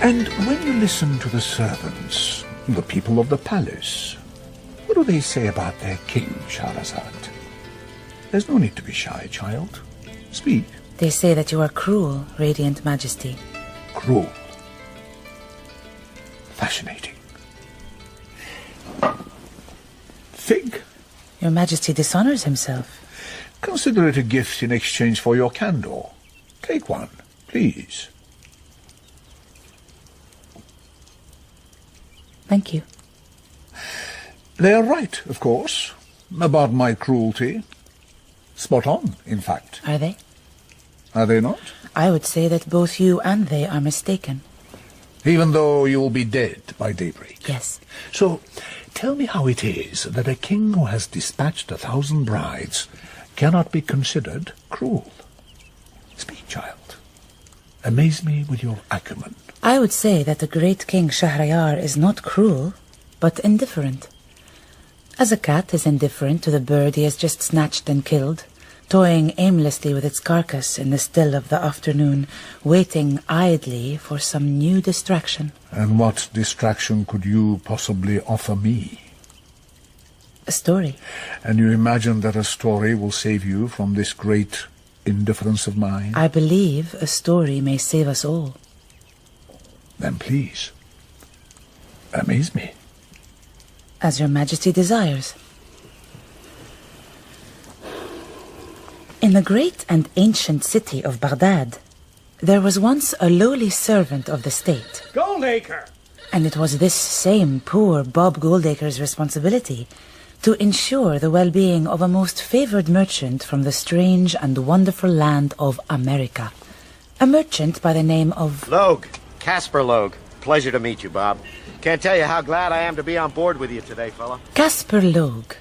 And when you listen to the servants, the people of the palace, what do they say about their king, Shahrazad? There's no need to be shy, child. Speak. They say that you are cruel, Radiant Majesty. Cruel. Fascinating. Fig. Your Majesty dishonors himself. Consider it a gift in exchange for your candor. Take one, please. Thank you. They are right, of course, about my cruelty. Spot on, in fact. Are they? Are they not? I would say that both you and they are mistaken. Even though you will be dead by daybreak? Yes. So, tell me how it is that a king who has dispatched 1,000 brides cannot be considered cruel. Speak, child. Amaze me with your acumen. I would say that the great King Shahrayar is not cruel, but indifferent. As a cat is indifferent to the bird he has just snatched and killed, toying aimlessly with its carcass in the still of the afternoon, waiting idly for some new distraction. And what distraction could you possibly offer me? A story. And you imagine that a story will save you from this great indifference of mine? I believe a story may save us all. Then please, amaze me. As your Majesty desires. In the great and ancient city of Baghdad, there was once a lowly servant of the state. Goldacre! And it was this same poor Bob Goldacre's responsibility to ensure the well-being of a most favored merchant from the strange and wonderful land of America. A merchant by the name of... Logue. Casper Logue. Pleasure to meet you, Bob. Can't tell you how glad I am to be on board with you today, fella. Casper Logue,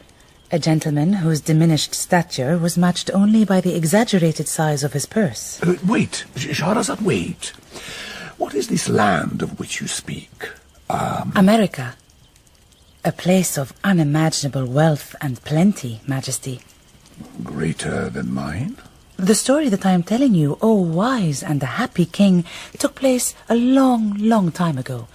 a gentleman whose diminished stature was matched only by the exaggerated size of his purse. Wait, Shahrazad, wait. What is this land of which you speak? America. A place of unimaginable wealth and plenty, Majesty. Greater than mine? The story that I am telling you, O wise and happy king, took place a long, long time ago.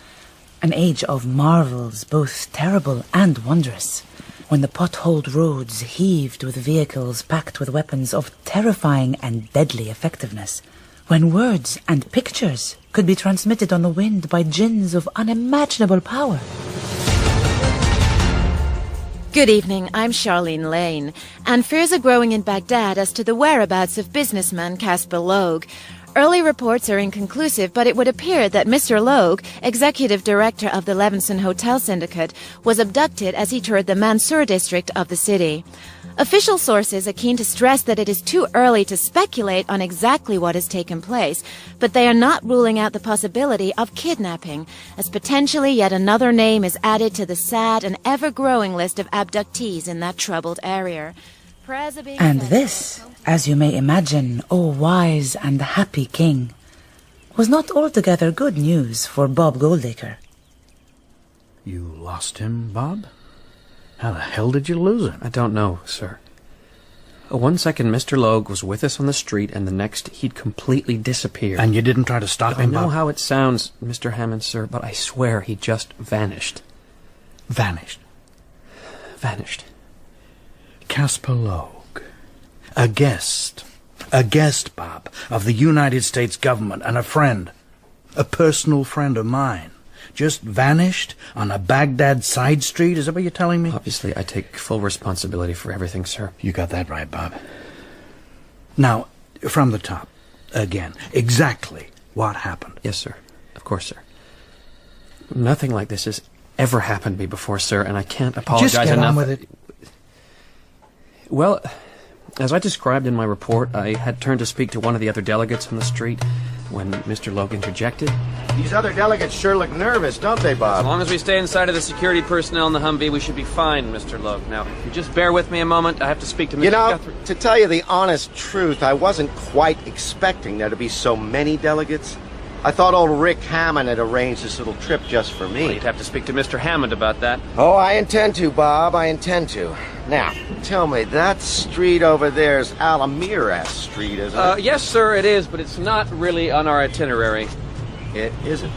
An age of marvels, both terrible and wondrous, when the potholed roads heaved with vehicles packed with weapons of terrifying and deadly effectiveness, when words and pictures could be transmitted on the wind by jinns of unimaginable power. Good evening, I'm Charlene Lane, and fears are growing in Baghdad as to the whereabouts of businessman Casper Logue. Early reports are inconclusive, but it would appear that Mr. Logue, executive director of the Levinson Hotel Syndicate, was abducted as he toured the Mansour district of the city. Official sources are keen to stress that it is too early to speculate on exactly what has taken place, but they are not ruling out the possibility of kidnapping, as potentially yet another name is added to the sad and ever-growing list of abductees in that troubled area. And this, as you may imagine, O wise and happy king, was not altogether good news for Bob Goldacre. You lost him, Bob? How the hell did you lose him? I don't know, sir. 1 second Mr. Logue was with us on the street, and the next he'd completely disappeared. And you didn't try to stop him, Bob? I know how it sounds, Mr. Hammond, sir, but I swear he just vanished. Vanished? Vanished. Casper Logue. A guest, Bob, of the United States government and a friend. A personal friend of mine. Just vanished on a Baghdad side street? Is that what you're telling me? Obviously, I take full responsibility for everything, sir. You got that right, Bob. Now, from the top, again, exactly what happened? Yes, sir. Of course, sir. Nothing like this has ever happened to me before, sir, and I can't apologize enough. Just get on with it. Well, as I described in my report, I had turned to speak to one of the other delegates on the street when Mr. Logue interjected. These other delegates sure look nervous, don't they, Bob? As long as we stay inside of the security personnel in the Humvee, we should be fine, Mr. Logue. Now, if you just bear with me a moment, I have to speak to Mr. Guthrie. To tell you the honest truth, I wasn't quite expecting there to be so many delegates. I thought old Rick Hammond had arranged this little trip just for me. Well, you'd have to speak to Mr. Hammond about that. Oh, I intend to, Bob. I intend to. Now, tell me, that street over there is Alamir Street, isn't it? Yes, sir, it is, but it's not really on our itinerary. It isn't.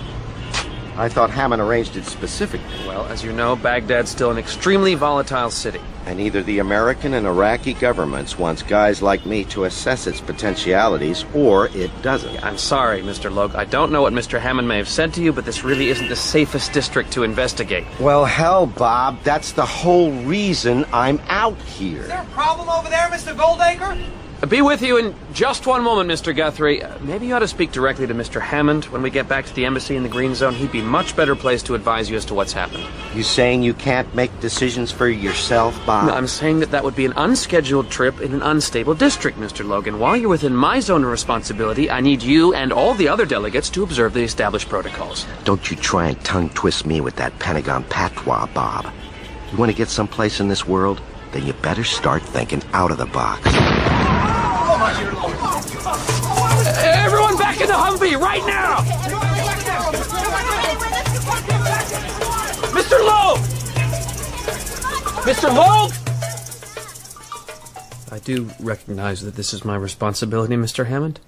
I thought Hammond arranged it specifically. Well, as you know, Baghdad's still an extremely volatile city. And either the American and Iraqi governments wants guys like me to assess its potentialities, or it doesn't. I'm sorry, Mr. Logue. I don't know what Mr. Hammond may have said to you, but this really isn't the safest district to investigate. Well, hell, Bob, that's the whole reason I'm out here. Is there a problem over there, Mr. Goldacre? Be with you in just one moment, Mr. Guthrie. Maybe you ought to speak directly to Mr. Hammond when we get back to the embassy in the Green Zone. He'd be much better placed to advise you as to what's happened. You saying you can't make decisions for yourself, Bob? No, I'm saying that would be an unscheduled trip in an unstable district, Mr. Logan. While you're within my zone of responsibility, I need you and all the other delegates to observe the established protocols. Don't you try and tongue-twist me with that Pentagon patois, Bob. You want to get someplace in this world? Then you better start thinking out of the box. Everyone back in the Humvee right now! Mr. Logue! Mr. Logue! I do recognize that this is my responsibility, Mr. Hammond.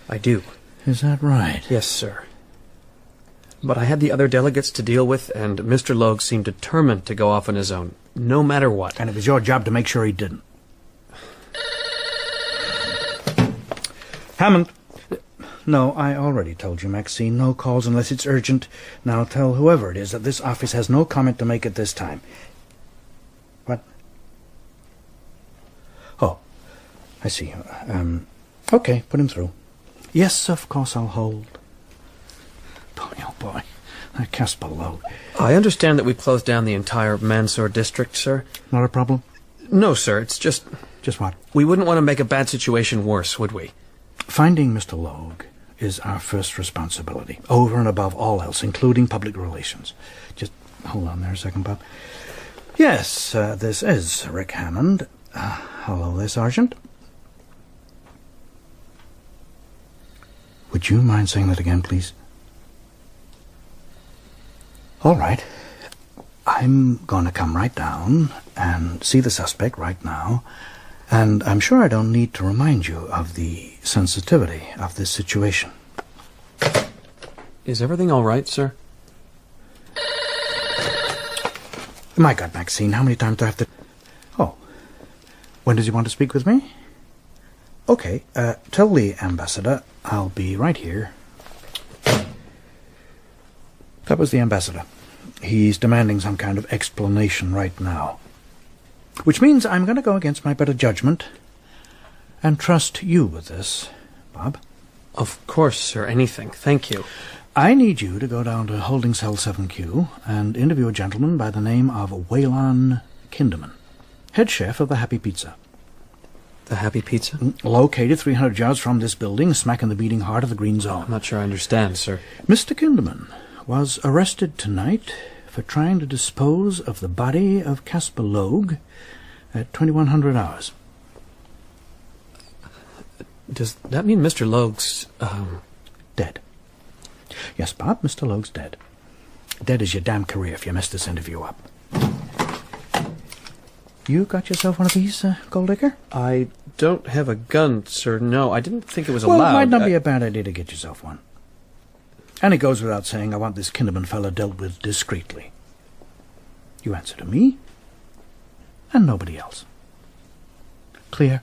I do. Is that right? Yes, sir. But I had the other delegates to deal with, and Mr. Logue seemed determined to go off on his own, no matter what. And it was your job to make sure he didn't. Hammond. No, I already told you, Maxine. No calls unless it's urgent. Now tell whoever it is that this office has no comment to make at this time. What? Oh, I see. Okay, put him through. Yes, of course I'll hold. Boy, oh boy. That Casper Logue. I understand that we've closed down the entire Mansour district, sir. Not a problem? No, sir. It's just... Just what? We wouldn't want to make a bad situation worse, would we? Finding Mr. Logue is our first responsibility, over and above all else, including public relations. Just hold on there a second, Bob. Yes, this is Rick Hammond. Hello there, Sergeant. Would you mind saying that again, please? All right. I'm going to come right down and see the suspect right now. And I'm sure I don't need to remind you of the sensitivity of this situation. Is everything all right, sir? My God, Maxine, how many times do I have to... Oh. When does he want to speak with me? Okay, tell the ambassador I'll be right here. That was the ambassador. He's demanding some kind of explanation right now. Which means I'm going to go against my better judgment and trust you with this, Bob. Of course, sir. Anything. Thank you. I need you to go down to holding cell 7Q and interview a gentleman by the name of Waylon Kindermann, head chef of the Happy Pizza. The Happy Pizza? Located 300 yards from this building, smack in the beating heart of the Green Zone. I'm not sure I understand, sir. Mr. Kindermann was arrested tonight for trying to dispose of the body of Casper Logue at 2100 hours. Does that mean Mr. Logue's, Dead. Yes, Bob, Mr. Logue's dead. Dead as your damn career if you mess this interview up. You got yourself one of these, Goldacre? I don't have a gun, sir. No, I didn't think it was Well, allowed. it might not be a bad idea to get yourself one. And it goes without saying I want this Kindermann fella dealt with discreetly. You answer to me, and nobody else. Clear?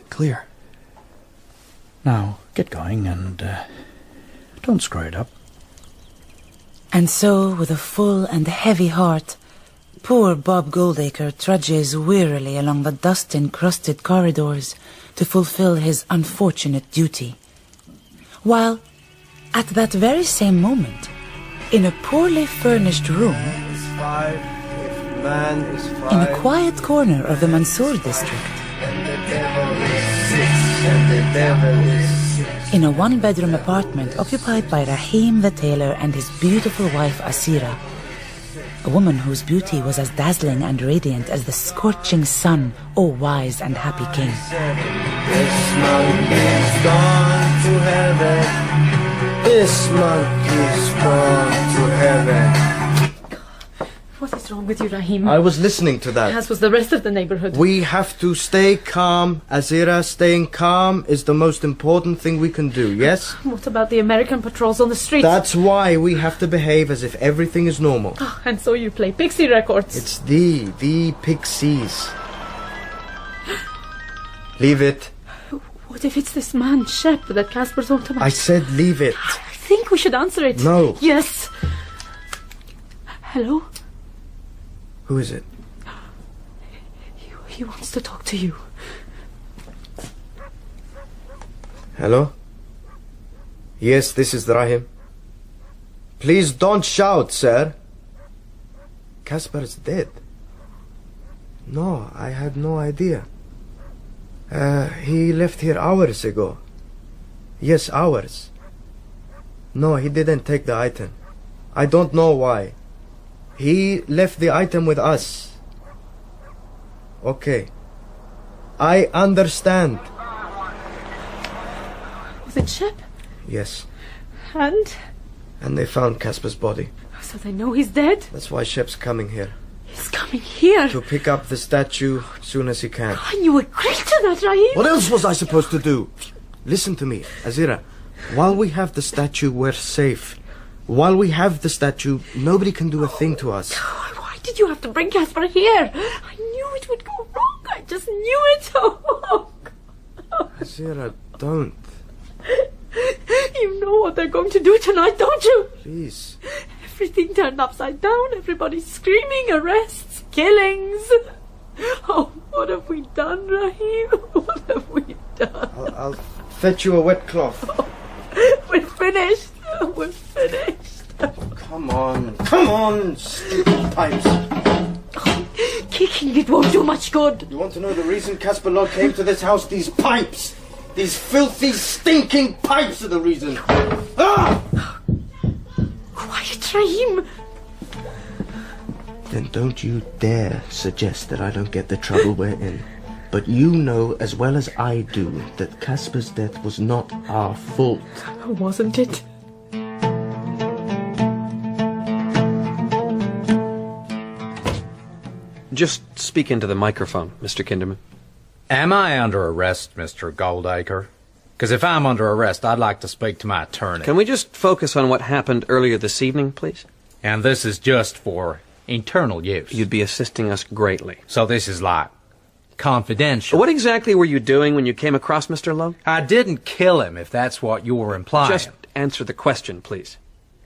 Clear. Now, get going and don't screw it up. And so, with a full and heavy heart, poor Bob Goldacre trudges wearily along the dust-encrusted corridors to fulfill his unfortunate duty. While, at that very same moment, in a poorly furnished room, in a quiet corner of the Mansour district, in a one-bedroom apartment occupied by Rahim the tailor and his beautiful wife Aseera, a woman whose beauty was as dazzling and radiant as the scorching sun, O wise and happy king. This monkey's gone to heaven. This monkey's gone to heaven. What is What's wrong with you, Rahim? I was listening to that. As was the rest of the neighborhood. We have to stay calm. Aseera, staying calm is the most important thing we can do, yes? What about the American patrols on the streets? That's why we have to behave as if everything is normal. Oh, and so you play Pixie records. It's the Pixies. Leave it. What if it's this man, Shep, that Casper's on to? I said leave it. I think we should answer it. No. Yes. Hello? Who is it? He wants to talk to you. Hello? Yes, this is Rahim. Please don't shout, sir. Casper is dead. No, I had no idea. He left here hours ago. Yes, hours. No, he didn't take the item. I don't know why. He left the item with us. Okay. I understand. Was it Shep? Yes. And they found Casper's body. so they know he's dead? That's why Shep's coming here. He's coming here? To pick up the statue as soon as he can. And you agreed to that, Rahim? What else was I supposed to do? Listen to me, Aseera. While we have the statue, we're safe. While we have the statue, nobody can do a thing to us. Why did you have to bring Casper here? I knew it would go wrong. I just knew it. Oh, Aseera, don't. You know what they're going to do tonight, don't you? Please. Everything turned upside down. Everybody's screaming. Arrests. Killings. Oh, what have we done, Rahim? What have we done? I'll fetch you a wet cloth. Oh, we're finished. We're finished. Come on, stupid pipes. Oh, kicking it won't do much good. You want to know the reason Casper Logue came to this house? These pipes. These filthy, stinking pipes are the reason. Ah! Quiet, Rahim. Then don't you dare suggest that I don't get the trouble we're in. But you know as well as I do that Casper's death was not our fault. Wasn't it? Just speak into the microphone, Mr. Kindermann. Am I under arrest, Mr. Goldacre? Because if I'm under arrest, I'd like to speak to my attorney. Can we just focus on what happened earlier this evening, please? And this is just for internal use. You'd be assisting us greatly. So this is like confidential. What exactly were you doing when you came across Mr. Logue? I didn't kill him, if that's what you were implying. Just answer the question, please.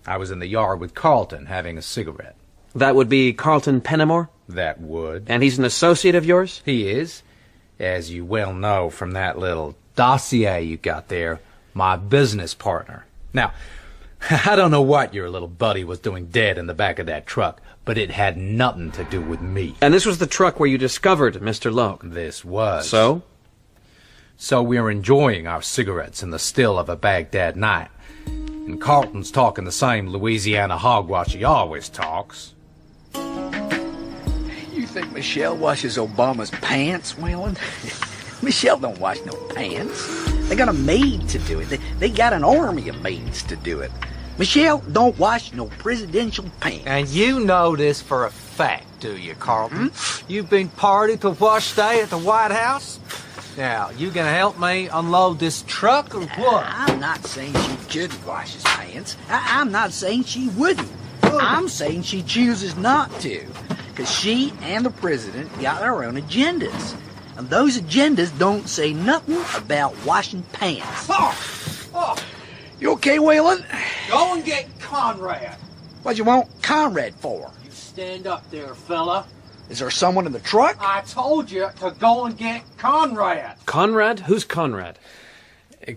I was in the yard with Carlton having a cigarette. That would be Carlton Pennamore? That would. And he's an associate of yours? He is. As you well know from that little dossier you got there, my business partner. Now, I don't know what your little buddy was doing dead in the back of that truck, but it had nothing to do with me. And this was the truck where you discovered Mr. Logue? This was. So? So we were enjoying our cigarettes in the still of a Baghdad night. And Carlton's talking the same Louisiana hogwash he always talks. You think Michelle washes Obama's pants, Wayland? Michelle don't wash no pants. They got a maid to do it. They got an army of maids to do it. Michelle don't wash no presidential pants. And you know this for a fact, do you, Carlton? You've been party to wash day at the White House? Now, you gonna help me unload this truck or what? I'm not saying she couldn't wash his pants. I'm not saying she wouldn't. I'm saying she chooses not to. Because she and the president got their own agendas. And those agendas don't say nothing about washing pants. Oh. You okay, Wayland? Go and get Conrad. What you want Conrad for? You stand up there, fella. Is there someone in the truck? I told you to go and get Conrad. Conrad? Who's Conrad?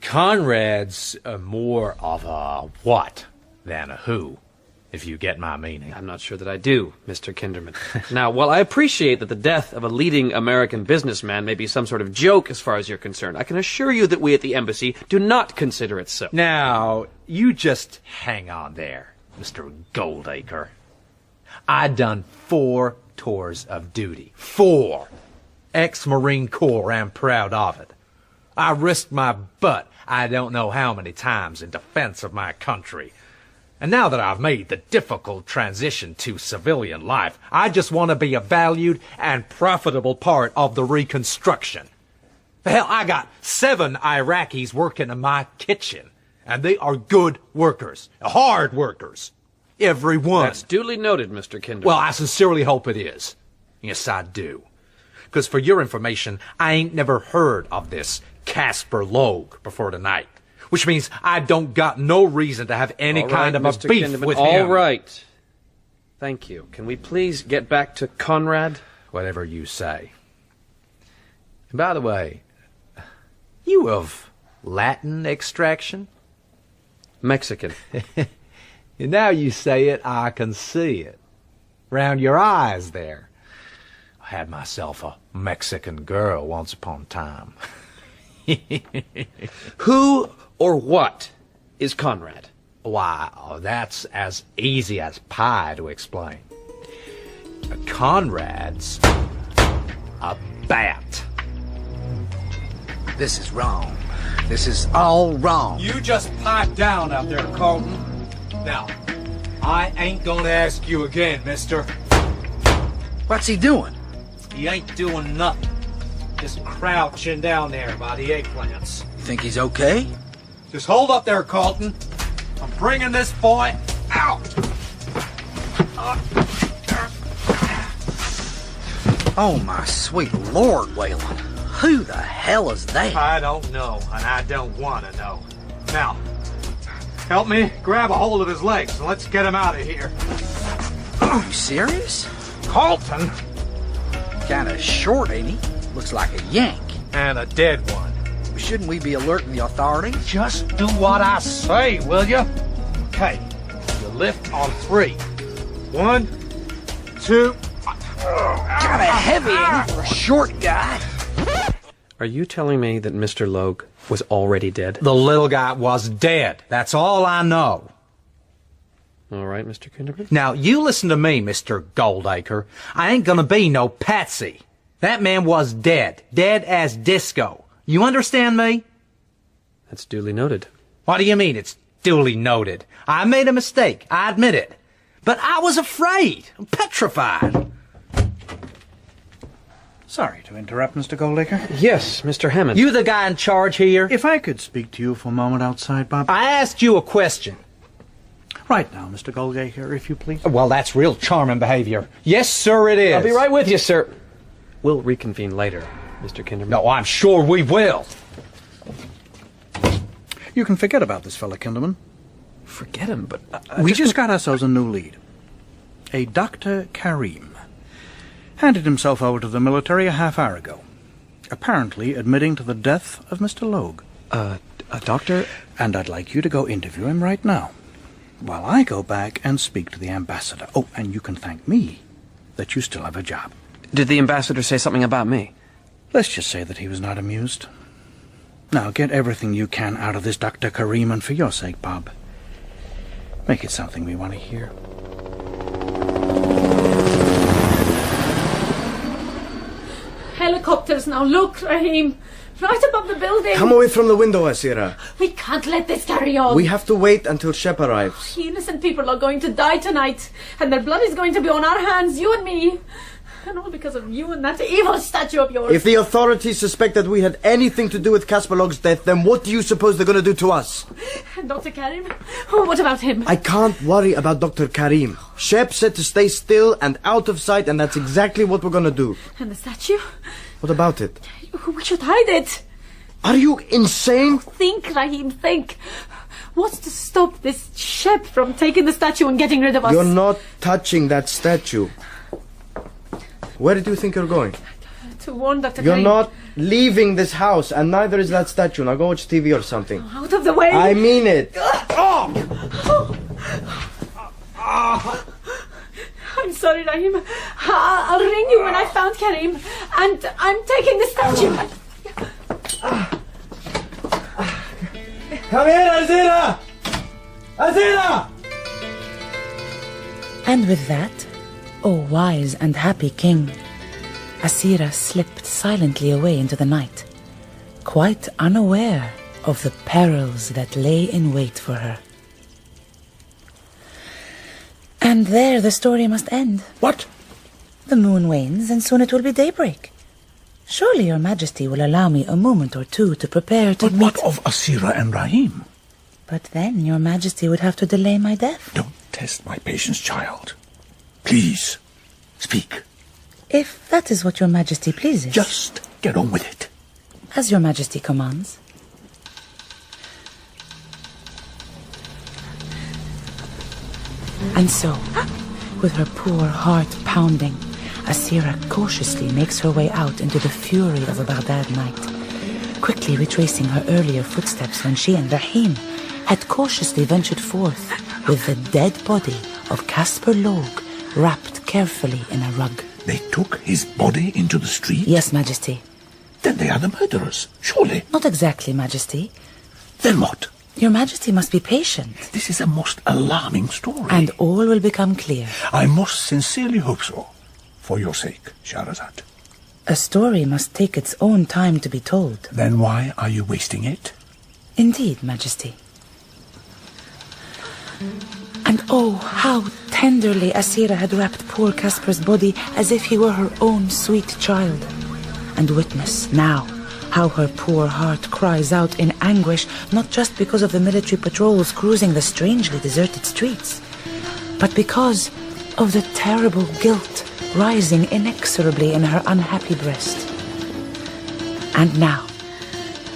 Conrad's more of a what than a who, if you get my meaning. I'm not sure that I do, Mr. Kindermann. Now, while I appreciate that the death of a leading American businessman may be some sort of joke as far as you're concerned, I can assure you that we at the embassy do not consider it so. Now, you just hang on there, Mr. Goldacre. I done 4 tours of duty. 4. Ex-Marine Corps, I'm proud of it. I risked my butt I don't know how many times in defense of my country. And now that I've made the difficult transition to civilian life, I just want to be a valued and profitable part of the reconstruction. Hell, I got 7 Iraqis working in my kitchen, and they are good workers, hard workers. Every one. That's duly noted, Mr. Kindermann. Well, I sincerely hope it is. Yes, I do. Because for your information, I ain't never heard of this Casper Logue before tonight. Which means I don't got no reason to have any kind of Mr. a beef Kindermann, with all him. All right. Thank you. Can we please get back to Conrad? Whatever you say. And by the way, you of Latin extraction? Mexican. And now you say it, I can see it. Round your eyes there. I had myself a Mexican girl once upon a time. Who or what is Conrad? Why, that's as easy as pie to explain. Conrad's a bat. This is wrong. This is all wrong. You just pipe down out there, Carlton. Now, I ain't gonna ask you again, mister. What's he doing? He ain't doing nothing. Just crouching down there by the eggplants. You think he's okay? Just hold up there, Carlton. I'm bringing this boy out. Oh, my sweet Lord, Waylon. Who the hell is that? I don't know, and I don't want to know. Now, help me grab a hold of his legs, and let's get him out of here. Are you serious? Carlton? Kinda short, ain't he? Looks like a Yank. And a dead one. Shouldn't we be alerting the authorities? Just do what I say, will you? Okay, you lift on 3. 1, 2... Kinda heavy, ain't he, for a short guy? Are you telling me that Mr. Logue was already dead? The little guy was dead. That's all I know. All right, Mr. Kindermann. Now, you listen to me, Mr. Goldacre. I ain't gonna be no patsy. That man was dead. Dead as disco. You understand me? That's duly noted. What do you mean it's duly noted? I made a mistake. I admit it. But I was afraid. Petrified. Sorry to interrupt, Mr. Goldacre. Yes, Mr. Hammond. You the guy in charge here? If I could speak to you for a moment outside, Bob. I asked you a question. Right now, Mr. Goldacre, if you please. Well, that's real charming behavior. Yes, sir, it is. I'll be right with you, sir. We'll reconvene later, Mr. Kindermann. No, I'm sure we will. You can forget about this fella, Kindermann. Forget him, but... we just got ourselves a new lead. A Dr. Karim. Handed himself over to the military a half-hour ago. Apparently admitting to the death of Mr. Logue. A doctor? And I'd like you to go interview him right now, while I go back and speak to the ambassador. Oh, and you can thank me that you still have a job. Did the ambassador say something about me? Let's just say that he was not amused. Now, get everything you can out of this Dr. Karim, and for your sake, Bob, make it something we want to hear. Helicopters now. Look, Rahim. Right above the building. Come away from the window, Aseera. We can't let this carry on. We have to wait until Shep arrives. The innocent people are going to die tonight, and their blood is going to be on our hands, you and me. And all because of you and that evil statue of yours. If the authorities suspect that we had anything to do with Casper Logue's death, then what do you suppose they're going to do to us? And Dr. Karim? Oh, what about him? I can't worry about Dr. Karim. Shep said to stay still and out of sight, and that's exactly what we're going to do. And the statue? What about it? We should hide it. Are you insane? Think, Rahim, think. What's to stop this Shep from taking the statue and getting rid of us? You're not touching that statue. Where do you think you're going? To warn Dr. You're Karim. not leaving this house, and neither is that statue. Now go watch TV or something. Out of the way. I mean it. I'm sorry, Rahim. I'll ring you when I found Karim. And I'm taking the statue. Come here, Aseera! Aseera! And with that, O wise and happy king, Aseera slipped silently away into the night, quite unaware of the perils that lay in wait for her. And there the story must end. What? The moon wanes, and soon it will be daybreak. Surely your majesty will allow me a moment or two to prepare to But what of Aseera and Rahim? But then your majesty would have to delay my death. Don't test my patience, child. Please, speak. If that is what your majesty pleases. Just get on with it. As your majesty commands. And so, with her poor heart pounding, Aseera cautiously makes her way out into the fury of a Baghdad night, quickly retracing her earlier footsteps when she and Rahim had cautiously ventured forth with the dead body of Casper Logue wrapped carefully in a rug. They took his body into the street? Yes, Majesty. Then they are the murderers, surely. Not exactly, Majesty. Then what? Your Majesty must be patient. This is a most alarming story. And all will become clear. I most sincerely hope so. For your sake, Shahrazad. A story must take its own time to be told. Then why are you wasting it? Indeed, Majesty. And oh, how tenderly Aseera had wrapped poor Casper's body as if he were her own sweet child. And witness now how her poor heart cries out in anguish, not just because of the military patrols cruising the strangely deserted streets, but because of the terrible guilt rising inexorably in her unhappy breast. And now,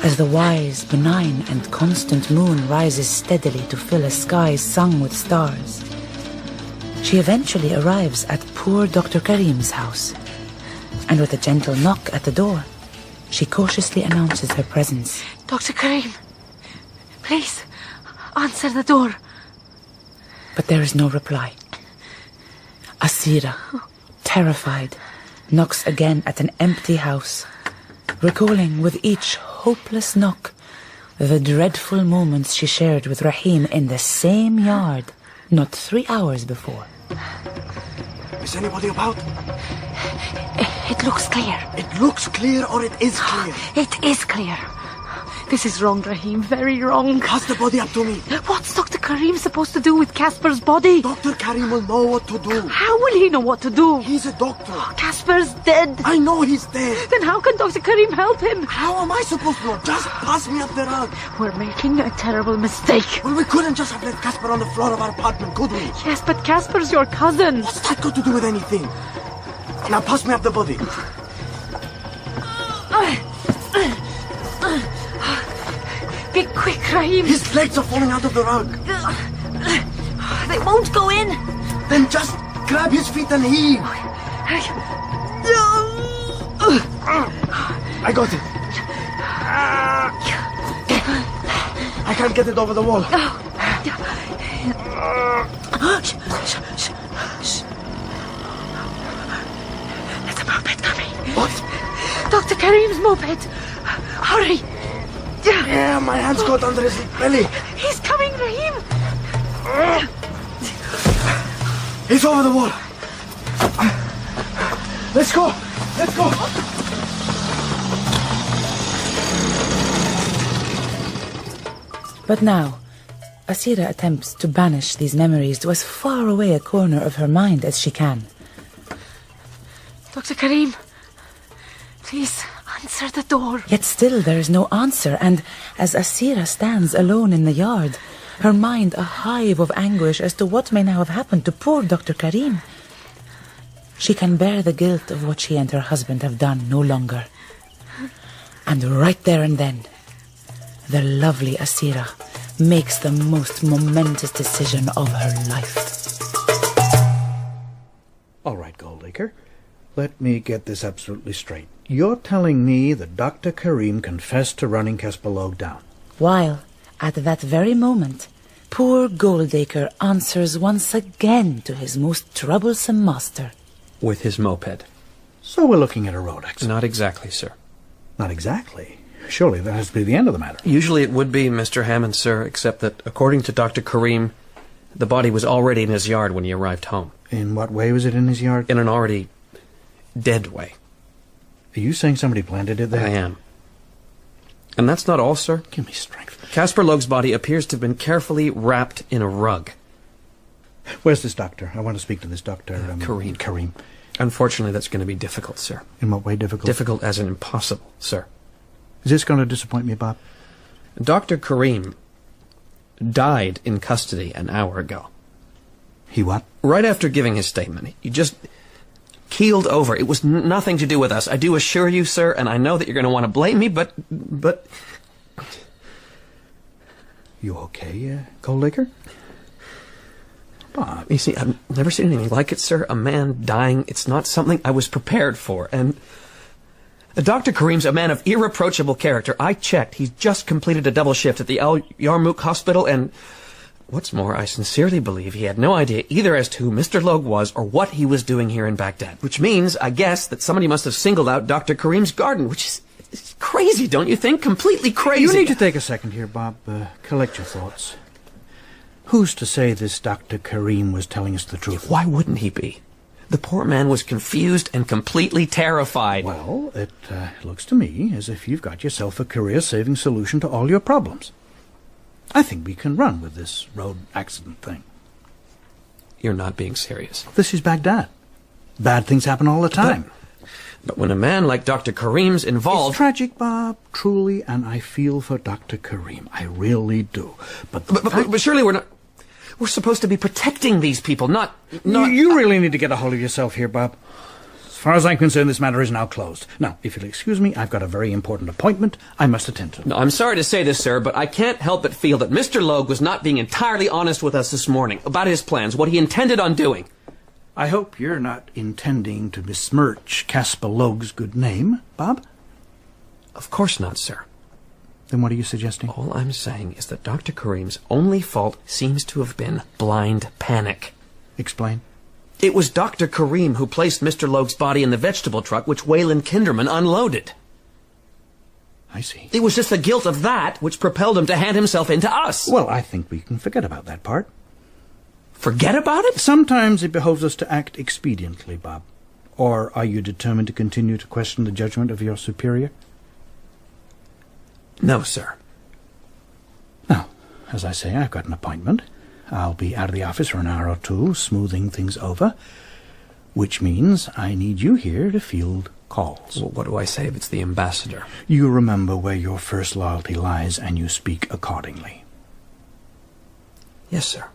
as the wise, benign and constant moon rises steadily to fill a sky sung with stars, she eventually arrives at poor Dr. Karim's house, and with a gentle knock at the door, she cautiously announces her presence. Dr. Karim, please, answer the door. But there is no reply. Aseera, terrified, knocks again at an empty house, recalling with each hopeless knock the dreadful moments she shared with Rahim in the same yard not 3 hours before. Is anybody about? It looks clear. It looks clear or it is clear? It is clear. This is wrong, Rahim. Very wrong. Pass the body up to me. What's Dr. Karim supposed to do with Casper's body? Dr. Karim will know what to do. How will he know what to do? He's a doctor. Casper's dead. I know he's dead. Then how can Dr. Karim help him? How am I supposed to know? Just pass me up the rug. We're making a terrible mistake. Well, we couldn't just have left Casper on the floor of our apartment, could we? Yes, but Casper's your cousin. What's that got to do with anything? Now pass me up the body. Be quick, Rahim. His legs are falling out of the rug. They won't go in. Then just grab his feet and heave. I got it. I can't get it over the wall. There's a moped coming. What? Dr. Karim's moped. Hurry. Yeah, my hands got under his belly. He's coming, Rahim. He's over the wall. Let's go. Let's go. But now, Aseera attempts to banish these memories to as far away a corner of her mind as she can. Dr. Karim, please answer the door. Yet still there is no answer, and as Aseera stands alone in the yard, her mind a hive of anguish as to what may now have happened to poor Dr. Karim, she can bear the guilt of what she and her husband have done no longer. And right there and then, the lovely Aseera makes the most momentous decision of her life. All right, Goldacre. Let me get this absolutely straight. You're telling me that Dr. Karim confessed to running Casper Logue down? While, at that very moment, poor Goldacre answers once again to his most troublesome master. With his moped. So we're looking at a road accident? Not exactly, sir. Not exactly? Surely that has to be the end of the matter. Usually it would be, Mr. Hammond, sir, except that, according to Dr. Karim, the body was already in his yard when he arrived home. In what way was it in his yard? In an already dead way. Are you saying somebody planted it there? I am. And that's not all, sir. Give me strength. Casper Logue's body appears to have been carefully wrapped in a rug. Where's this doctor? I want to speak to this doctor. Karim. Unfortunately, that's going to be difficult, sir. In what way difficult? Difficult as in impossible, sir. Is this going to disappoint me, Bob? Dr. Karim died in custody an hour ago. He what? Right after giving his statement. He just keeled over. It was nothing to do with us. I do assure you, sir, and I know that you're going to want to blame me, but... You okay, Goldacre? Bob, you see, I've never seen anything like it, sir. A man dying, it's not something I was prepared for, and... Dr. Karim's a man of irreproachable character. I checked. He's just completed a double shift at the Al Yarmouk Hospital, and what's more, I sincerely believe he had no idea either as to who Mr. Logue was or what he was doing here in Baghdad. Which means, I guess, that somebody must have singled out Dr. Karim's garden, which is crazy, don't you think? Completely crazy. You need to take a second here, Bob. Collect your thoughts. Who's to say this Dr. Karim was telling us the truth? Why wouldn't he be? The poor man was confused and completely terrified. Well, it looks to me as if you've got yourself a career-saving solution to all your problems. I think we can run with this road accident thing. You're not being serious. This is Baghdad. Bad things happen all the time. But when a man like Dr. Karim's involved... It's tragic, Bob, truly, and I feel for Dr. Karim. I really do. But surely we're not... We're supposed to be protecting these people, not... You really need to get a hold of yourself here, Bob. As far as I'm concerned, this matter is now closed. Now, if you'll excuse me, I've got a very important appointment I must attend to. No, I'm sorry to say this, sir, but I can't help but feel that Mr. Logue was not being entirely honest with us this morning about his plans, what he intended on doing. I hope you're not intending to besmirch Casper Logue's good name, Bob? Of course not, sir. Then what are you suggesting? All I'm saying is that Dr. Karim's only fault seems to have been blind panic. Explain. It was Dr. Karim who placed Mr. Logue's body in the vegetable truck which Wayland Kindermann unloaded. I see. It was just the guilt of that which propelled him to hand himself in to us. Well, I think we can forget about that part. Forget about it? Sometimes it behoves us to act expediently, Bob. Or are you determined to continue to question the judgment of your superior? No, sir. Now, as I say, I've got an appointment. I'll be out of the office for an hour or two, smoothing things over, which means I need you here to field calls. Well, what do I say if it's the ambassador? You remember where your first loyalty lies, and you speak accordingly. Yes, sir.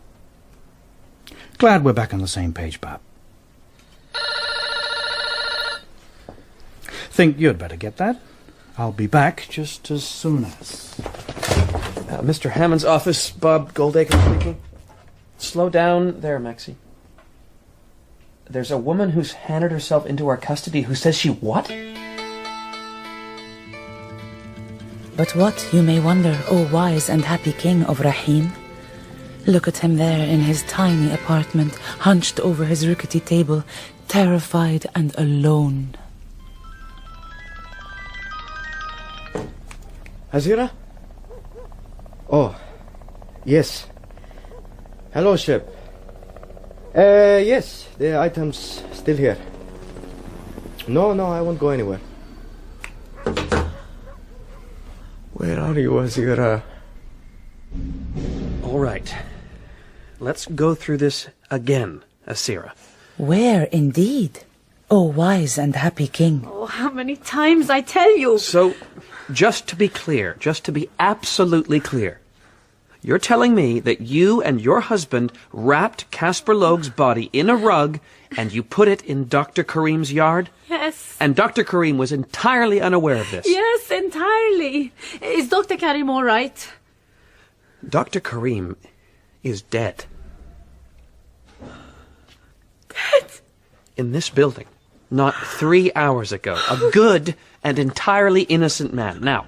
Glad we're back on the same page, Bob. Think you'd better get that. I'll be back just as soon as... Mr. Hammond's office, Bob Goldacre speaking. Slow down there, Maxie. There's a woman who's handed herself into our custody who says she what? But what, you may wonder, O wise and happy king of Rahim? Look at him there in his tiny apartment, hunched over his rickety table, terrified and alone. Aseera? Oh, yes. Hello, ship. Yes, the item's still here. No, I won't go anywhere. Where are you, Aseera? All right. Let's go through this again, Aseera. Where, indeed? O wise and happy king. Oh, how many times I tell you! So, just to be clear, just to be absolutely clear, you're telling me that you and your husband wrapped Casper Logue's body in a rug and you put it in Dr. Karim's yard? Yes. And Dr. Karim was entirely unaware of this? Yes, entirely. Is Dr. Karim all right? Dr. Karim is dead. Dead? In this building. Not 3 hours ago. A good and entirely innocent man. Now,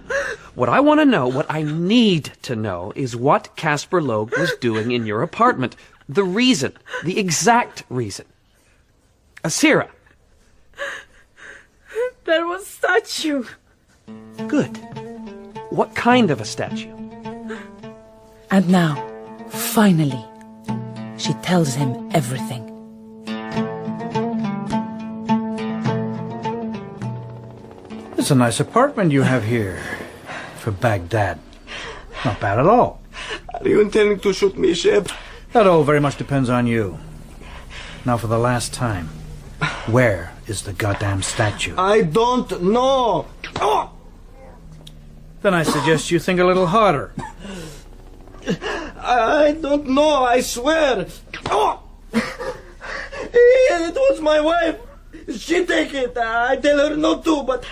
what I want to know, what I need to know, is what Casper Logue was doing in your apartment. The reason. The exact reason. Aseera. There was a statue. Good. What kind of a statue? And now, finally, she tells him everything. It's a nice apartment you have here for Baghdad. Not bad at all. Are you intending to shoot me, Shep? That all very much depends on you. Now, for the last time, where is the goddamn statue? I don't know. Oh! Then I suggest you think a little harder. I don't know, I swear. Oh! It was my wife. She take it. I tell her not to, but...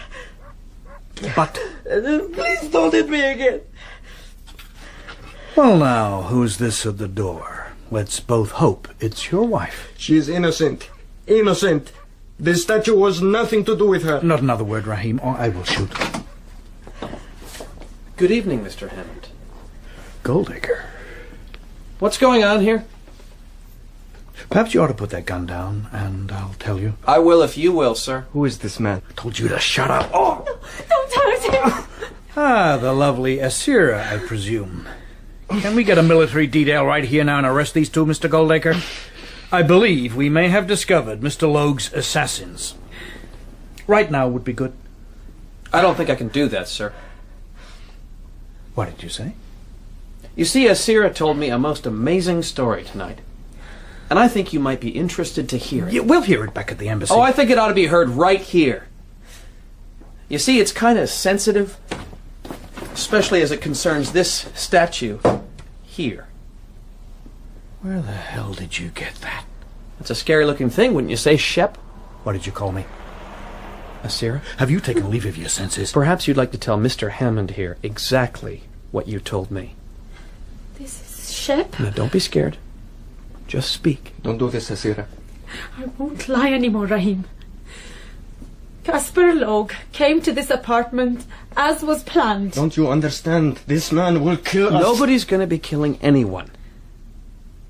But? Please don't hit me again. Well, now, who's this at the door? Let's both hope it's your wife. She's innocent. Innocent. The statue was nothing to do with her. Not another word, Rahim, or I will shoot. Good evening, Mr. Hammond. Goldacre. What's going on here? Perhaps you ought to put that gun down, and I'll tell you. I will if you will, sir. Who is this man? I told you to shut up. Oh! Don't hurt him! Ah, the lovely Aseera, I presume. Can we get a military detail right here now and arrest these two, Mr. Goldacre? I believe we may have discovered Mr. Logue's assassins. Right now would be good. I don't think I can do that, sir. What did you say? You see, Aseera told me a most amazing story tonight. And I think you might be interested to hear it. Yeah, we'll hear it back at the embassy. Oh, I think it ought to be heard right here. You see, it's kind of sensitive, especially as it concerns this statue here. Where the hell did you get that? It's a scary-looking thing, wouldn't you say, Shep? What did you call me? Aseera? Have you taken leave of your senses? Perhaps you'd like to tell Mr. Hammond here exactly what you told me. This is Shep. Now, don't be scared. Just speak. Don't do this, Aseera. I won't lie anymore, Rahim. Casper Logue came to this apartment as was planned. Don't you understand? This man will kill us. Nobody's going to be killing anyone.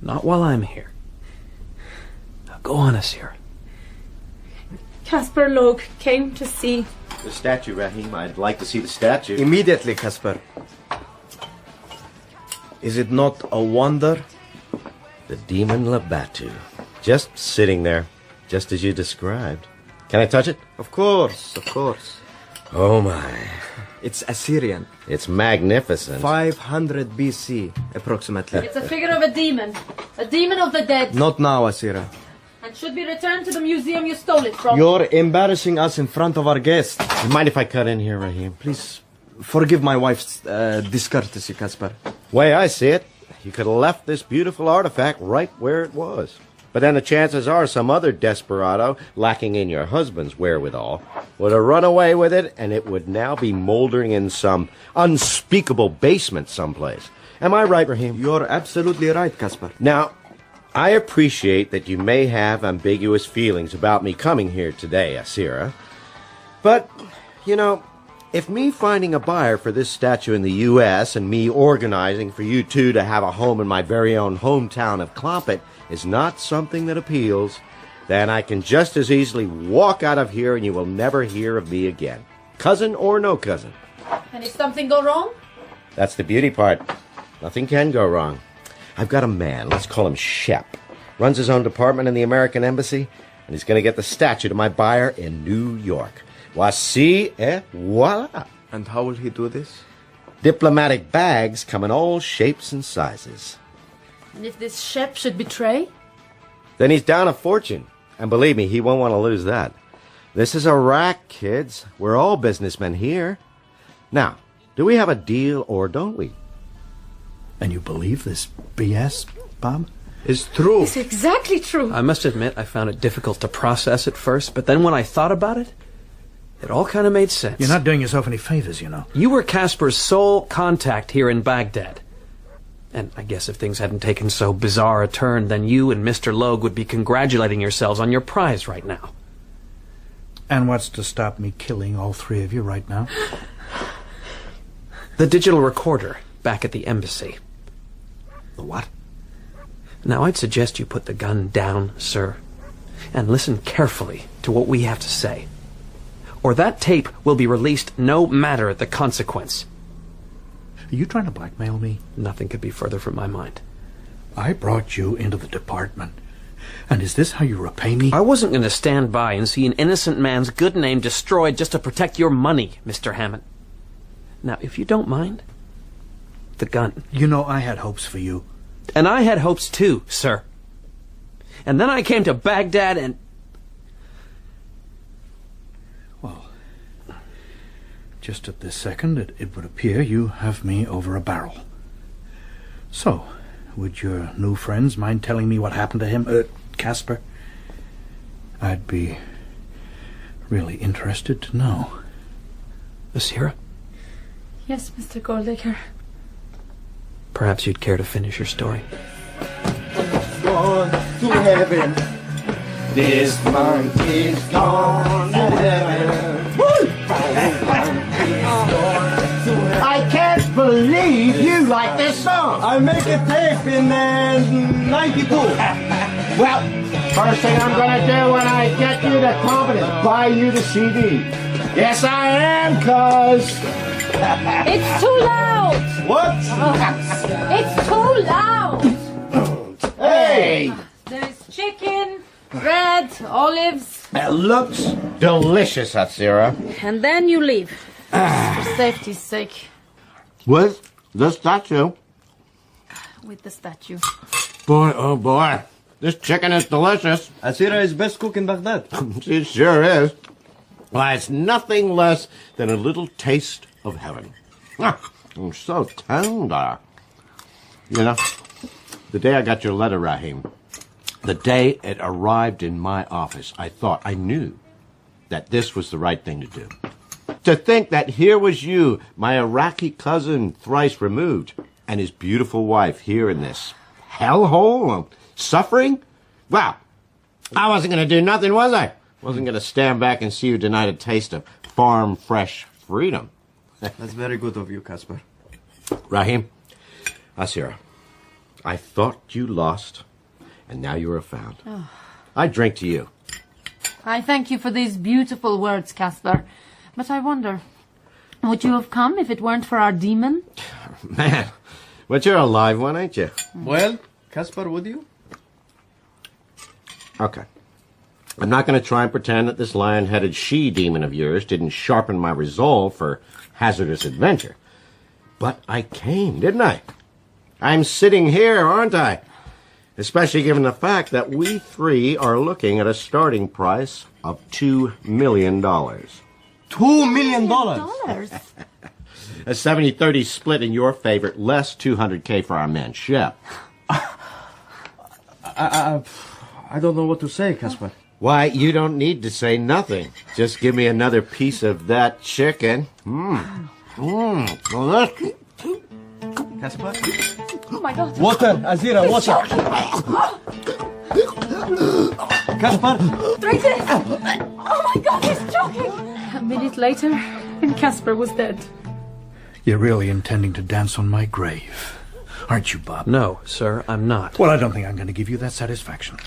Not while I'm here. Now go on, Aseera. Casper Logue came to see... The statue, Rahim. I'd like to see the statue. Immediately, Casper. Is it not a wonder? The demon Labatu. Just sitting there, just as you described. Can I touch it? Of course, of course. Oh my. It's Assyrian. It's magnificent. 500 BC, approximately. It's a figure of a demon of the dead. Not now, Aseera. And should be returned to the museum you stole it from. You're embarrassing us in front of our guests. You mind if I cut in here, Rahim? Please, forgive my wife's discourtesy, Casper. Way I see it, you could have left this beautiful artifact right where it was. But then the chances are some other desperado, lacking in your husband's wherewithal, would have run away with it, and it would now be moldering in some unspeakable basement someplace. Am I right, Rahim? You're absolutely right, Casper. Now, I appreciate that you may have ambiguous feelings about me coming here today, Aseera. But, you know, if me finding a buyer for this statue in the U.S. and me organizing for you two to have a home in my very own hometown of Clompet is not something that appeals, then I can just as easily walk out of here and you will never hear of me again. Cousin or no cousin. And if something go wrong? That's the beauty part. Nothing can go wrong. I've got a man, let's call him Shep. Runs his own department in the American Embassy, and he's going to get the statue to my buyer in New York. Voici et voila. And how will he do this? Diplomatic bags come in all shapes and sizes. And if this Shep should betray? Then he's down a fortune. And believe me, he won't want to lose that. This is Iraq, kids. We're all businessmen here. Now, do we have a deal or don't we? And you believe this BS, Bob? It's true. It's exactly true. I must admit I found it difficult to process at first, but then when I thought about it, it all kind of made sense. You're not doing yourself any favors, you know. You were Casper's sole contact here in Baghdad. And I guess if things hadn't taken so bizarre a turn, then you and Mr. Logue would be congratulating yourselves on your prize right now. And what's to stop me killing all three of you right now? The digital recorder back at the embassy. The what? Now, I'd suggest you put the gun down, sir, and listen carefully to what we have to say. Or that tape will be released no matter the consequence. Are you trying to blackmail me? Nothing could be further from my mind. I brought you into the department. And is this how you repay me? I wasn't going to stand by and see an innocent man's good name destroyed just to protect your money, Mr. Hammond. Now, if you don't mind, the gun. You know, I had hopes for you. And I had hopes too, sir. And then I came to Baghdad and... Well, just at this second, it would appear you have me over a barrel. So, would your new friends mind telling me what happened to him, Casper? I'd be really interested to know. Aseera? Yes, Mr. Goldacre. Perhaps you'd care to finish your story. Gone to heaven. This month is gone to heaven. I can't believe you like this song. I make a tape in 92. Well, first thing I'm gonna do when I get you the company is buy you the CD. Yes, I am, cuz. It's too loud! What? It's too loud! Hey! There's chicken, bread, olives. It looks delicious, Aseera. And then you leave. For safety's sake. With the statue. With the statue. Boy, oh boy. This chicken is delicious. Aseera is best cook in Baghdad. She sure is. Why, it's nothing less than a little taste of heaven. So tender. You know, the day I got your letter, Rahim, the day it arrived in my office, I knew that this was the right thing to do. To think that here was you, my Iraqi cousin thrice removed, and his beautiful wife here in this hellhole, suffering? Wow, I wasn't going to do nothing, was I? Wasn't going to stand back and see you denied a taste of farm-fresh freedom. That's very good of you, Casper. Rahim, Aseera, I thought you lost, and now you are found. Oh. I drink to you. I thank you for these beautiful words, Casper. But I wonder, would you have come if it weren't for our demon? Man, but you're a live one, ain't you? Well, Casper, would you? Okay. I'm not going to try and pretend that this lion-headed she-demon of yours didn't sharpen my resolve for hazardous adventure. But I came, didn't I? I'm sitting here, aren't I? Especially given the fact that we three are looking at a starting price of $2 million. $2 million? A 70-30 split in your favor, less $200K for our men. Shep. I don't know what to say, Casper. Why, you don't need to say nothing. Just give me another piece of that chicken. Delicious. Casper? Oh my God. Water, Aseera, water. Casper? Drink this! Oh my God, he's choking! A minute later, and Casper was dead. You're really intending to dance on my grave, aren't you, Bob? No, sir, I'm not. Well, I don't think I'm going to give you that satisfaction.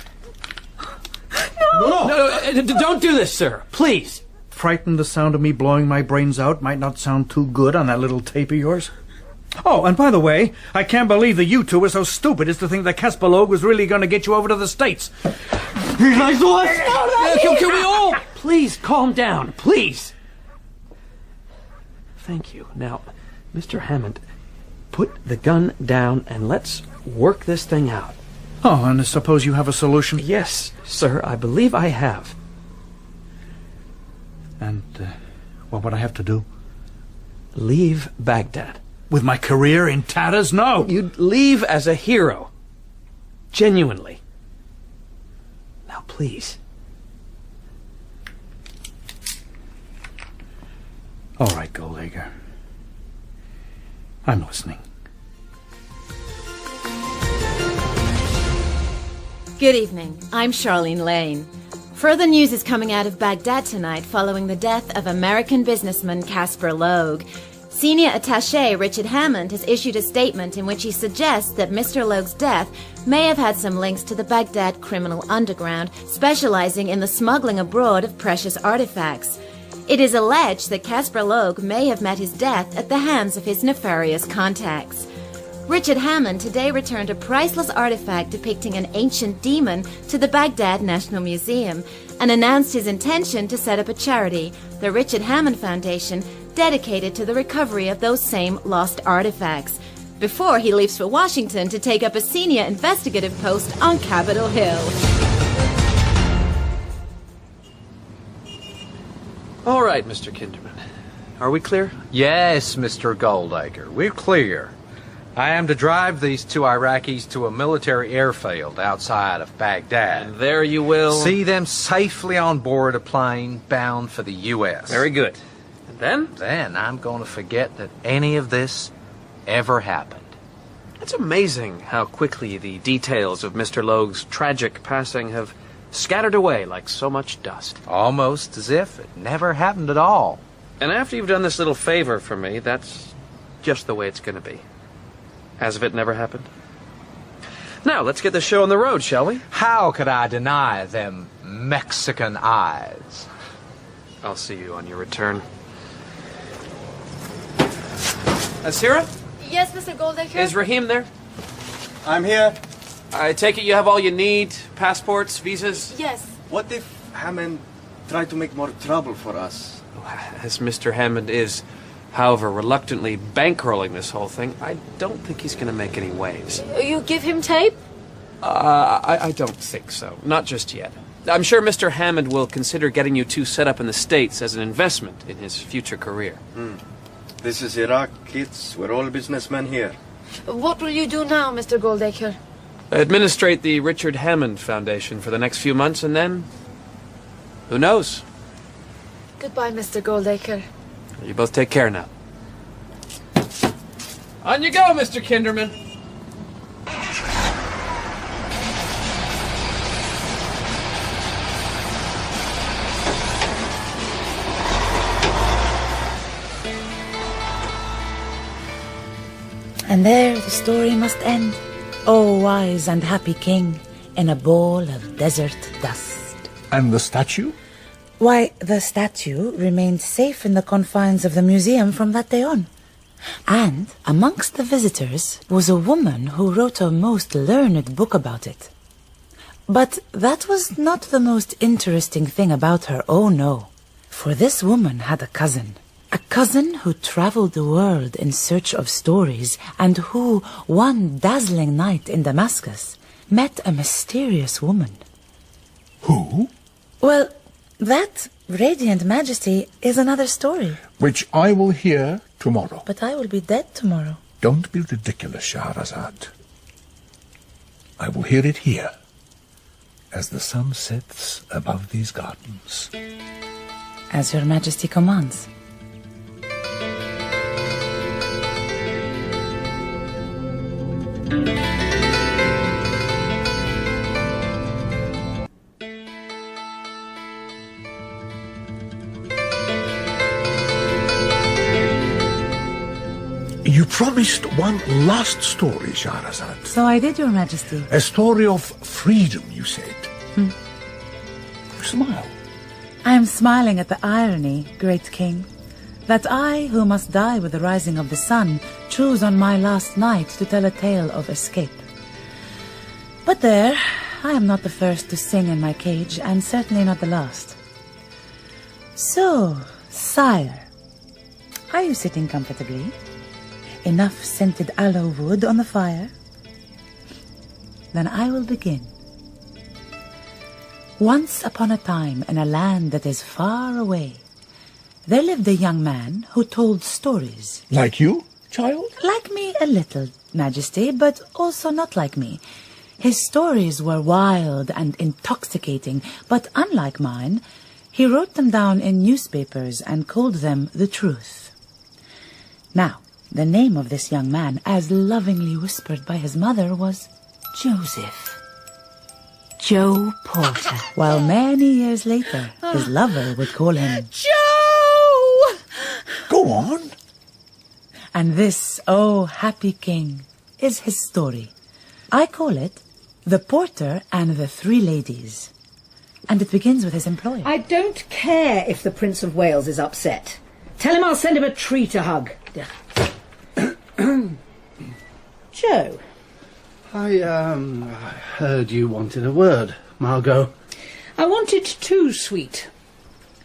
No, don't do this, sir. Please. Frightened the sound of me blowing my brains out might not sound too good on that little tape of yours? Oh, and by the way, I can't believe that you two were so stupid as to think that Casper Logue was really going to get you over to the States. Can we all... Please, calm down, please. Thank you. Now, Mr. Hammond, put the gun down and let's work this thing out. Oh, and I suppose you have a solution? Yes, sir, I believe I have. And what would I have to do? Leave Baghdad. With my career in tatters? No! You'd leave as a hero. Genuinely. Now, please. All right, Goldacre. I'm listening. Good evening. I'm Charlene Lane. Further news is coming out of Baghdad tonight following the death of American businessman Casper Logue. Senior attaché Richard Hammond has issued a statement in which he suggests that Mr. Logue's death may have had some links to the Baghdad criminal underground, specializing in the smuggling abroad of precious artifacts. It is alleged that Casper Logue may have met his death at the hands of his nefarious contacts. Richard Hammond today returned a priceless artifact depicting an ancient demon to the Baghdad National Museum and announced his intention to set up a charity, the Richard Hammond Foundation, dedicated to the recovery of those same lost artifacts. before he leaves for Washington to take up a senior investigative post on Capitol Hill. All right, Mr. Kindermann. Are we clear? Yes, Mr. Goldacre, we're clear. I am to drive these two Iraqis to a military airfield outside of Baghdad. And there you will... see them safely on board a plane bound for the U.S. Very good. And then? Then I'm going to forget that any of this ever happened. It's amazing how quickly the details of Mr. Logue's tragic passing have scattered away like so much dust. Almost as if it never happened at all. And after you've done this little favor for me, that's just the way it's going to be. As if it never happened. Now, let's get the show on the road, shall we? How could I deny them Mexican eyes? I'll see you on your return. Aseera? Yes, Mr. Goldacre? Is Rahim there? I'm here. I take it you have all you need? Passports, visas? Yes. What if Hammond tried to make more trouble for us? As Mr. Hammond is, however, reluctantly bankrolling this whole thing, I don't think he's going to make any waves. You give him tape? I don't think so. Not just yet. I'm sure Mr. Hammond will consider getting you two set up in the States as an investment in his future career. This is Iraq, kids. We're all businessmen here. What will you do now, Mr. Goldacre? Administrate the Richard Hammond Foundation for the next few months, and then... who knows? Goodbye, Mr. Goldacre. You both take care now. On you go, Mr. Kindermann. And there the story must end. O wise and happy king, in a bowl of desert dust. And the statue? Why, the statue remained safe in the confines of the museum from that day on. And amongst the visitors was a woman who wrote a most learned book about it. But that was not the most interesting thing about her, oh no. For this woman had a cousin who traveled the world in search of stories, and who, one dazzling night in Damascus, met a mysterious woman. Who? Well, that radiant majesty is another story. Which I will hear tomorrow. But I will be dead tomorrow. Don't be ridiculous, Shahrazad. I will hear it here, as the sun sets above these gardens. As your majesty commands. You promised one last story, Shahrazad. So I did, your majesty. A story of freedom, you said. You smile. I am smiling at the irony, great king, that I, who must die with the rising of the sun, choose on my last night to tell a tale of escape. But there, I am not the first to sing in my cage, and certainly not the last. So, sire, are you sitting comfortably? Enough scented aloe wood on the fire? Then I will begin. Once upon a time, in a land that is far away, there lived a young man who told stories. Like you, child? Like me a little, Majesty, but also not like me. His stories were wild and intoxicating, but unlike mine, he wrote them down in newspapers and called them the truth. Now, the name of this young man, as lovingly whispered by his mother, was Joseph. Joe Porter. While many years later, his lover would call him Joe! Go on. And this, oh happy king, is his story. I call it The Porter and the Three Ladies. And it begins with his employer. I don't care if the Prince of Wales is upset. Tell him I'll send him a tree to hug. Joe. I heard you wanted a word, Margot. I wanted to, sweet.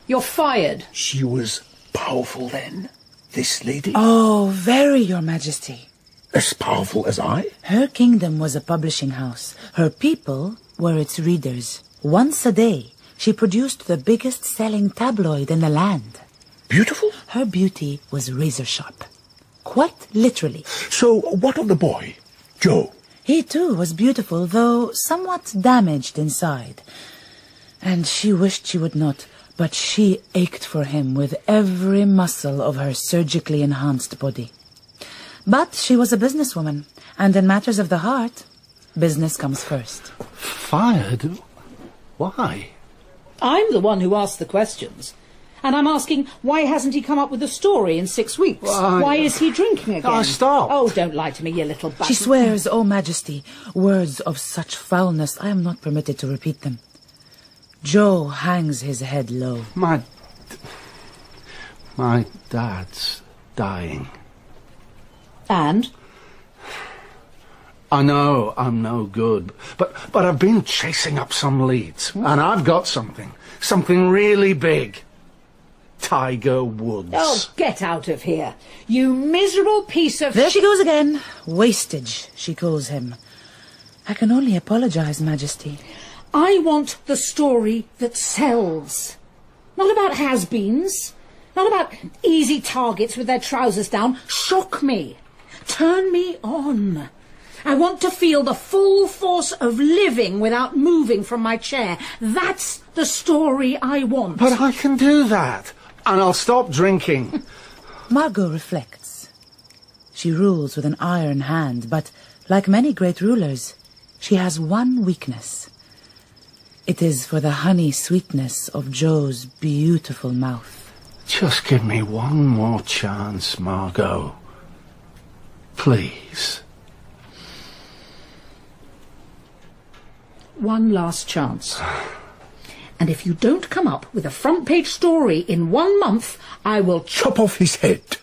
You're fired. She was powerful then, this lady? Oh, very, your majesty. As powerful as I? Her kingdom was a publishing house. Her people were its readers. Once a day, she produced the biggest-selling tabloid in the land. Beautiful? Her beauty was razor-sharp. Quite literally. So, what of the boy, Joe? He, too, was beautiful, though somewhat damaged inside. And she wished she would not, but she ached for him with every muscle of her surgically enhanced body. But she was a businesswoman, and in matters of the heart, business comes first. Fired? Why? I'm the one who asked the questions. And I'm asking, why hasn't he come up with a story in 6 weeks? Why is he drinking again? Stop! Oh, don't lie to me, you little bastard. She swears, O Majesty, words of such foulness, I am not permitted to repeat them. Joe hangs his head low. My dad's dying. And? I know I'm no good, but I've been chasing up some leads, and I've got something really big. Tiger Woods. Oh, get out of here, you miserable piece of... There she goes again. Wastage, she calls him. I can only apologize, Majesty. I want the story that sells. Not about has-beens. Not about easy targets with their trousers down. Shock me. Turn me on. I want to feel the full force of living without moving from my chair. That's the story I want. But I can do that. And I'll stop drinking. Margot reflects. She rules with an iron hand, but, like many great rulers, she has one weakness. It is for the honey sweetness of Joe's beautiful mouth. Just give me one more chance, Margot. Please. One last chance. And if you don't come up with a front-page story in 1 month, I will chop off his head.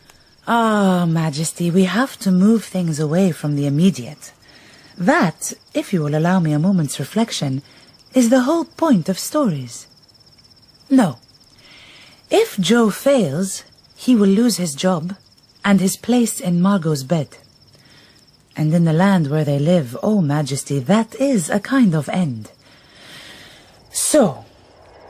Ah, Majesty, we have to move things away from the immediate. That, if you will allow me a moment's reflection, is the whole point of stories. No. If Joe fails, he will lose his job and his place in Margot's bed. And in the land where they live, oh, Majesty, that is a kind of end. So,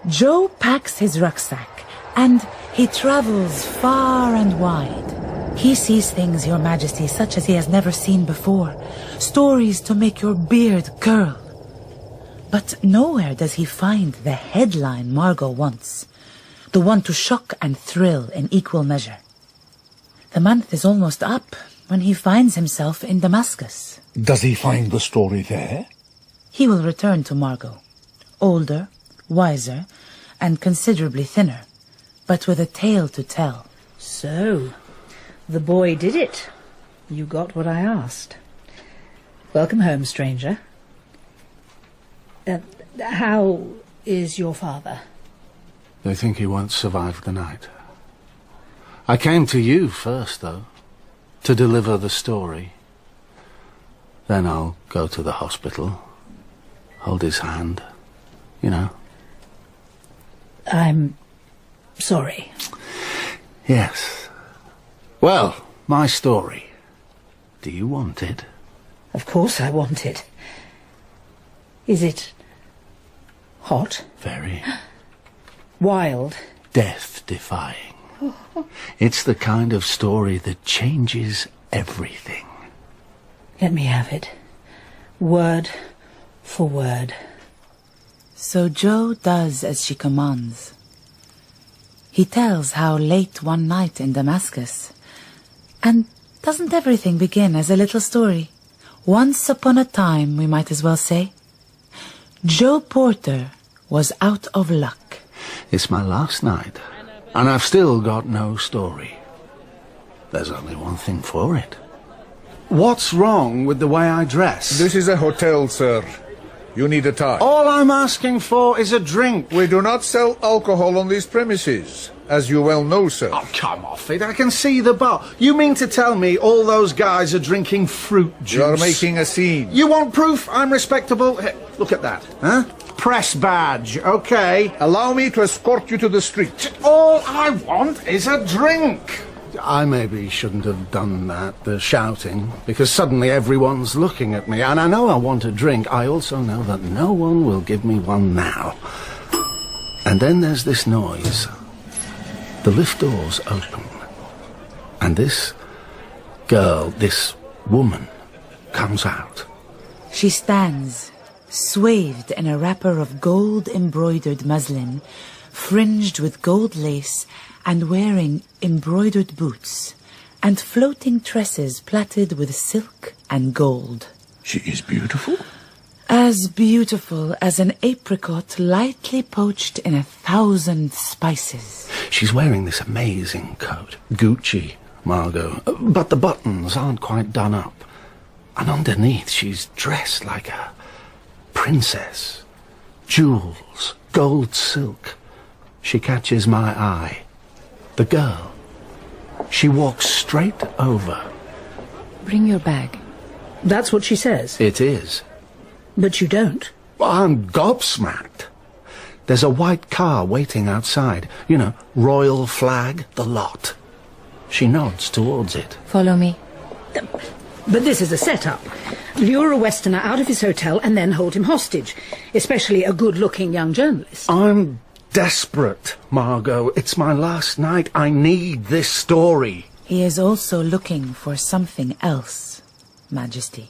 Joe packs his rucksack, and he travels far and wide. He sees things, Your Majesty, such as he has never seen before. Stories to make your beard curl. But nowhere does he find the headline Margot wants. The one to shock and thrill in equal measure. The month is almost up when he finds himself in Damascus. Does he find the story there? He will return to Margot. Older, wiser, and considerably thinner, but with a tale to tell. So, the boy did it. You got what I asked. Welcome home, stranger. How is your father? They think he won't survive the night. I came to you first, though, to deliver the story. Then I'll go to the hospital, hold his hand, you know. I'm sorry. Yes. Well, my story. Do you want it? Of course I want it. Is it hot? Very. Wild? Death-defying. It's the kind of story that changes everything. Let me have it. Word for word. So Joe does as she commands. He tells how late one night in Damascus. And doesn't everything begin as a little story? Once upon a time, we might as well say. Joe Porter was out of luck. It's my last night, and I've still got no story. There's only one thing for it. What's wrong with the way I dress? This is a hotel, sir. You need a tie. All I'm asking for is a drink. We do not sell alcohol on these premises, as you well know, sir. Oh, come off it. I can see the bar. You mean to tell me all those guys are drinking fruit juice? You're making a scene. You want proof I'm respectable? Hey, look at that, huh? Press badge, okay. Allow me to escort you to the street. All I want is a drink. I maybe shouldn't have done that, the shouting, because suddenly everyone's looking at me, and I know I want a drink. I also know that no one will give me one now. And then there's this noise. The lift doors open, and this girl, this woman, comes out. She stands, swathed in a wrapper of gold-embroidered muslin, fringed with gold lace, and wearing embroidered boots, and floating tresses plaited with silk and gold. She is beautiful? As beautiful as an apricot lightly poached in 1,000 spices. She's wearing this amazing coat. Gucci, Margot. But the buttons aren't quite done up. And underneath she's dressed like a princess. Jewels, gold silk. She catches my eye. The girl. She walks straight over. Bring your bag. That's what she says? It is. But you don't. I'm gobsmacked. There's a white car waiting outside. You know, royal flag, the lot. She nods towards it. Follow me. But this is a setup. Lure a Westerner out of his hotel and then hold him hostage. Especially a good-looking young journalist. I'm desperate, Margot. It's my last night. I need this story. He is also looking for something else, Majesty.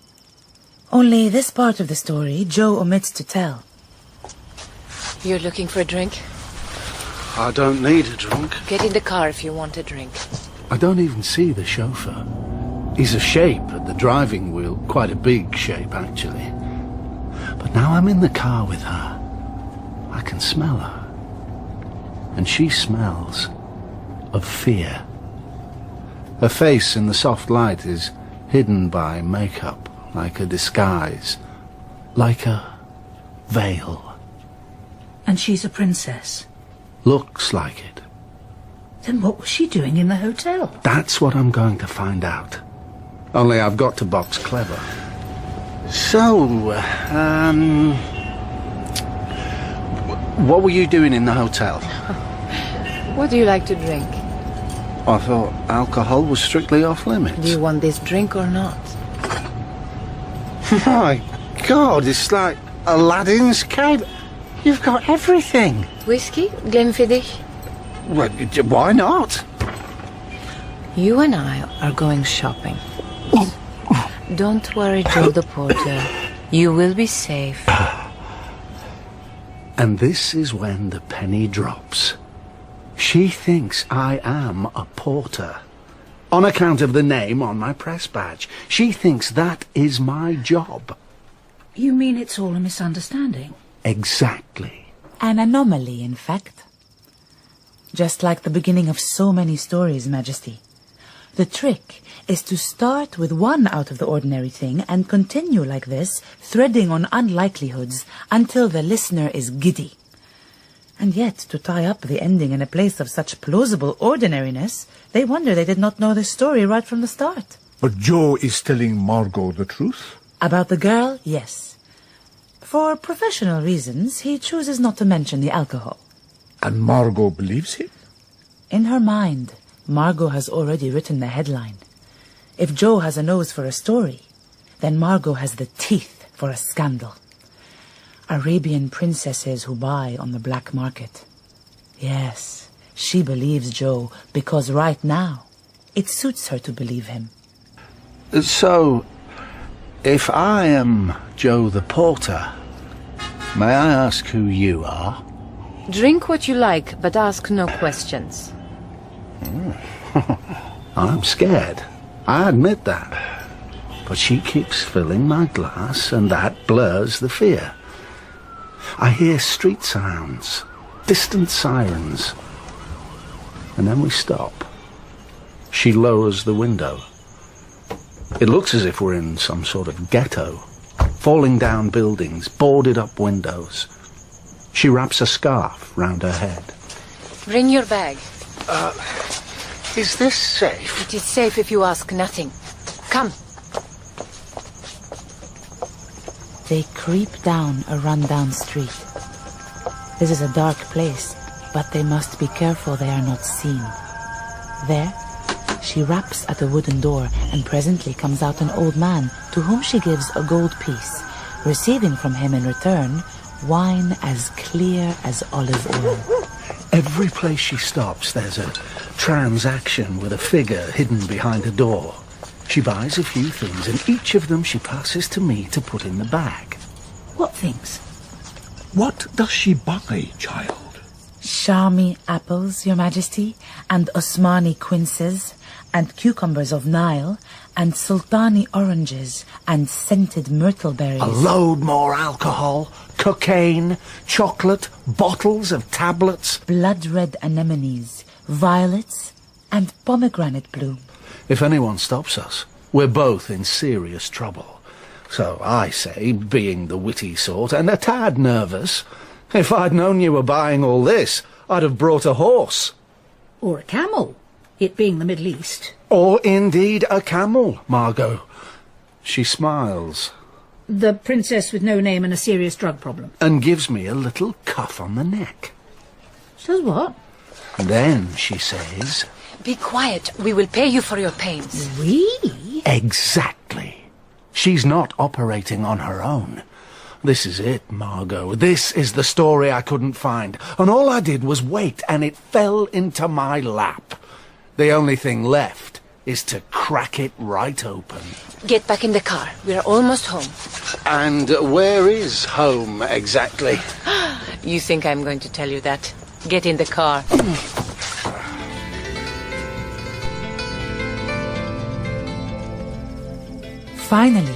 Only this part of the story Joe omits to tell. You're looking for a drink? I don't need a drink. Get in the car if you want a drink. I don't even see the chauffeur. He's a shape at the driving wheel. Quite a big shape, actually. But now I'm in the car with her. I can smell her. And she smells of fear. Her face in the soft light is hidden by makeup, like a disguise, like a veil. And she's a princess? Looks like it. Then what was she doing in the hotel? That's what I'm going to find out. Only I've got to box clever. So, what were you doing in the hotel? What do you like to drink? I thought alcohol was strictly off limits. Do you want this drink or not? My God, it's like Aladdin's cave. You've got everything. Whiskey? Glenfiddich? Well, why not? You and I are going shopping. Don't worry, Joe the porter. You will be safe. And this is when the penny drops. She thinks I am a porter. On account of the name on my press badge. She thinks that is my job. You mean it's all a misunderstanding? Exactly. An anomaly, in fact. Just like the beginning of so many stories, Majesty. The trick is to start with one out-of-the-ordinary thing and continue like this, threading on unlikelihoods until the listener is giddy. And yet, to tie up the ending in a place of such plausible ordinariness, they wonder they did not know the story right from the start. But Joe is telling Margot the truth? About the girl, yes. For professional reasons, he chooses not to mention the alcohol. And Margot believes him? In her mind, Margot has already written the headline. If Joe has a nose for a story, then Margot has the teeth for a scandal. Arabian princesses who buy on the black market. Yes, she believes Joe because right now it suits her to believe him. So, if I am Joe the porter, may I ask who you are? Drink what you like, but ask no questions. I'm scared. I admit that. But she keeps filling my glass, and that blurs the fear. I hear street sounds, distant sirens. And then we stop. She lowers the window. It looks as if we're in some sort of ghetto. Falling down buildings, boarded up windows. She wraps a scarf round her head. Bring your bag. Is this safe? It is safe if you ask nothing. Come. They creep down a run-down street. This is a dark place, but they must be careful they are not seen. There, She raps at the wooden door, and presently comes out an old man, to whom she gives a gold piece, receiving from him in return wine as clear as olive oil. Every place she stops, there's a transaction with a figure hidden behind a door. She buys a few things, and each of them she passes to me to put in the bag. What things? What does she buy, child? Shami apples, Your Majesty, and Osmani quinces, and cucumbers of Nile, and sultani oranges, and scented myrtle berries. A load more alcohol, cocaine, chocolate, bottles of tablets. Blood-red anemones, violets, and pomegranate bloom. If anyone stops us, we're both in serious trouble. So I say, being the witty sort and a tad nervous, if I'd known you were buying all this, I'd have brought a horse. Or a camel, it being the Middle East. Or indeed a camel, Margot. She smiles. The princess with no name and a serious drug problem. And gives me a little cuff on the neck. Says what? Then she says... Be quiet. We will pay you for your pains. We? Exactly. She's not operating on her own. This is it, Margot. This is the story I couldn't find. And all I did was wait, and it fell into my lap. The only thing left is to crack it right open. Get back in the car. We are almost home. And where is home, exactly? You think I'm going to tell you that? Get in the car. Finally,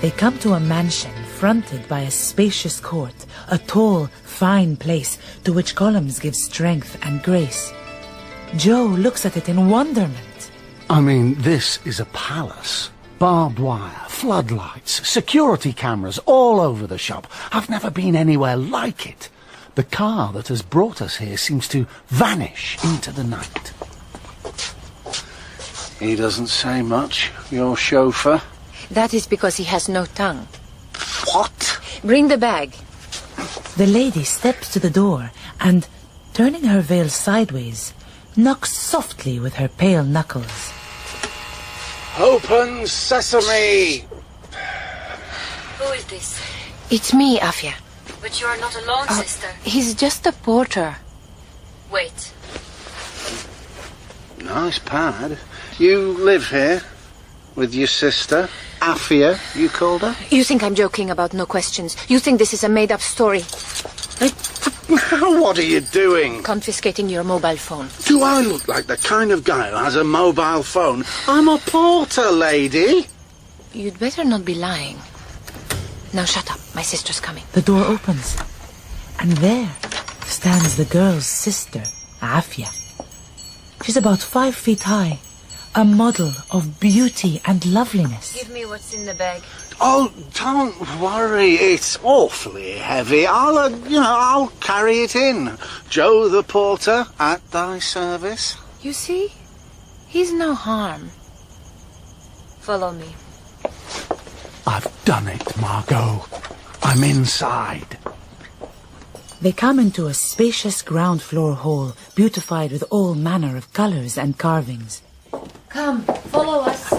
they come to a mansion fronted by a spacious court, a tall, fine place to which columns give strength and grace. Joe looks at it in wonderment. I mean, this is a palace. Barbed wire, floodlights, security cameras all over the shop. I've never been anywhere like it. The car that has brought us here seems to vanish into the night. He doesn't say much, your chauffeur. That is because he has no tongue. What? Bring the bag. The lady steps to the door and, turning her veil sideways, knocks softly with her pale knuckles. Open sesame! Who is this? It's me, Afia. But you are not alone, sister. He's just a porter. Wait. Nice pad. You live here? With your sister? Afia, you called her? You think I'm joking about no questions. You think this is a made-up story. What are you doing? Confiscating your mobile phone. Do I look like the kind of guy who has a mobile phone? I'm a porter, lady. You'd better not be lying. Now shut up. My sister's coming. The door opens, and there stands the girl's sister, Afia. She's about 5 feet high, a model of beauty and loveliness. Give me what's in the bag. Oh, don't worry. It's awfully heavy. I'll carry it in. Joe the porter, at thy service. You see? He's no harm. Follow me. I've done it, Margot. I'm inside. They come into a spacious ground floor hall, beautified with all manner of colours and carvings. Come, follow us.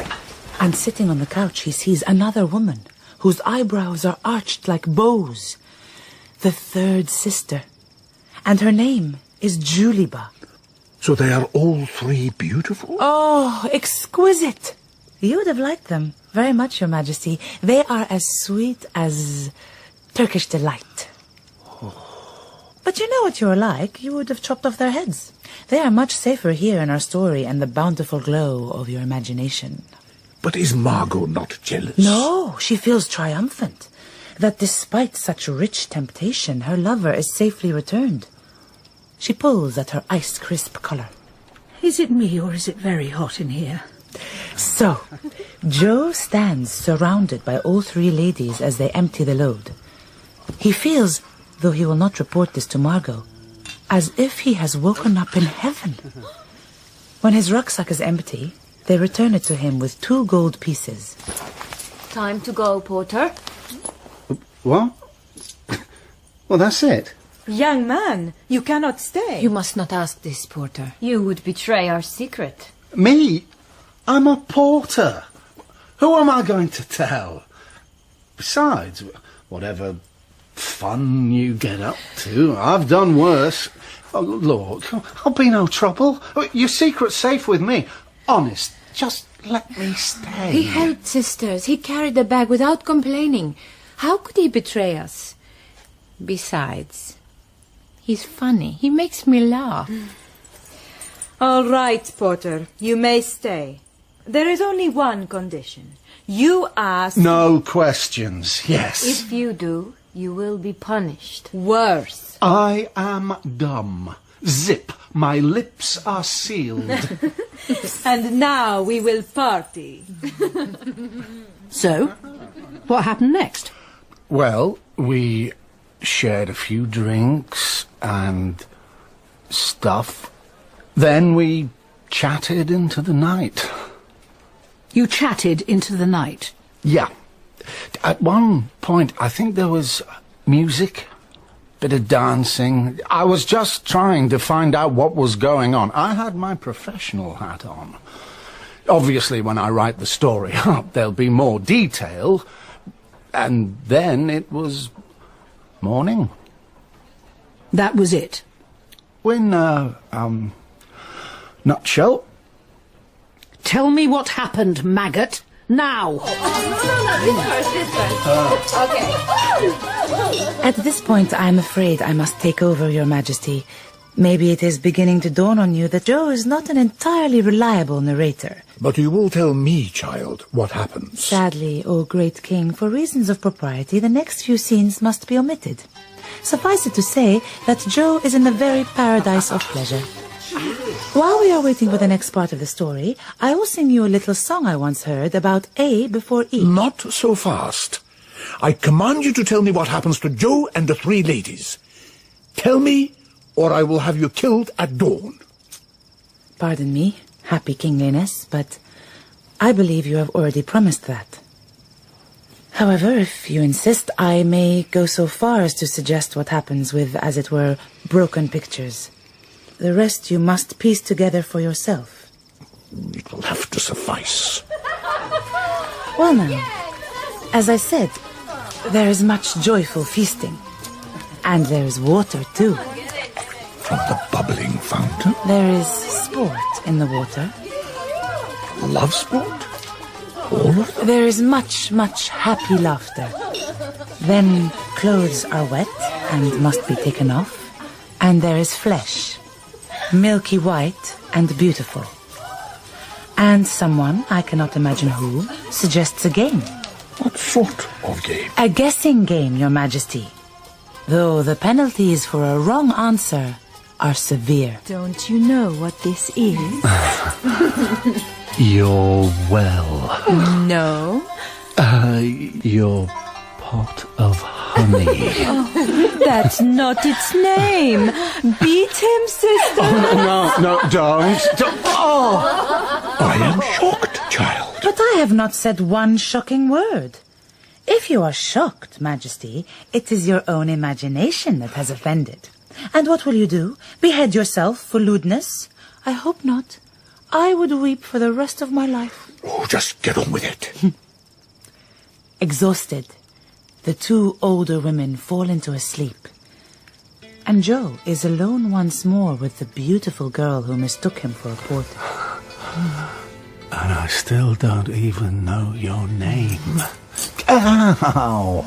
And sitting on the couch he sees another woman, whose eyebrows are arched like bows. The third sister. And her name is Juliba. So they are all three beautiful? Oh, exquisite! You would have liked them very much, Your Majesty. They are as sweet as Turkish delight. But you know what you're like. You would have chopped off their heads. They are much safer here in our story and the bountiful glow of your imagination. But is Margot not jealous? No, she feels triumphant. That despite such rich temptation, her lover is safely returned. She pulls at her ice-crisp collar. Is it me, or is it very hot in here? So, Joe stands surrounded by all three ladies as they empty the load. He feels, though he will not report this to Margot, as if he has woken up in heaven. When his rucksack is empty, they return it to him with 2 gold pieces. Time to go, porter. What? Well, that's it. Young man, you cannot stay. You must not ask this, porter. You would betray our secret. Me? I'm a porter. Who am I going to tell? Besides, whatever fun you get up to, I've done worse. Oh, Lord, I'll be no trouble. Your secret's safe with me. Honest, just let me stay. He helped sisters. He carried the bag without complaining. How could he betray us? Besides, he's funny. He makes me laugh. All right, Porter. You may stay. There is only one condition. You ask... No questions, yes. If you do, you will be punished. Worse. I am dumb. Zip, my lips are sealed. And now we will party. So, what happened next? Well, we shared a few drinks and stuff. Then we chatted into the night. You chatted into the night? Yeah. At one point, I think there was music, bit of dancing. I was just trying to find out what was going on. I had my professional hat on. Obviously, when I write the story up, there'll be more detail. And then it was morning. That was it? In nutshell. Tell me what happened, maggot. Now! At this point, I'm afraid I must take over, Your Majesty. Maybe it is beginning to dawn on you that Joe is not an entirely reliable narrator. But you will tell me, child, what happens. Sadly, O great king, for reasons of propriety, the next few scenes must be omitted. Suffice it to say that Joe is in the very paradise of pleasure. While we are waiting for the next part of the story, I will sing you a little song I once heard about A before E. Not so fast. I command you to tell me what happens to Joe and the three ladies. Tell me, or I will have you killed at dawn. Pardon me, happy kingliness, but I believe you have already promised that. However, if you insist, I may go so far as to suggest what happens with, as it were, broken pictures. The rest you must piece together for yourself. It will have to suffice. Well now, as I said, there is much joyful feasting. And there is water too. From the bubbling fountain? There is sport in the water. Love sport? All of them? There is much, much happy laughter. Then clothes are wet and must be taken off. And there is flesh. Milky white and beautiful. And someone, I cannot imagine who, suggests a game. What sort of game? A guessing game, Your Majesty. Though the penalties for a wrong answer are severe. Don't you know what this is? Your well. No. Your pot of honey. Oh, that's not its name. Beat him, sister. Oh, no, don't. Oh! I am shocked, child. But I have not said one shocking word. If you are shocked, Majesty, it is your own imagination that has offended. And what will you do? Behead yourself for lewdness? I hope not. I would weep for the rest of my life. Oh, just get on with it. Exhausted, the two older women fall into a sleep. And Joe is alone once more with the beautiful girl who mistook him for a porter. And I still don't even know your name. Ow!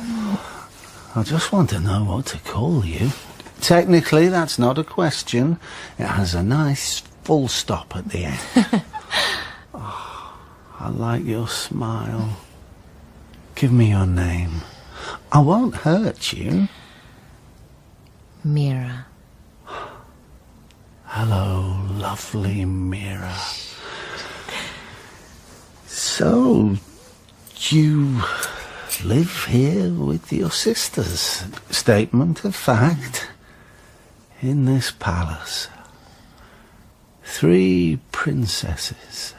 I just want to know what to call you. Technically, that's not a question. It has a nice full stop at the end. Oh, I like your smile. Give me your name. I won't hurt you. Mira. Hello, lovely Mira. So, you live here with your sisters. Statement of fact. In this palace. 3 princesses.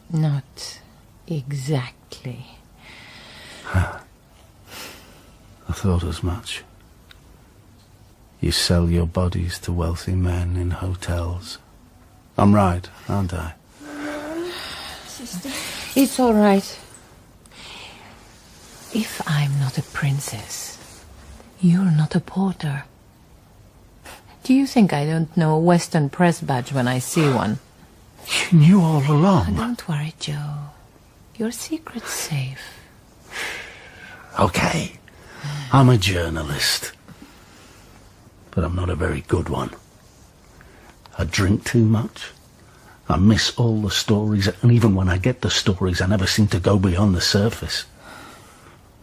Not exactly. I thought as much. You sell your bodies to wealthy men in hotels. I'm right, aren't I? It's all right. If I'm not a princess, you're not a porter. Do you think I don't know a Western press badge when I see one? You knew all along. Don't worry, Joe. Your secret's safe. Okay, I'm a journalist. But I'm not a very good one. I drink too much. I miss all the stories, and even when I get the stories, I never seem to go beyond the surface.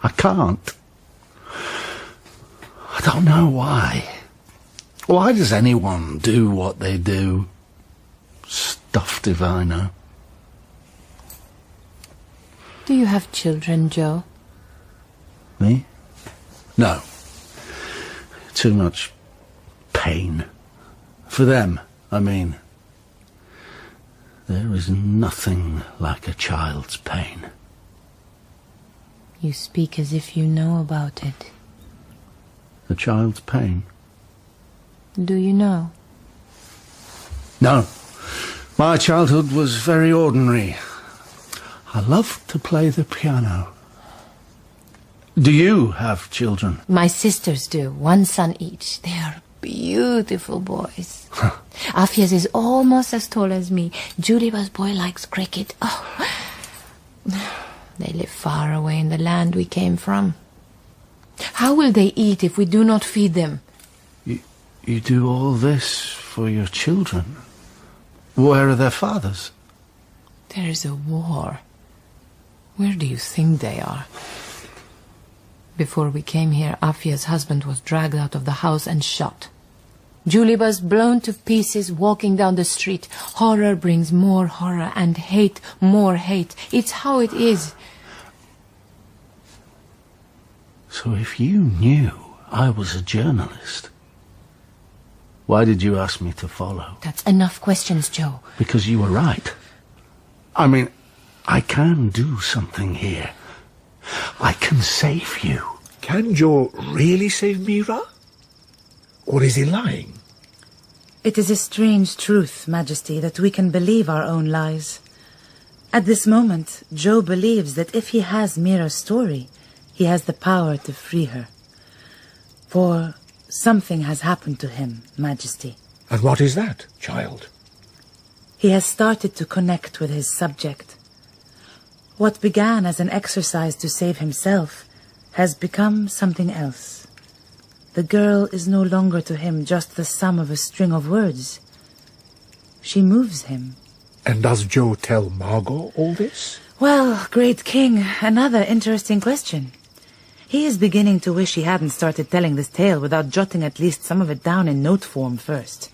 I can't. I don't know why. Why does anyone do what they do? Stuffed if I know. Do you have children, Joe? Me? No. Too much pain. For them, I mean. There is nothing like a child's pain. You speak as if you know about it. A child's pain? Do you know? No. My childhood was very ordinary. I loved to play the piano. Do you have children? My sisters do. One son each. They are beautiful boys. Afia's is almost as tall as me. Juliba's boy likes cricket. Oh. They live far away in the land we came from. How will they eat if we do not feed them? You do all this for your children? Where are their fathers? There is a war. Where do you think they are? Before we came here, Afia's husband was dragged out of the house and shot. Juliba's blown to pieces walking down the street. Horror brings more horror, and hate more hate. It's how it is. So if you knew I was a journalist, why did you ask me to follow? That's enough questions, Joe. Because you were right. I mean, I can do something here. I can save you. Can Joe really save Mira? Or is he lying? It is a strange truth, Majesty, that we can believe our own lies. At this moment, Joe believes that if he has Mira's story, he has the power to free her. For something has happened to him, Majesty. And what is that, child? He has started to connect with his subject. What began as an exercise to save himself has become something else. The girl is no longer to him just the sum of a string of words. She moves him. And does Joe tell Margot all this? Well, great king, another interesting question. He is beginning to wish he hadn't started telling this tale without jotting at least some of it down in note form first.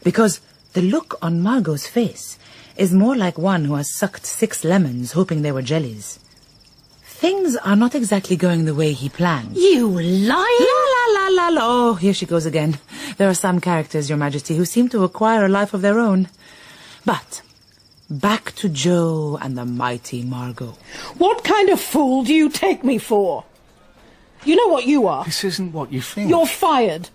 Because the look on Margot's face is more like one who has sucked 6 lemons hoping they were jellies. Things are not exactly going the way he planned. You lying! La. Oh, here she goes again. There are some characters, Your Majesty, who seem to acquire a life of their own. But back to Joe and the mighty Margot. What kind of fool do you take me for? You know what you are. This isn't what you think. You're fired.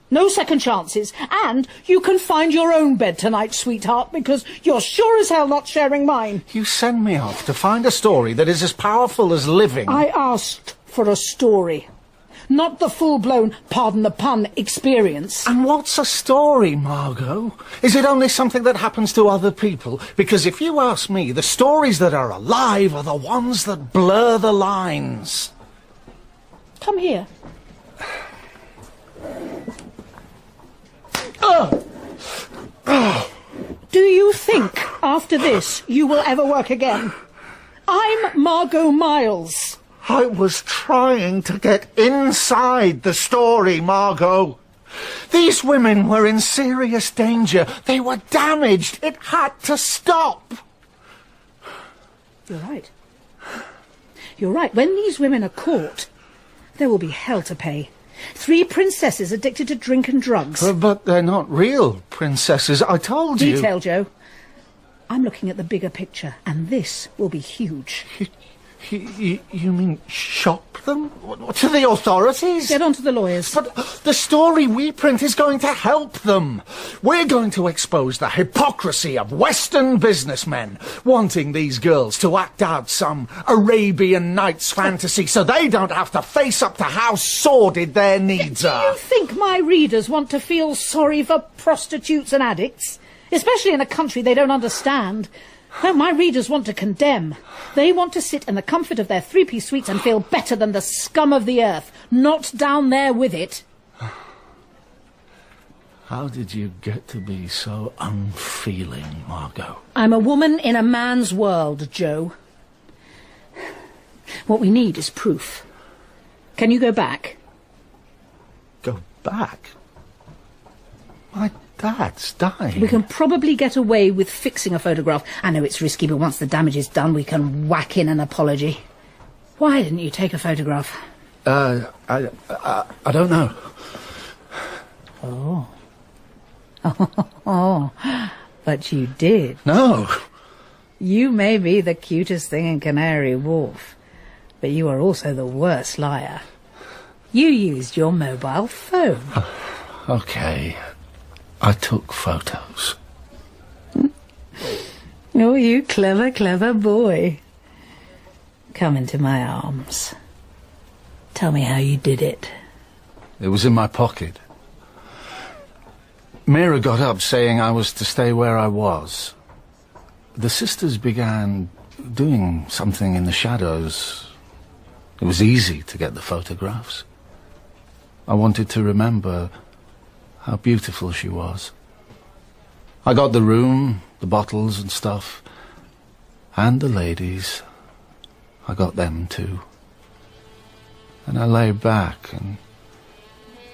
No second chances. And you can find your own bed tonight, sweetheart, because you're sure as hell not sharing mine. You send me off to find a story that is as powerful as living. I asked for a story. Not the full-blown, pardon the pun, experience. And what's a story, Margot? Is it only something that happens to other people? Because if you ask me, the stories that are alive are the ones that blur the lines. Come here. Do you think, after this, you will ever work again? I'm Margot Miles. I was trying to get inside the story, Margot. These women were in serious danger. They were damaged. It had to stop. You're right. You're right. When these women are caught, there will be hell to pay. 3 princesses addicted to drink and drugs. But they're not real princesses, I told you. Detail, Joe. I'm looking at the bigger picture, and this will be huge. You mean shop them? To the authorities? Get on to the lawyers. But the story we print is going to help them. We're going to expose the hypocrisy of Western businessmen wanting these girls to act out some Arabian Nights fantasy so they don't have to face up to how sordid their needs are. Do you think my readers want to feel sorry for prostitutes and addicts? Especially in a country they don't understand. No, my readers want to condemn. They want to sit in the comfort of their three-piece suites and feel better than the scum of the earth, not down there with it. How did you get to be so unfeeling, Margot? I'm a woman in a man's world, Joe. What we need is proof. Can you go back? Go back? My Dad's dying. We can probably get away with fixing a photograph. I know it's risky, but once the damage is done, we can whack in an apology. Why didn't you take a photograph? I don't know. Oh. Oh, but you did. No. You may be the cutest thing in Canary Wharf, but you are also the worst liar. You used your mobile phone. Okay. I took photos. Oh, you clever, clever boy. Come into my arms. Tell me how you did it. It was in my pocket. Mira got up saying I was to stay where I was. The sisters began doing something in the shadows. It was easy to get the photographs. I wanted to remember how beautiful she was. I got the room, the bottles and stuff, and the ladies. I got them too. And I lay back and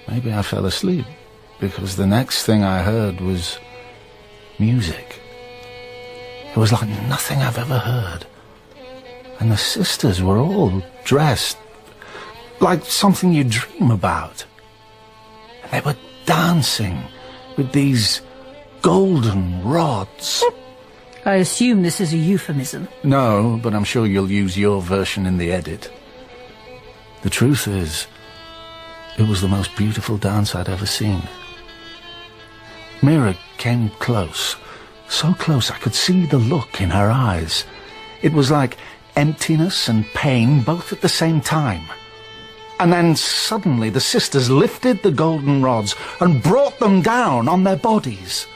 maybe I fell asleep because the next thing I heard was music. It was like nothing I've ever heard. And the sisters were all dressed like something you dream about. And they were dancing with these golden rods. I assume this is a euphemism. No, but I'm sure you'll use your version in the edit. The truth is, it was the most beautiful dance I'd ever seen. Mira came close, so close I could see the look in her eyes. It was like emptiness and pain both at the same time. And then suddenly the sisters lifted the golden rods and brought them down on their bodies.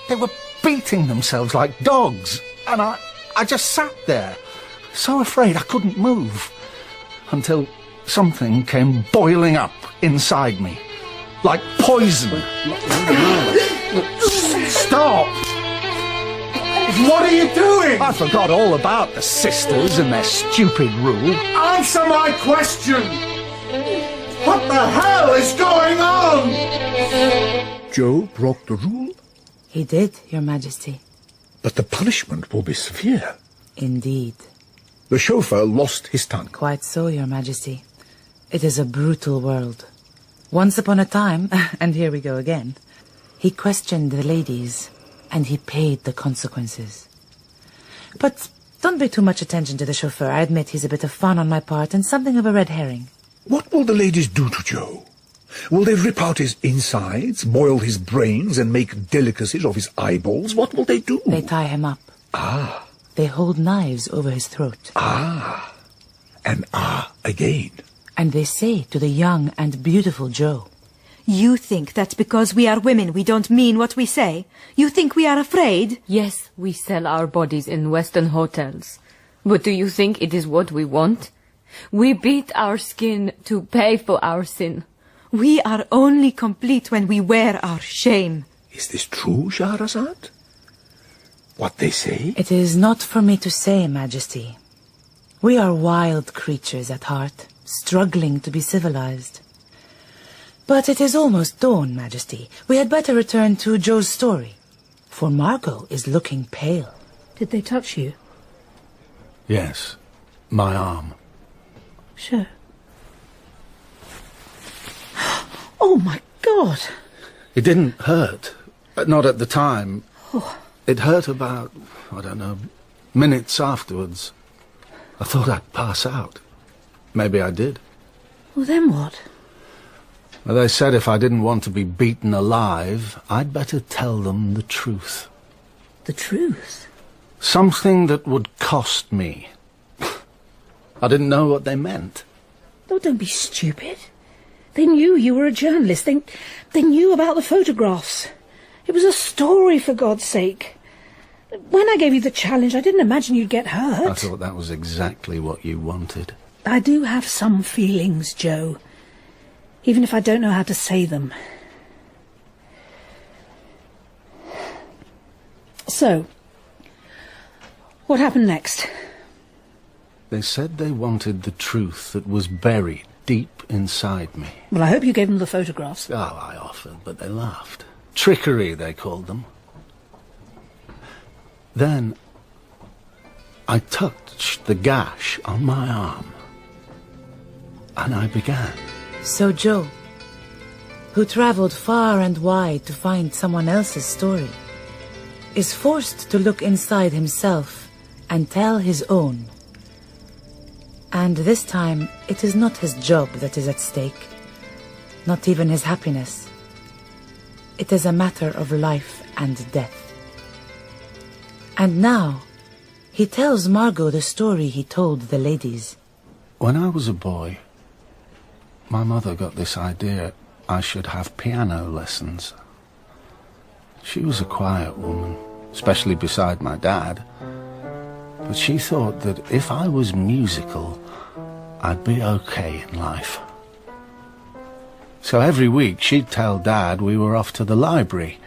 They were beating themselves like dogs, and I just sat there, so afraid I couldn't move, until something came boiling up inside me, like poison. Stop! What are you doing? I forgot all about the sisters and their stupid rule. Answer my question! What the hell is going on? Joe broke the rule? He did, Your Majesty. But the punishment will be severe. Indeed. The chauffeur lost his tongue. Quite so, Your Majesty. It is a brutal world. Once upon a time, and here we go again, he questioned the ladies, and he paid the consequences. But don't pay too much attention to the chauffeur. I admit he's a bit of fun on my part and something of a red herring. What will the ladies do to Joe? Will they rip out his insides, boil his brains, and make delicacies of his eyeballs? What will they do? They tie him up. Ah. They hold knives over his throat. Ah. And again. And they say to the young and beautiful Joe, You think that because we are women we don't mean what we say? You think we are afraid? Yes, we sell our bodies in Western hotels. But do you think it is what we want? We beat our skin to pay for our sin. We are only complete when we wear our shame. Is this true, Shahrazad? What they say? It is not for me to say, Majesty. We are wild creatures at heart, struggling to be civilized. But it is almost dawn, Majesty. We had better return to Joe's story, for Margot is looking pale. Did they touch you? Yes, my arm. Sure. Oh, my God! It didn't hurt. Not at the time. Oh. It hurt about, I don't know, minutes afterwards. I thought I'd pass out. Maybe I did. Well, then what? Well, they said if I didn't want to be beaten alive, I'd better tell them the truth. The truth? Something that would cost me. I didn't know what they meant. Oh, don't be stupid. They knew you were a journalist. They knew about the photographs. It was a story, for God's sake. When I gave you the challenge, I didn't imagine you'd get hurt. I thought that was exactly what you wanted. I do have some feelings, Joe. Even if I don't know how to say them. So, what happened next? They said they wanted the truth that was buried deep inside me. Well, I hope you gave them the photographs. Oh, I offered, but they laughed. Trickery, they called them. Then I touched the gash on my arm, and I began. So Joe, who travelled far and wide to find someone else's story, is forced to look inside himself and tell his own. And this time, it is not his job that is at stake, not even his happiness. It is a matter of life and death. And now, he tells Margot the story he told the ladies. When I was a boy, my mother got this idea I should have piano lessons. She was a quiet woman, especially beside my dad. But she thought that if I was musical, I'd be okay in life. So every week she'd tell Dad we were off to the library,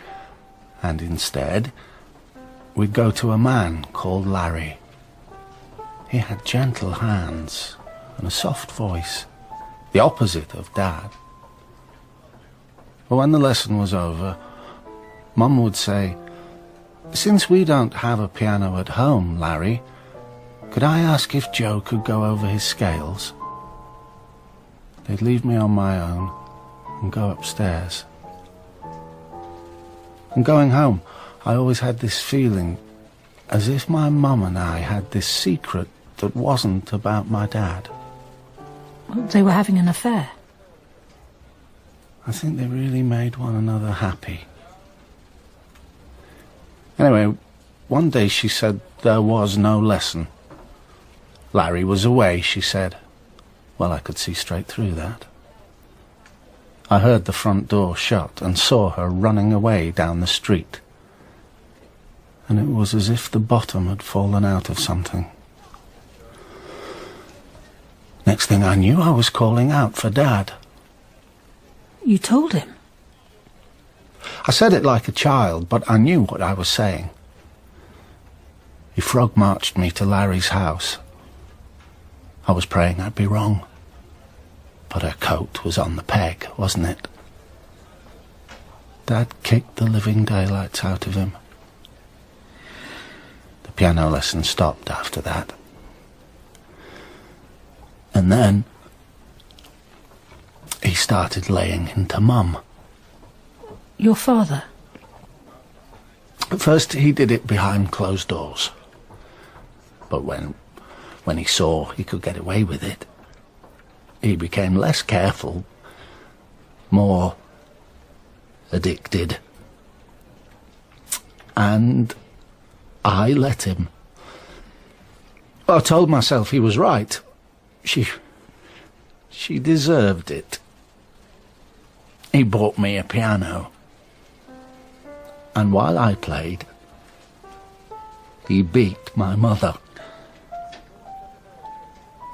and instead we'd go to a man called Larry. He had gentle hands and a soft voice, the opposite of Dad. But when the lesson was over, Mum would say, "Since we don't have a piano at home, Larry, could I ask if Joe could go over his scales?" They'd leave me on my own and go upstairs. And going home, I always had this feeling as if my mum and I had this secret that wasn't about my dad. They were having an affair. I think they really made one another happy. Anyway, one day she said there was no lesson. Larry was away, she said. Well, I could see straight through that. I heard the front door shut and saw her running away down the street. And it was as if the bottom had fallen out of something. Next thing I knew, I was calling out for Dad. You told him? I said it like a child, but I knew what I was saying. He frog-marched me to Larry's house. I was praying I'd be wrong. But her coat was on the peg, wasn't it? Dad kicked the living daylights out of him. The piano lesson stopped after that. And then he started laying into Mum. Your father? At first he did it behind closed doors. But when he saw he could get away with it, he became less careful, more addicted. And I let him. I told myself he was right. She deserved it. He bought me a piano. And while I played, he beat my mother.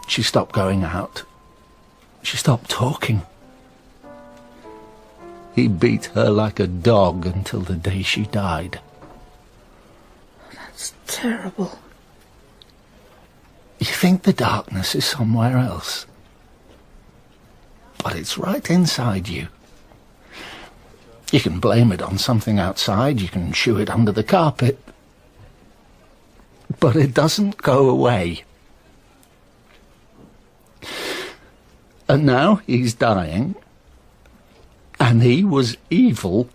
She stopped going out. She stopped talking. He beat her like a dog until the day she died. That's terrible. You think the darkness is somewhere else, but it's right inside you. You can blame it on something outside, you can shoo it under the carpet, but it doesn't go away. And now he's dying, and he was evil,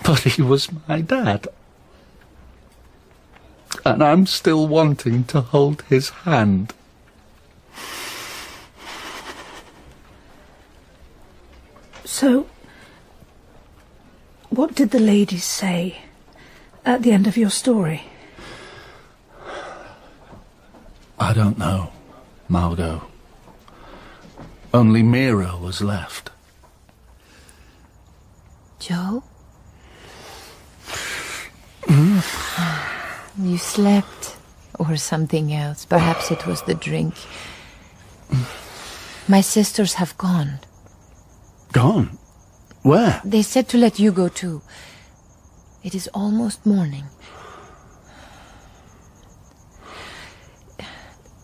but he was my dad. And I'm still wanting to hold his hand. So, what did the ladies say at the end of your story? I don't know, Margot. Only Mira was left. Joe? You slept, or something else. Perhaps it was the drink. My sisters have gone. Gone? Where? They said to let you go too. It is almost morning.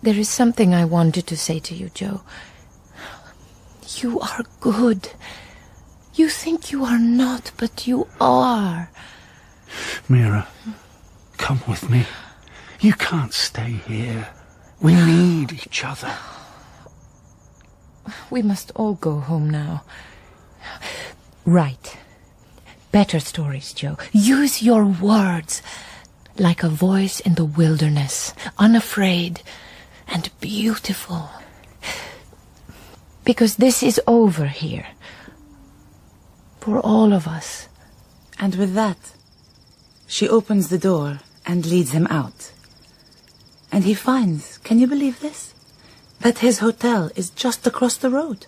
There is something I wanted to say to you, Joe. You are good. You think you are not, but you are. Mira, come with me. You can't stay here. We need each other. We must all go home now. Right. Better stories, Joe. Use your words like a voice in the wilderness, unafraid and beautiful. Because this is over here. For all of us. And with that, she opens the door and leads him out. And he finds, can you believe this? That his hotel is just across the road.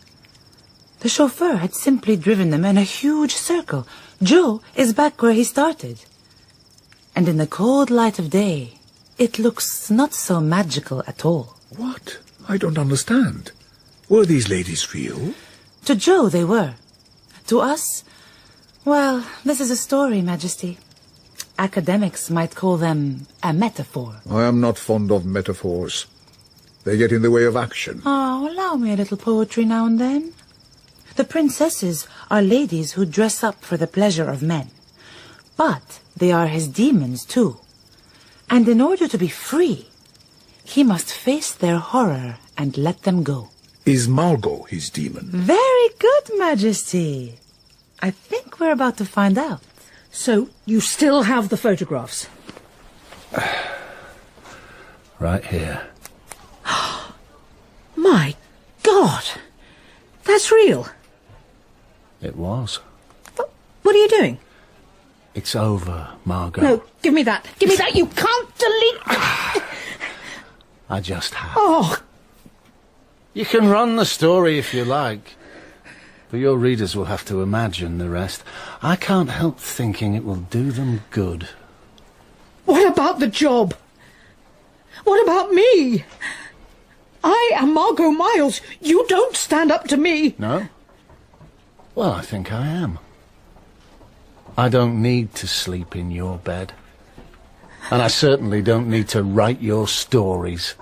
The chauffeur had simply driven them in a huge circle. Joe is back where he started. And in the cold light of day, it looks not so magical at all. What? I don't understand. Were these ladies real? To Joe, they were. To us, well, this is a story, Majesty. Academics might call them a metaphor. I am not fond of metaphors. They get in the way of action. Oh, allow me a little poetry now and then. The princesses are ladies who dress up for the pleasure of men. But they are his demons, too. And in order to be free, he must face their horror and let them go. Is Margot his demon? Very good, Majesty. I think we're about to find out. So, you still have the photographs? Right here. My God! That's real. It was. What are you doing? It's over, Margot. No, give me that. Give me that. You can't delete... I just have. Oh! You can run the story if you like, but your readers will have to imagine the rest. I can't help thinking it will do them good. What about the job? What about me? I am Margot Miles. You don't stand up to me. No? Well, I think I am. I don't need to sleep in your bed. And I certainly don't need to write your stories.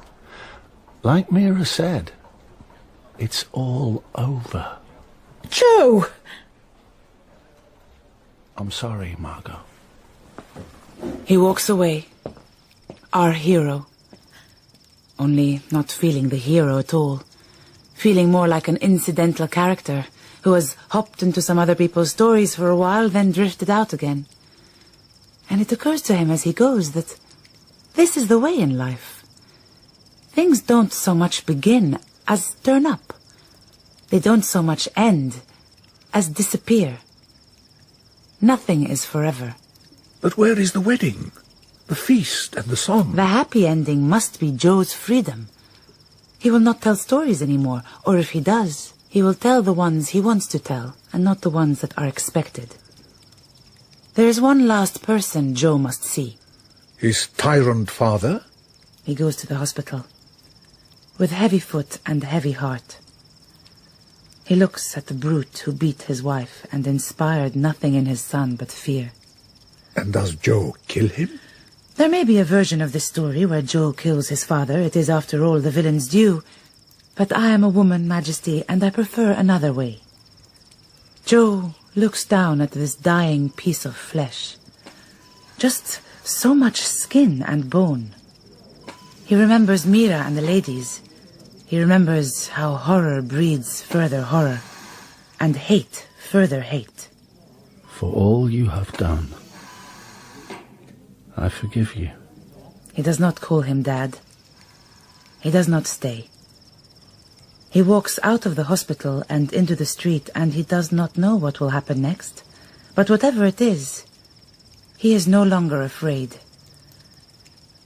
Like Mira said, it's all over. Joe! I'm sorry, Margot. He walks away. Our hero. Only not feeling the hero at all. Feeling more like an incidental character who has hopped into some other people's stories for a while, then drifted out again. And it occurs to him as he goes that this is the way in life. Things don't so much begin as turn up. They don't so much end as disappear. Nothing is forever. But where is the wedding? The feast and the song? The happy ending must be Joe's freedom. He will not tell stories anymore, or if he does, he will tell the ones he wants to tell, and not the ones that are expected. There is one last person Joe must see. His tyrant father? He goes to the hospital, with heavy foot and heavy heart. He looks at the brute who beat his wife and inspired nothing in his son but fear. And does Joe kill him? There may be a version of this story where Joe kills his father. It is, after all, the villain's due. But I am a woman, Majesty, and I prefer another way. Joe looks down at this dying piece of flesh. Just so much skin and bone. He remembers Mira and the ladies. He remembers how horror breeds further horror, and hate further hate. For all you have done, I forgive you. He does not call him Dad. He does not stay. He walks out of the hospital and into the street, and he does not know what will happen next. But whatever it is, he is no longer afraid.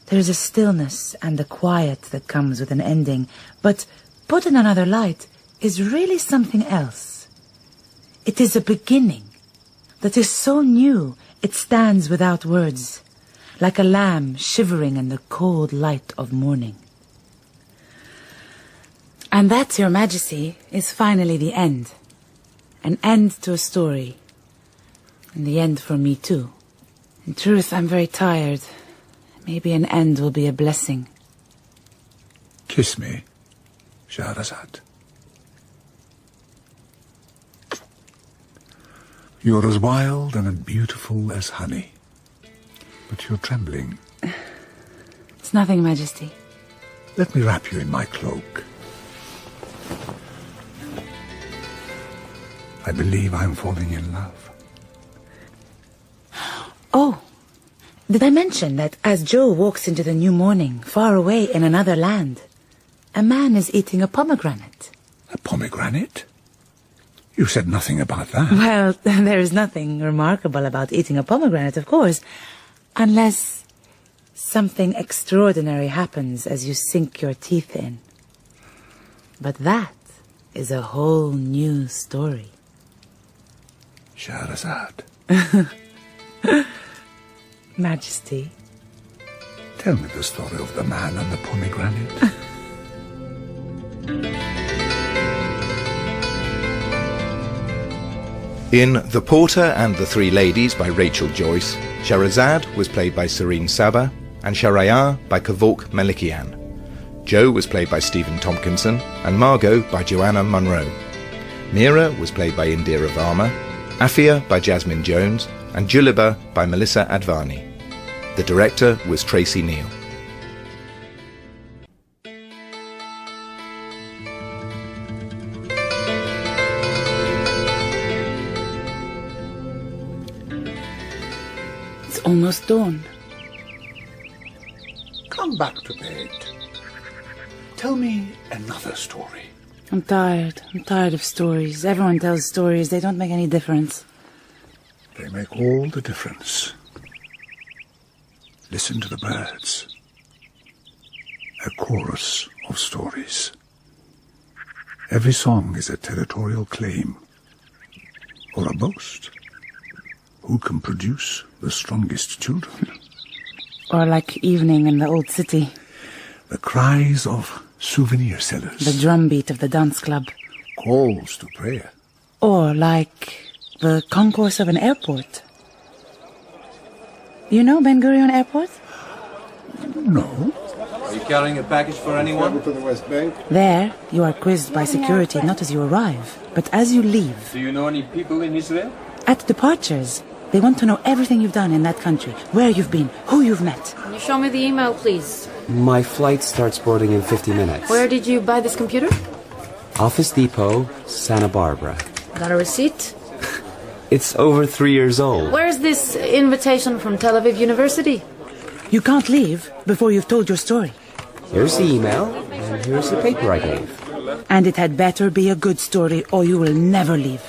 There is a stillness and a quiet that comes with an ending, but put in another light is really something else. It is a beginning that is so new it stands without words, like a lamb shivering in the cold light of morning. And that, Your Majesty, is finally the end. An end to a story. And the end for me, too. In truth, I'm very tired. Maybe an end will be a blessing. Kiss me, Shahrazad. You're as wild and as beautiful as honey. But you're trembling. It's nothing, Majesty. Let me wrap you in my cloak. I believe I'm falling in love. Oh, did I mention that as Joe walks into the new morning, far away in another land, a man is eating a pomegranate? A pomegranate? You said nothing about that. Well, there is nothing remarkable about eating a pomegranate, of course, unless something extraordinary happens as you sink your teeth in. But that is a whole new story. Shahrazad. Majesty. Tell me the story of the man and the pomegranate. In The Porter and the Three Ladies by Rachel Joyce, Shahrazad was played by Sirine Saba and Shahrayar by Kevork Malikyan. Joe was played by Stephen Tompkinson and Margot by Joanna Munro. Mira was played by Indira Varma, Afia by Jasmine Jones, and Juliba by Melissa Advani. The director was Tracy Neal. It's almost dawn. Come back to bed. Tell me another story. I'm tired. I'm tired of stories. Everyone tells stories. They don't make any difference. They make all the difference. Listen to the birds. A chorus of stories. Every song is a territorial claim or a boast. Who can produce the strongest children? Or like evening in the old city. The cries of souvenir sellers. The drumbeat of the dance club. Calls to prayer. Or like the concourse of an airport. You know Ben Gurion Airport? No. Are you carrying a package for anyone? To the West Bank. There, you are quizzed by security not as you arrive, but as you leave. Do you know any people in Israel? At departures, they want to know everything you've done in that country, where you've been, who you've met. Can you show me the email, please? My flight starts boarding in 50 minutes. Where did you buy this computer? Office Depot, Santa Barbara. Got a receipt? It's over 3 years old. Where's this invitation from Tel Aviv University? You can't leave before you've told your story. Here's the email, and here's the paper I gave. And it had better be a good story, or you will never leave.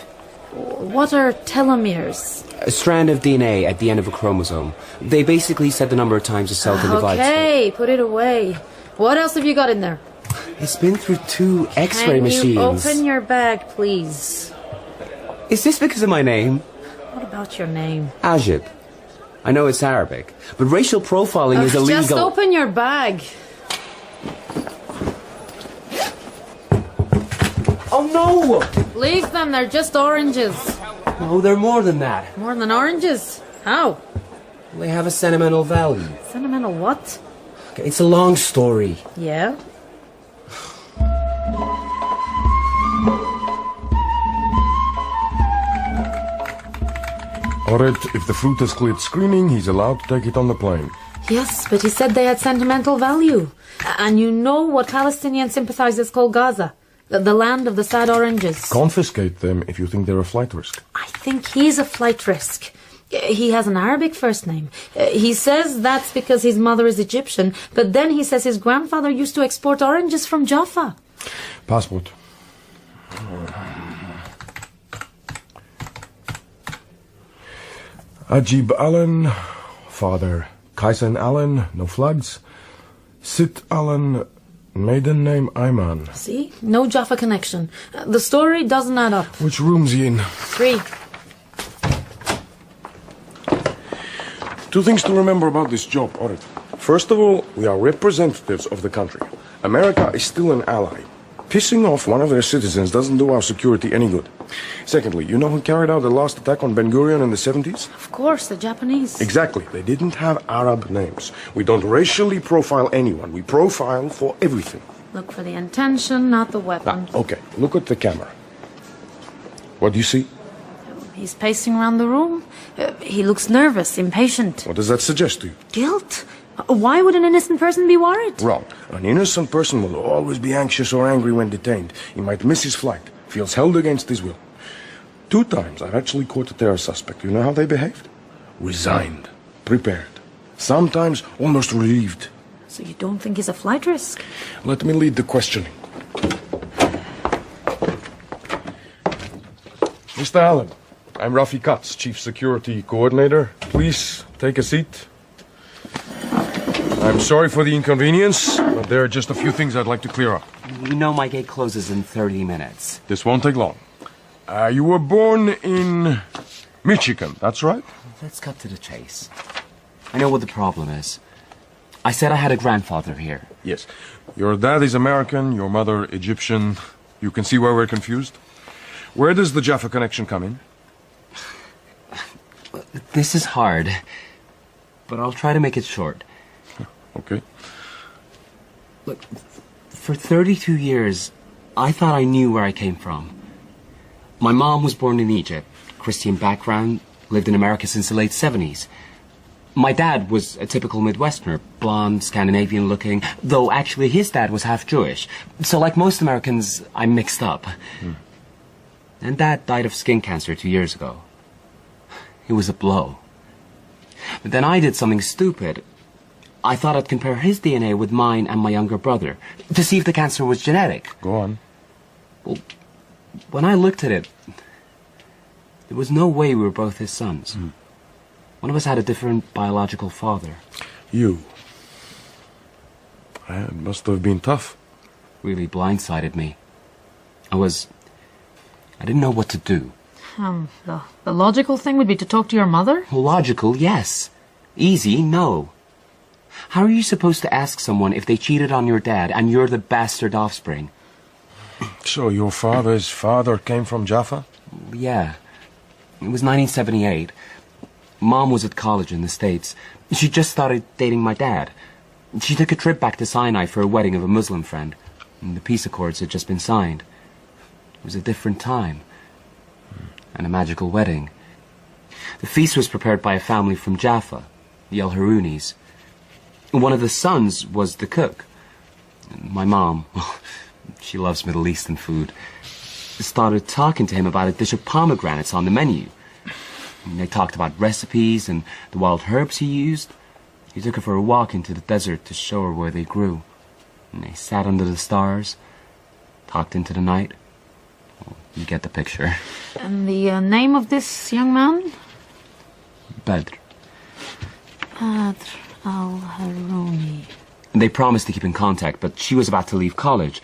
What are telomeres? A strand of DNA at the end of a chromosome. They basically set the number of times a cell can divide. Okay, put it away. What else have you got in there? It's been through 2 X-ray machines. Can you open your bag, please? Is this because of my name? What about your name? Ajib. I know it's Arabic, but racial profiling is illegal. Just open your bag. Oh no! Leave them, they're just oranges. No, they're more than that. More than oranges? How? They have a sentimental value. Sentimental what? Okay, it's a long story. Yeah? Alright, if the fruit has cleared screening, he's allowed to take it on the plane. Yes, but he said they had sentimental value. And you know what Palestinian sympathizers call Gaza? The land of the sad oranges. Confiscate them if you think they're a flight risk. I think he's a flight risk. He has an Arabic first name. He says that's because his mother is Egyptian, but then he says his grandfather used to export oranges from Jaffa. Passport. Ajib Allen, father Kaisen Allen, no flags. Sit Allen, maiden name Ayman. See? No Jaffa connection. The story doesn't add up. Which room's he in? 3. 2 things to remember about this job, Orit. First of all, we are representatives of the country. America is still an ally. Pissing off one of their citizens doesn't do our security any good. Secondly, you know who carried out the last attack on Ben Gurion in the 70s? Of course, the Japanese. Exactly. They didn't have Arab names. We don't racially profile anyone. We profile for everything. Look for the intention, not the weapon. Okay, look at the camera. What do you see? He's pacing around the room. He looks nervous, impatient. What does that suggest to you? Guilt? Why would an innocent person be worried? Wrong. An innocent person will always be anxious or angry when detained. He might miss his flight, feels held against his will. 2 times I've actually caught a terror suspect. You know how they behaved? Resigned, prepared, sometimes almost relieved. So you don't think he's a flight risk? Let me lead the questioning. Mr. Allen, I'm Rafi Katz, Chief Security Coordinator. Please take a seat. I'm sorry for the inconvenience, but there are just a few things I'd like to clear up. You know my gate closes in 30 minutes. This won't take long. You were born in Michigan, that's right? Let's cut to the chase. I know what the problem is. I said I had a grandfather here. Yes. Your dad is American, your mother Egyptian. You can see why we're confused. Where does the Jaffa connection come in? This is hard, but I'll try to make it short. Okay. Look, for 32 years, I thought I knew where I came from. My mom was born in Egypt, Christian background, lived in America since the late 70s. My dad was a typical Midwesterner, blonde, Scandinavian-looking, though actually his dad was half Jewish. So like most Americans, I'm mixed up. And Dad died of skin cancer 2 years ago. It was a blow. But then I did something stupid. I thought I'd compare his DNA with mine and my younger brother to see if the cancer was genetic. Go on. Well, when I looked at it, there was no way we were both his sons. One of us had a different biological father. You. It must have been tough. Really blindsided me. I didn't know what to do. The logical thing would be to talk to your mother? Logical, yes. Easy, no. How are you supposed to ask someone if they cheated on your dad and you're the bastard offspring? So your father's father came from Jaffa? Yeah. It was 1978. Mom was at college in the States. She just started dating my dad. She took a trip back to Sinai for a wedding of a Muslim friend. And the peace accords had just been signed. It was a different time. And a magical wedding. The feast was prepared by a family from Jaffa, the El Harounis. One of the sons was the cook. My mom, she loves Middle Eastern food, started talking to him about a dish of pomegranates on the menu. And they talked about recipes and the wild herbs he used. He took her for a walk into the desert to show her where they grew. And they sat under the stars, talked into the night. Well, you get the picture. And the name of this young man? Badr. Badr al-Harouni. They promised to keep in contact, but she was about to leave college.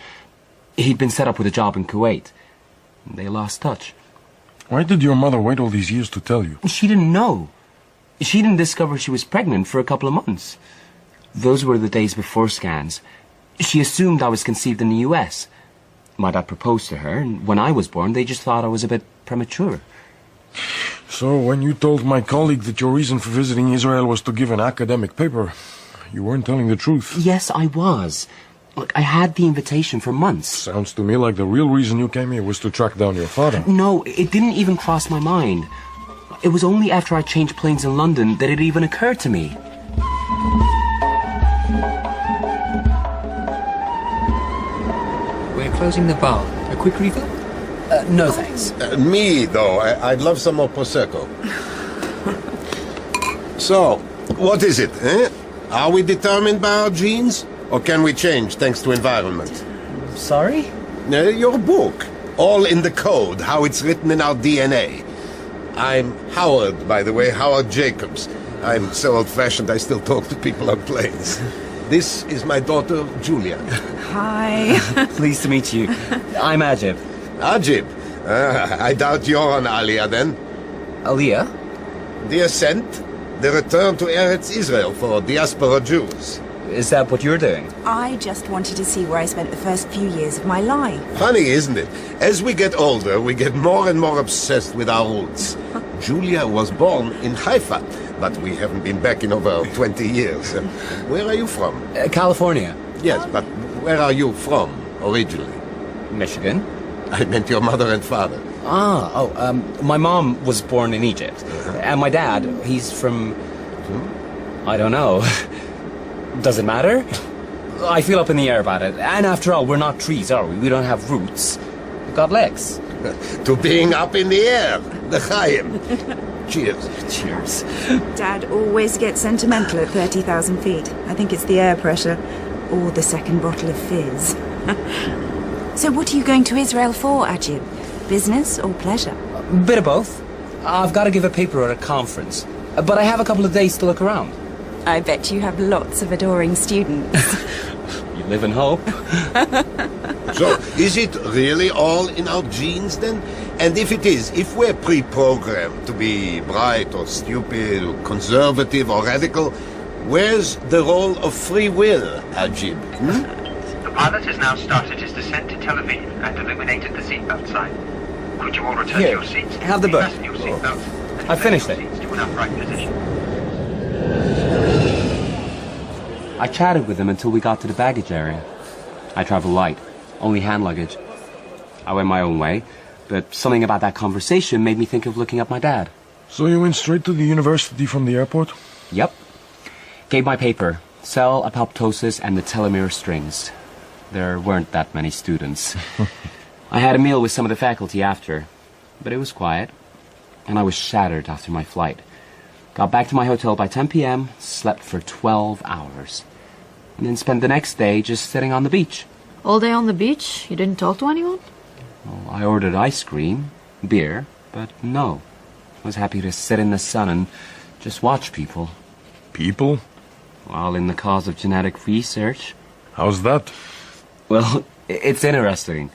He'd been set up with a job in Kuwait. They lost touch. Why did your mother wait all these years to tell you? She didn't know. She didn't discover she was pregnant for a couple of months. Those were the days before scans. She assumed I was conceived in the U.S. My dad proposed to her, and when I was born, they just thought I was a bit premature. So when you told my colleague that your reason for visiting Israel was to give an academic paper, you weren't telling the truth. Yes, I was. Look, I had the invitation for months. Sounds to me like the real reason you came here was to track down your father. No, it didn't even cross my mind. It was only after I changed planes in London that it even occurred to me. We're closing the bar. A quick refill? No, thanks. Me, though. I'd love some more Prosecco. So, what is it, eh? Are we determined by our genes? Or can we change thanks to environment? Sorry? Your book. All in the code, how it's written in our DNA. I'm Howard, by the way, Howard Jacobs. I'm so old-fashioned I still talk to people on planes. This is my daughter, Julia. Hi. Pleased to meet you. I'm Ajib. Ajib? I doubt you're on Aliyah, then. Aliyah? The ascent, the return to Eretz Israel for diaspora Jews. Is that what you're doing? I just wanted to see where I spent the first few years of my life. Funny, isn't it? As we get older, we get more and more obsessed with our roots. Julia was born in Haifa, but we haven't been back in over 20 years. Where are you from? California. Yes, but where are you from, originally? Michigan. I meant your mother and father. My mom was born in Egypt. And my dad, he's from... I don't know. Does it matter? I feel up in the air about it. And after all, we're not trees, are we? We don't have roots. We've got legs. To being up in the air. The Chaim. Cheers. Cheers. Dad always gets sentimental at 30,000 feet. I think it's the air pressure. Or the second bottle of fizz. So what are you going to Israel for, Ajib? Business or pleasure? Bit of both. I've got to give a paper at a conference. But I have a couple of days to look around. I bet you have lots of adoring students. You live in hope. So, is it really all in our genes, then? And if it is, if we're pre-programmed to be bright or stupid or conservative or radical, where's the role of free will, Ajib? The pilot has now started his descent to Tel Aviv and illuminated the seatbelt sign. Could you all return to your seats? Have the book. Fasten your seatbelt. I finished it. To an upright position. I chatted with him until we got to the baggage area. I travel light, only hand luggage. I went my own way, but something about that conversation made me think of looking up my dad. So you went straight to the university from the airport? Yep. Gave my paper, cell apoptosis and the telomere strings. There weren't that many students. I had a meal with some of the faculty after, but it was quiet, and I was shattered after my flight. Got back to my hotel by 10 p.m., slept for 12 hours, and then spent the next day just sitting on the beach. All day on the beach? You didn't talk to anyone? Well, I ordered ice cream, beer, but no. I was happy to sit in the sun and just watch people. People? Well, in the cause of genetic research. How's that? Well, it's interesting.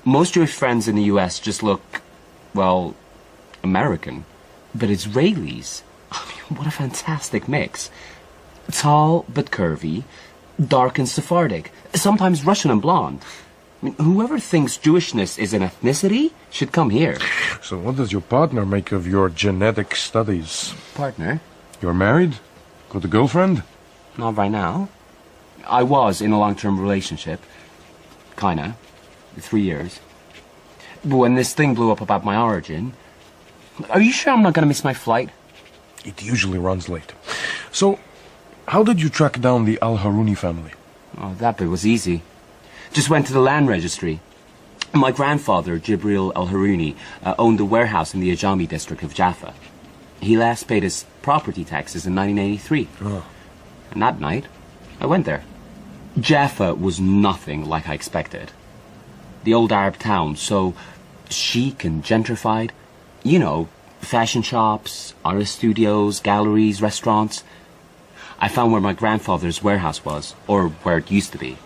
Most Jewish friends in the U.S. just look, well, American. But Israelis, I mean, what a fantastic mix. Tall but curvy, dark and Sephardic, sometimes Russian and blonde. I mean, whoever thinks Jewishness is an ethnicity should come here. So what does your partner make of your genetic studies? Partner? You're married? Got a girlfriend? Not right now. I was in a long-term relationship. Kinda. 3 years. But when this thing blew up about my origin... Are you sure I'm not gonna miss my flight? It usually runs late. So, how did you track down the Al-Haruni family? Oh, that bit was easy. Just went to the land registry. My grandfather, Jibril Al-Haruni, owned a warehouse in the Ajami district of Jaffa. He last paid his property taxes in 1983. Oh. And that night, I went there. Jaffa was nothing like I expected. The old Arab town, so chic and gentrified. You know, fashion shops, artist studios, galleries, restaurants. I found where my grandfather's warehouse was, or where it used to be.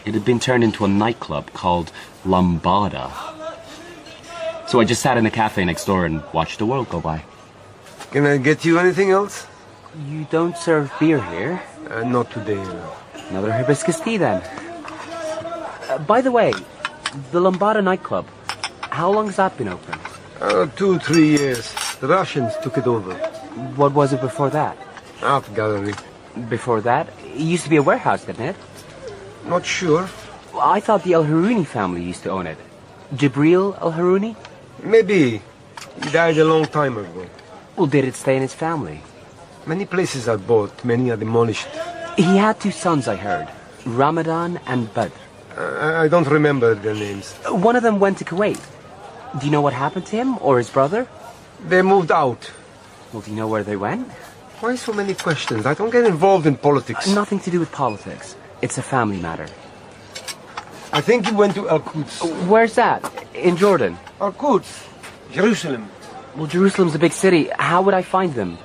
It had been turned into a nightclub called Lambada. So I just sat in a cafe next door and watched the world go by. Can I get you anything else? You don't serve beer here? Not today. Another hibiscus tea, then. By the way, the Lambada nightclub, how long has that been open? 2-3 years. The Russians took it over. What was it before that? Art gallery. Before that? It used to be a warehouse, didn't it? Not sure. Well, I thought the Al-Haruni family used to own it. Jibril Al-Haruni? Maybe. He died a long time ago. Well, did it stay in his family? Many places are bought, many are demolished. He had 2 sons, I heard. Ramadan and Badr. I don't remember their names. One of them went to Kuwait. Do you know what happened to him or his brother? They moved out. Well, do you know where they went? Why so many questions? I don't get involved in politics. Nothing to do with politics. It's a family matter. I think he went to Al-Quds. Where's that? In Jordan? Al-Quds. Jerusalem. Well, Jerusalem's a big city. How would I find them?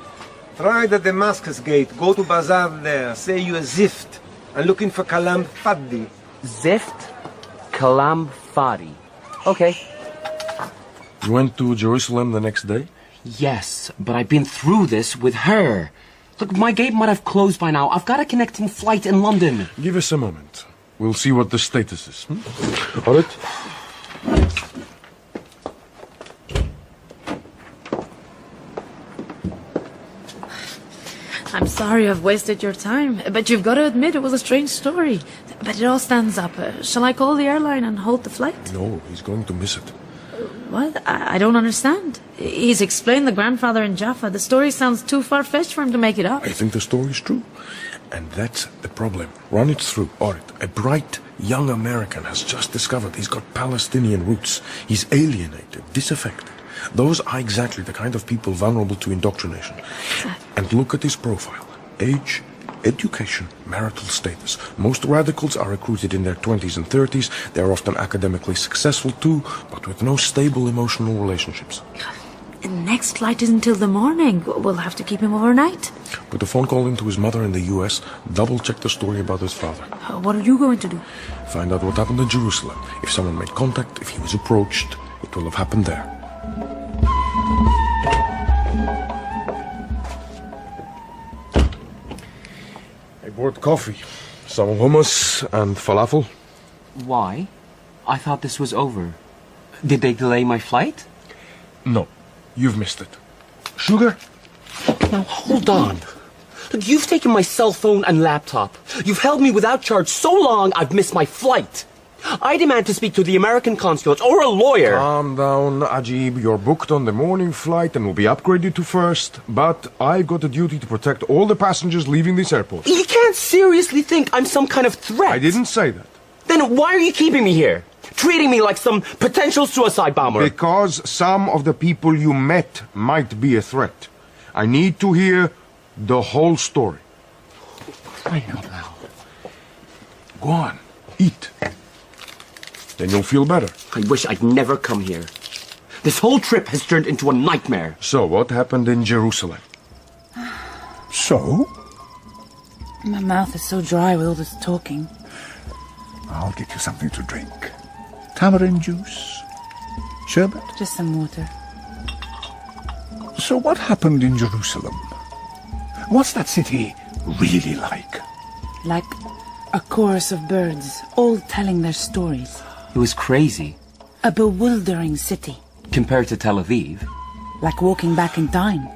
Right at Damascus gate. Go to bazaar there. Say you a zift. And looking for Kalam Fadi. Zift? Kalam Fadi. Okay. You went to Jerusalem the next day? Yes, but I've been through this with her. Look, my gate might have closed by now. I've got a connecting flight in London. Give us a moment. We'll see what the status is. All right? I'm sorry I've wasted your time, but you've got to admit it was a strange story. But it all stands up. Shall I call the airline and hold the flight? No, he's going to miss it. What? I don't understand. He's explained the grandfather in Jaffa. The story sounds too far-fetched for him to make it up. I think the story's true. And that's the problem. Run it through. Orit, a bright young American has just discovered he's got Palestinian roots. He's alienated, disaffected. Those are exactly the kind of people vulnerable to indoctrination. And look at his profile. Age, education, marital status. Most radicals are recruited in their 20s and 30s. They're often academically successful too, but with no stable emotional relationships. The next flight isn't till the morning. We'll have to keep him overnight. Put a phone call into his mother in the US. Double-check the story about his father. What are you going to do? Find out what happened in Jerusalem. If someone made contact, if he was approached, it will have happened there. I bought coffee, some hummus and falafel. Why? I thought this was over. Did they delay my flight? No, you've missed it. Sugar? Now, hold on. Look, you've taken my cell phone and laptop. You've held me without charge so long I've missed my flight. I demand to speak to the American consulate or a lawyer. Calm down, Ajib. You're booked on the morning flight and will be upgraded to first. But I've got a duty to protect all the passengers leaving this airport. You can't seriously think I'm some kind of threat. I didn't say that. Then why are you keeping me here? Treating me like some potential suicide bomber? Because some of the people you met might be a threat. I need to hear the whole story. Crying out loud. Go on, eat. Then you'll feel better. I wish I'd never come here. This whole trip has turned into a nightmare. So, what happened in Jerusalem? So? My mouth is so dry with all this talking. I'll get you something to drink. Tamarind juice? Sherbet? Just some water. So what happened in Jerusalem? What's that city really like? Like a chorus of birds, all telling their stories. It was crazy. A bewildering city. Compared to Tel Aviv. Like walking back in time.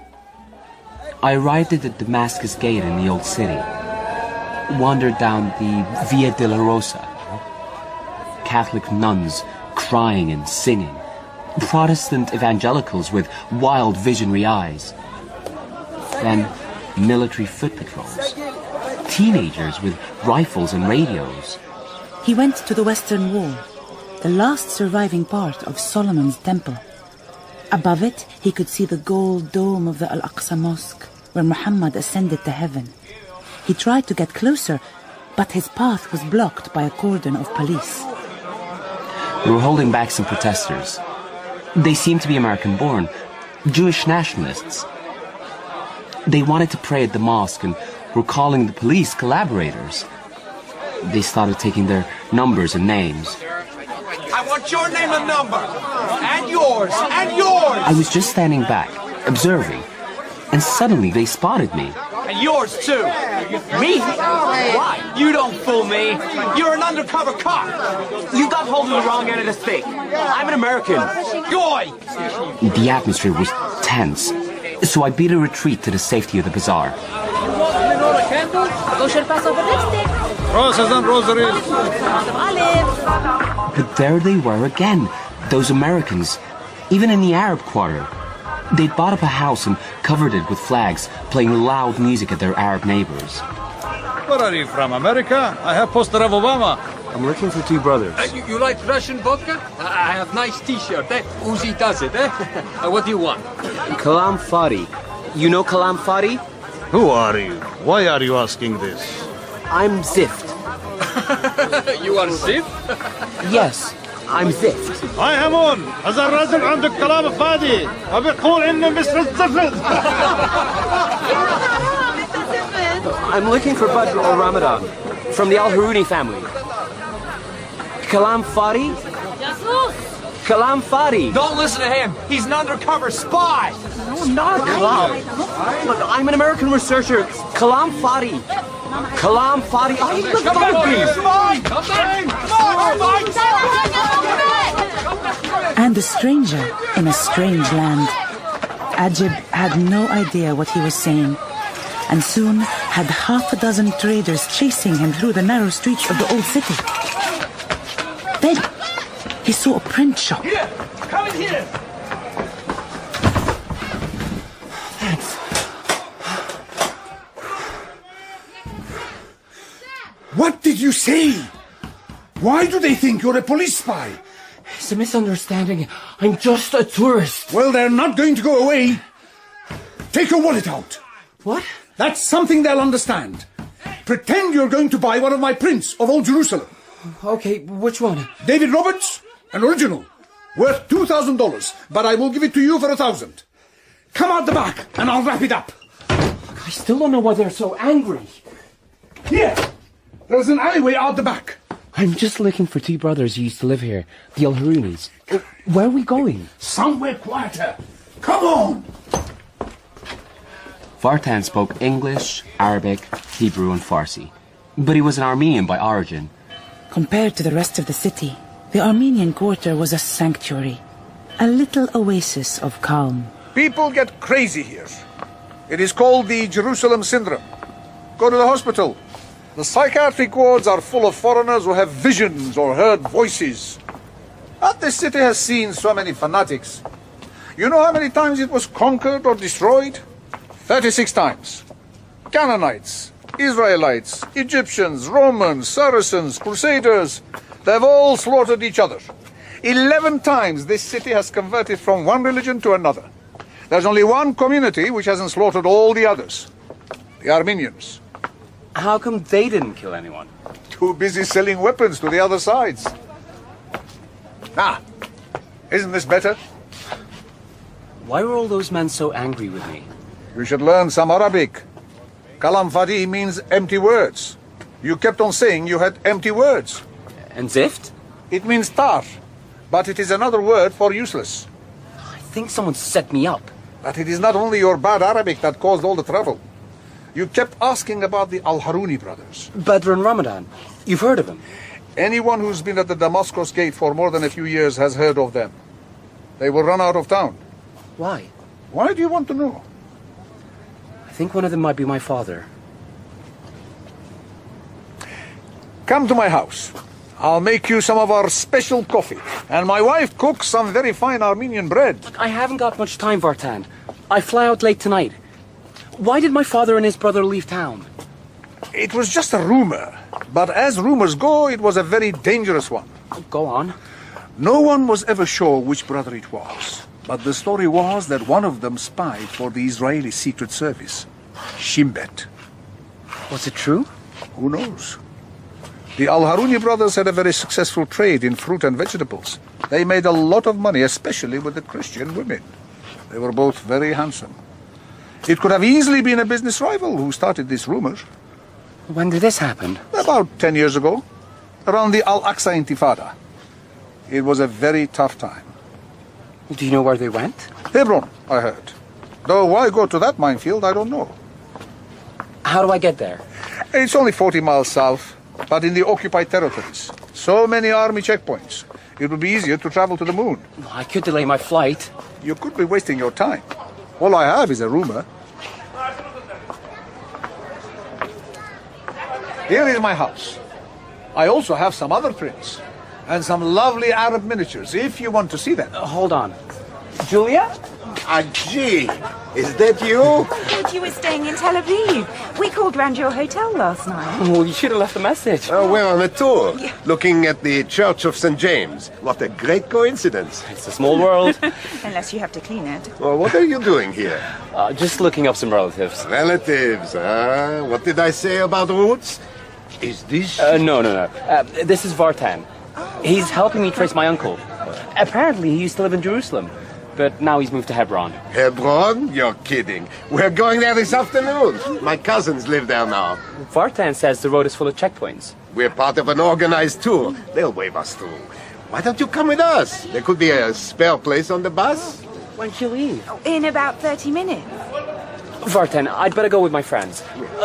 I arrived at the Damascus Gate in the old city. Wandered down the Via della Rosa. Catholic nuns crying and singing. Protestant evangelicals with wild visionary eyes. Then military foot patrols. Teenagers with rifles and radios. He went to the Western Wall, the last surviving part of Solomon's temple. Above it, he could see the gold dome of the Al-Aqsa Mosque, where Muhammad ascended to heaven. He tried to get closer, but his path was blocked by a cordon of police. We were holding back some protesters. They seemed to be American-born, Jewish nationalists. They wanted to pray at the mosque and were calling the police collaborators. They started taking their numbers and names. I want your name and number. And yours. And yours. I was just standing back, observing, and suddenly they spotted me. And yours, too. Me? Why? You don't fool me. You're an undercover cop. You got hold of the wrong end of the stick. I'm an American. Goy! The atmosphere was tense, so I beat a retreat to the safety of the bazaar. Kosher Passover lipstick. Roses and rosaries. But there they were again, those Americans, even in the Arab quarter. They'd bought up a house and covered it with flags, playing loud music at their Arab neighbors. Where are you from, America? I have poster of Obama. I'm looking for two brothers. You like Russian vodka? I have nice t-shirt, eh? Uzi does it, eh? What do you want? Kalam Fadi. You know Kalam Fari? Who are you? Why are you asking this? I'm Zift. You are Zift? Yes, I'm Zift. I am on. هذا الرجل عنده كلام فاضي. وبيقول إنه مش الزفت. I'm looking for Badr or Ramadan from the Al Haruni family. Kalam Fari? Kalam Fari. Don't listen to him. He's an undercover spy. No, I'm not. Kalam. Look, I'm an American researcher. Kalam Fari. Kalam Fari. I'm the And the stranger in a strange land. Ajib had no idea what he was saying, and soon had half a dozen traders chasing him through the narrow streets of the old city. Then he saw a print shop. Here! Come in here! Thanks. What did you say? Why do they think you're a police spy? It's a misunderstanding. I'm just a tourist. Well, they're not going to go away. Take your wallet out. What? That's something they'll understand. Pretend you're going to buy one of my prints of Old Jerusalem. Okay, which one? David Roberts, an original, worth $2,000, but I will give it to you for $1,000. Come out the back, and I'll wrap it up. I still don't know why they're so angry. Here, there's an alleyway out the back. I'm just looking for two brothers who used to live here, the Al Harunis. Where are we going? Somewhere quieter. Come on! Vartan spoke English, Arabic, Hebrew and Farsi. But he was an Armenian by origin. Compared to the rest of the city, the Armenian quarter was a sanctuary, a little oasis of calm. People get crazy here. It is called the Jerusalem Syndrome. Go to the hospital. The psychiatric wards are full of foreigners who have visions or heard voices. But this city has seen so many fanatics. You know how many times it was conquered or destroyed? 36 times. Canaanites, Israelites, Egyptians, Romans, Saracens, Crusaders, they've all slaughtered each other. 11 times this city has converted from one religion to another. There's only one community which hasn't slaughtered all the others. The Armenians. How come they didn't kill anyone? Too busy selling weapons to the other sides. Ah, isn't this better? Why were all those men so angry with me? You should learn some Arabic. Kalam Fadi means empty words. You kept on saying you had empty words. And Zift? It means tar, but it is another word for useless. I think someone set me up. But it is not only your bad Arabic that caused all the trouble. You kept asking about the Al Haruni brothers. Badr and Ramadan. You've heard of them? Anyone who's been at the Damascus gate for more than a few years has heard of them. They were run out of town. Why? Why do you want to know? I think one of them might be my father. Come to my house. I'll make you some of our special coffee. And my wife cooks some very fine Armenian bread. Look, I haven't got much time, Vartan. I fly out late tonight. Why did my father and his brother leave town? It was just a rumor. But as rumors go, it was a very dangerous one. Go on. No one was ever sure which brother it was. But the story was that one of them spied for the Israeli Secret Service. Shimbet. Was it true? Who knows? The Al Haruni brothers had a very successful trade in fruit and vegetables. They made a lot of money, especially with the Christian women. They were both very handsome. It could have easily been a business rival who started this rumor. When did this happen? About 10 years ago, around the Al-Aqsa Intifada. It was a very tough time. Do you know where they went? Hebron, I heard. Though why go to that minefield, I don't know. How do I get there? It's only 40 miles south, but in the occupied territories. So many army checkpoints. It would be easier to travel to the moon. I could delay my flight. You could be wasting your time. All I have is a rumor. Here is my house. I also have some other prints. And some lovely Arab miniatures, if you want to see them. Hold on. Julia? Ajib, is that you? Thought you were staying in Tel Aviv. We called round your hotel last night. Well, you should have left a message. We're on a tour, looking at the Church of St. James. What a great coincidence. It's a small world. Unless you have to clean it. Well, what are you doing here? Just looking up some relatives. Relatives, huh? What did I say about roots? Is this... No. This is Vartan. He's helping me trace my uncle. Apparently, he used to live in Jerusalem, but now he's moved to Hebron. Hebron? You're kidding. We're going there this afternoon. My cousins live there now. Vartan says the road is full of checkpoints. We're part of an organized tour. They'll wave us through. Why don't you come with us? There could be a spare place on the bus. When can you leave? In about 30 minutes. Vartan, I'd better go with my friends.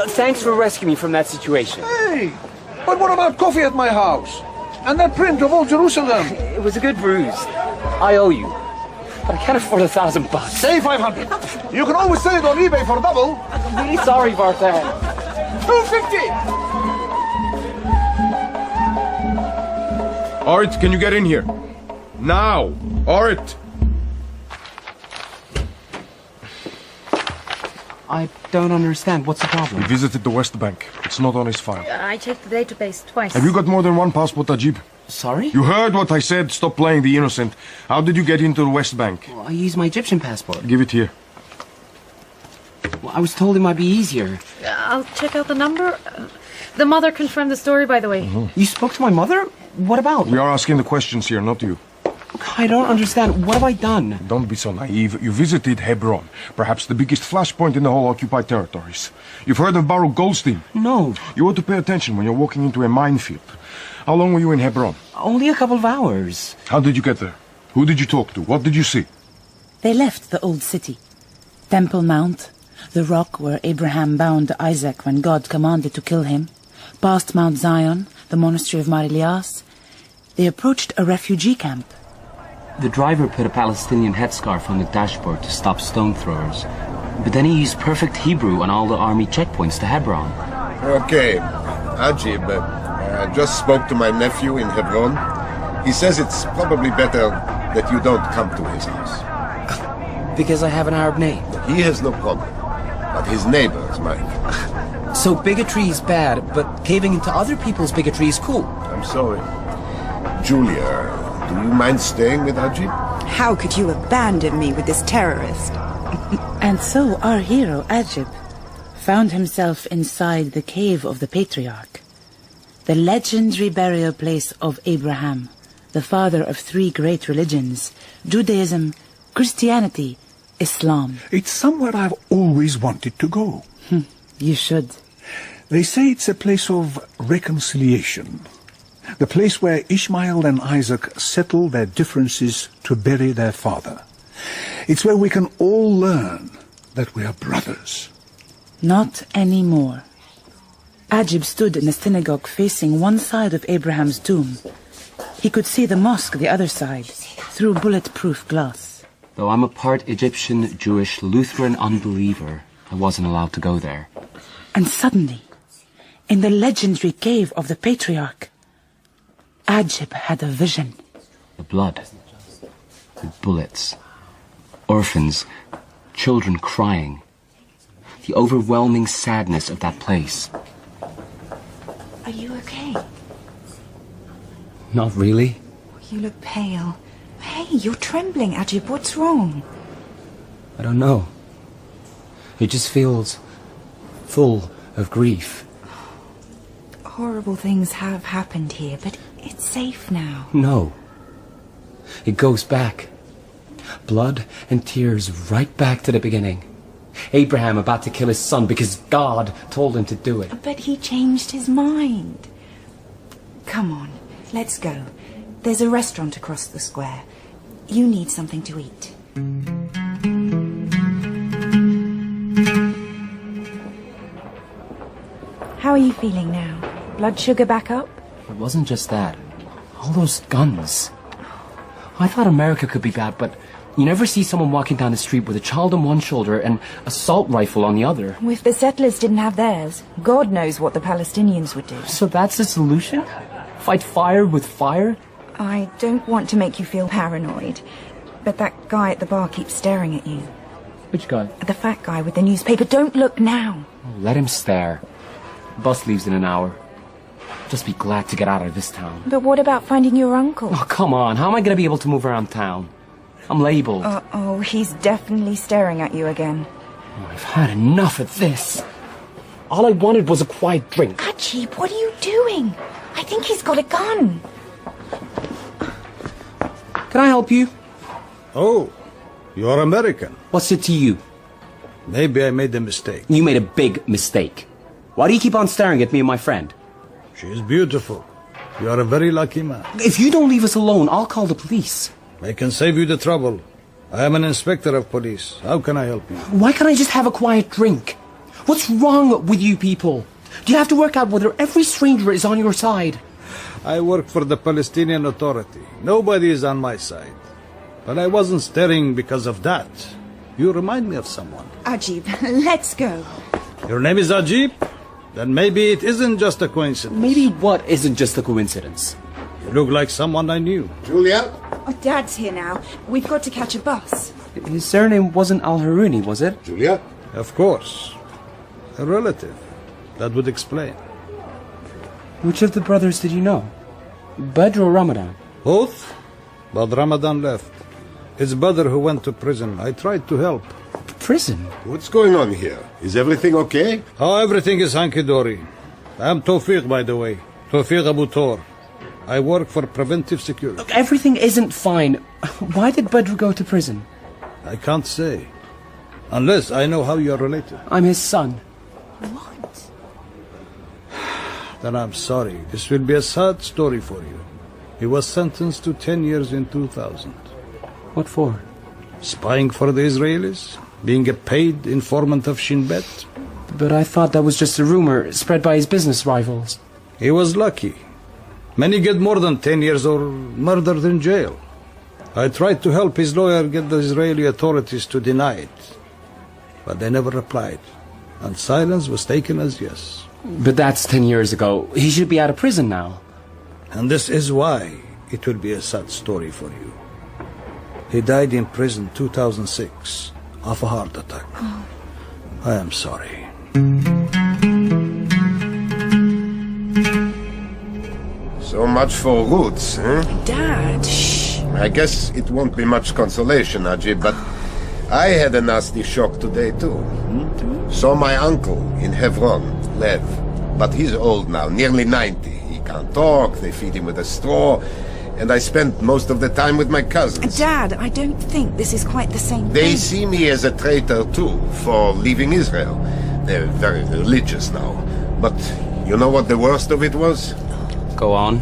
Thanks for rescuing me from that situation. Hey, but what about coffee at my house? And that print of old Jerusalem? It was a good ruse. I owe you. But I can't afford $1,000. Say 500. You can always sell it on eBay for double. I'm really sorry, Vartan. 250. Art, can you get in here? Now! Art! I don't understand. What's the problem? He visited the West Bank. It's not on his file. I checked the database twice. Have you got more than one passport, Ajib? Sorry? You heard what I said. Stop playing the innocent. How did you get into the West Bank? Well, I used my Egyptian passport. Give it here. Well, I was told it might be easier. I'll check out the number. The mother confirmed the story, by the way. You spoke to my mother? What about? We are asking the questions here, not you. I don't understand. What have I done? Don't be so naive. You visited Hebron, perhaps the biggest flashpoint in the whole occupied territories. You've heard of Baruch Goldstein? No. You ought to pay attention when you're walking into a minefield. How long were you in Hebron? Only a couple of hours. How did you get there? Who did you talk to? What did you see? They left the old city. Temple Mount, the rock where Abraham bound Isaac when God commanded to kill him, past Mount Zion, the monastery of Mar Elias. They approached a refugee camp. The driver put a Palestinian headscarf on the dashboard to stop stone throwers. But then he used perfect Hebrew on all the army checkpoints to Hebron. Okay, Ajib, I just spoke to my nephew in Hebron. He says it's probably better that you don't come to his house. Because I have an Arab name? He has no problem, but his neighbors might. So bigotry is bad, but caving into other people's bigotry is cool. I'm sorry. Julia, do you mind staying with Ajib? How could you abandon me with this terrorist? And so our hero, Ajib, found himself inside the cave of the Patriarch, the legendary burial place of Abraham, the father of three great religions, Judaism, Christianity, Islam. It's somewhere I've always wanted to go. You should. They say it's a place of reconciliation. The place where Ishmael and Isaac settle their differences to bury their father. It's where we can all learn that we are brothers. Not anymore. Ajib stood in the synagogue facing one side of Abraham's tomb. He could see the mosque the other side, through bulletproof glass. Though I'm a part Egyptian, Jewish, Lutheran unbeliever, I wasn't allowed to go there. And suddenly, in the legendary cave of the Patriarch, Ajib had a vision. The blood. The bullets. Orphans. Children crying. The overwhelming sadness of that place. Are you okay? Not really. You look pale. Hey, you're trembling, Ajib. What's wrong? I don't know. It just feels full of grief. Horrible things have happened here, but it's safe now. No. It goes back. Blood and tears right back to the beginning. Abraham about to kill his son because God told him to do it. But he changed his mind. Come on, let's go. There's a restaurant across the square. You need something to eat. How are you feeling now? Blood sugar back up? It wasn't just that. All those guns. I thought America could be bad, but you never see someone walking down the street with a child on one shoulder and an assault rifle on the other. If the settlers didn't have theirs, God knows what the Palestinians would do. So that's the solution? Fight fire with fire? I don't want to make you feel paranoid, but that guy at the bar keeps staring at you. Which guy? The fat guy with the newspaper. Don't look now. Oh, let him stare. Bus leaves in an hour. Just be glad to get out of this town. But what about finding your uncle? Oh, come on. How am I going to be able to move around town? I'm labelled. Oh, he's definitely staring at you again. Oh, I've had enough of this. All I wanted was a quiet drink. Ajib, what are you doing? I think he's got a gun. Can I help you? Oh, you're American. What's it to you? Maybe I made a mistake. You made a big mistake. Why do you keep on staring at me and my friend? She is beautiful. You are a very lucky man. If you don't leave us alone, I'll call the police. I can save you the trouble. I am an inspector of police. How can I help you? Why can't I just have a quiet drink? What's wrong with you people? Do you have to work out whether every stranger is on your side? I work for the Palestinian Authority. Nobody is on my side. But I wasn't staring because of that. You remind me of someone. Ajib, let's go. Your name is Ajib? Then maybe it isn't just a coincidence. Maybe what isn't just a coincidence? You look like someone I knew. Julia? Oh, Dad's here now. We've got to catch a bus. His surname wasn't Al-Haruni, was it? Julia? Of course. A relative. That would explain. Which of the brothers did you know? Badr or Ramadan? Both? But Ramadan left. His brother who went to prison. I tried to help. Prison? What's going on here? Is everything okay? Oh, everything is hunky-dory. I'm Tawfiq, by the way. Tawfiq Abu Tor. I work for preventive security. Look, everything isn't fine. Why did Badr go to prison? I can't say. Unless I know how you're related. I'm his son. What? Then I'm sorry. This will be a sad story for you. He was sentenced to 10 years in 2000. What for? Spying for the Israelis? Being a paid informant of Shin Bet? But I thought that was just a rumor spread by his business rivals. He was lucky. Many get more than 10 years or murdered in jail. I tried to help his lawyer get the Israeli authorities to deny it. But they never replied. And silence was taken as yes. But that's 10 years ago. He should be out of prison now. And this is why it will be a sad story for you. He died in prison 2006 of a heart attack. Oh. I am sorry. So much for roots, eh? Dad, shh. I guess it won't be much consolation, Ajib, but I had a nasty shock today, too. Saw my uncle in Hebron, Lev. But he's old now, nearly 90. He can't talk, they feed him with a straw, and I spent most of the time with my cousins. Dad, I don't think this is quite the same They thing. see me as a traitor, too, for leaving Israel. They're very religious now. But you know what the worst of it was? Go on.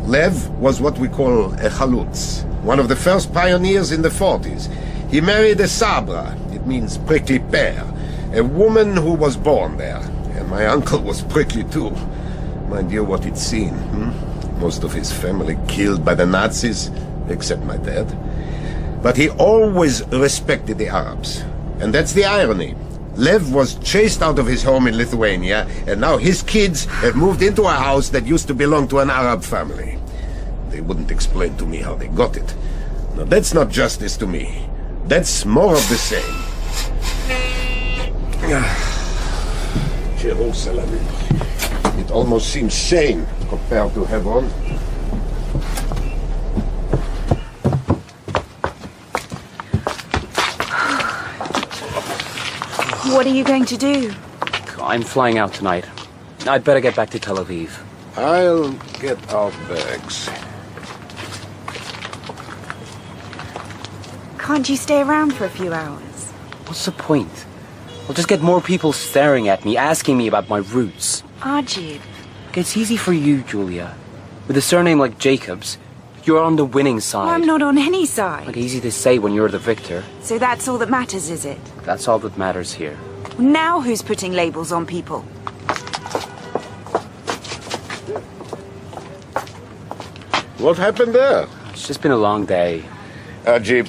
Lev was what we call a chalutz, one of the first pioneers in the 40s. He married a Sabra, it means prickly pear, a woman who was born there. And my uncle was prickly too. Mind you what he'd seen. Most of his family killed by the Nazis, except my dad. But he always respected the Arabs. And that's the irony. Lev was chased out of his home in Lithuania, and now his kids have moved into a house that used to belong to an Arab family. They wouldn't explain to me how they got it. Now that's not justice to me. That's more of the same. Jerusalem. It almost seems sane compared to Hebron. What are you going to do? I'm flying out tonight. I'd better get back to Tel Aviv. I'll get our bags. Can't you stay around for a few hours? What's the point? I'll just get more people staring at me, asking me about my roots. Ajib. It's easy for you, Julia. With a surname like Jacobs, you're on the winning side. Well, I'm not on any side. Like, easy to say when you're the victor. So that's all that matters, is it? That's all that matters here. Now who's putting labels on people? What happened there? It's just been a long day. Ajib,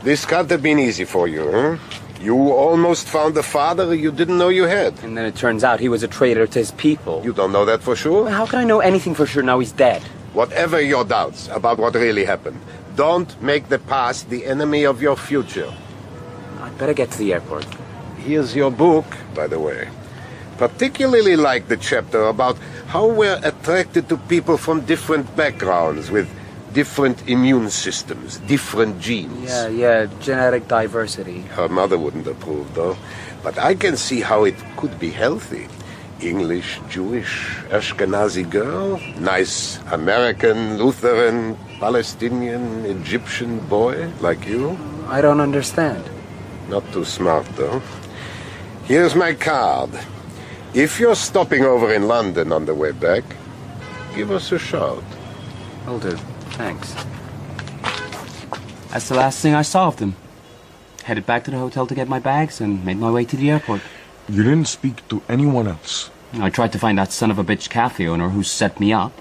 this can't have been easy for you, huh? You almost found a father you didn't know you had. And then it turns out he was a traitor to his people. You don't know that for sure? Well, how can I know anything for sure now he's dead? Whatever your doubts about what really happened, don't make the past the enemy of your future. I'd better get to the airport. Here's your book, by the way. Particularly like the chapter about how we're attracted to people from different backgrounds with different immune systems, different genes. Yeah, genetic diversity. Her mother wouldn't approve, though. But I can see how it could be healthy. English, Jewish, Ashkenazi girl, nice American, Lutheran, Palestinian, Egyptian boy like you. I don't understand. Not too smart, though. Here's my card. If you're stopping over in London on the way back, give us a shout. Will do. Thanks. That's the last thing I saw of them. Headed back to the hotel to get my bags and made my way to the airport. You didn't speak to anyone else? I tried to find that son of a bitch cafe owner who set me up.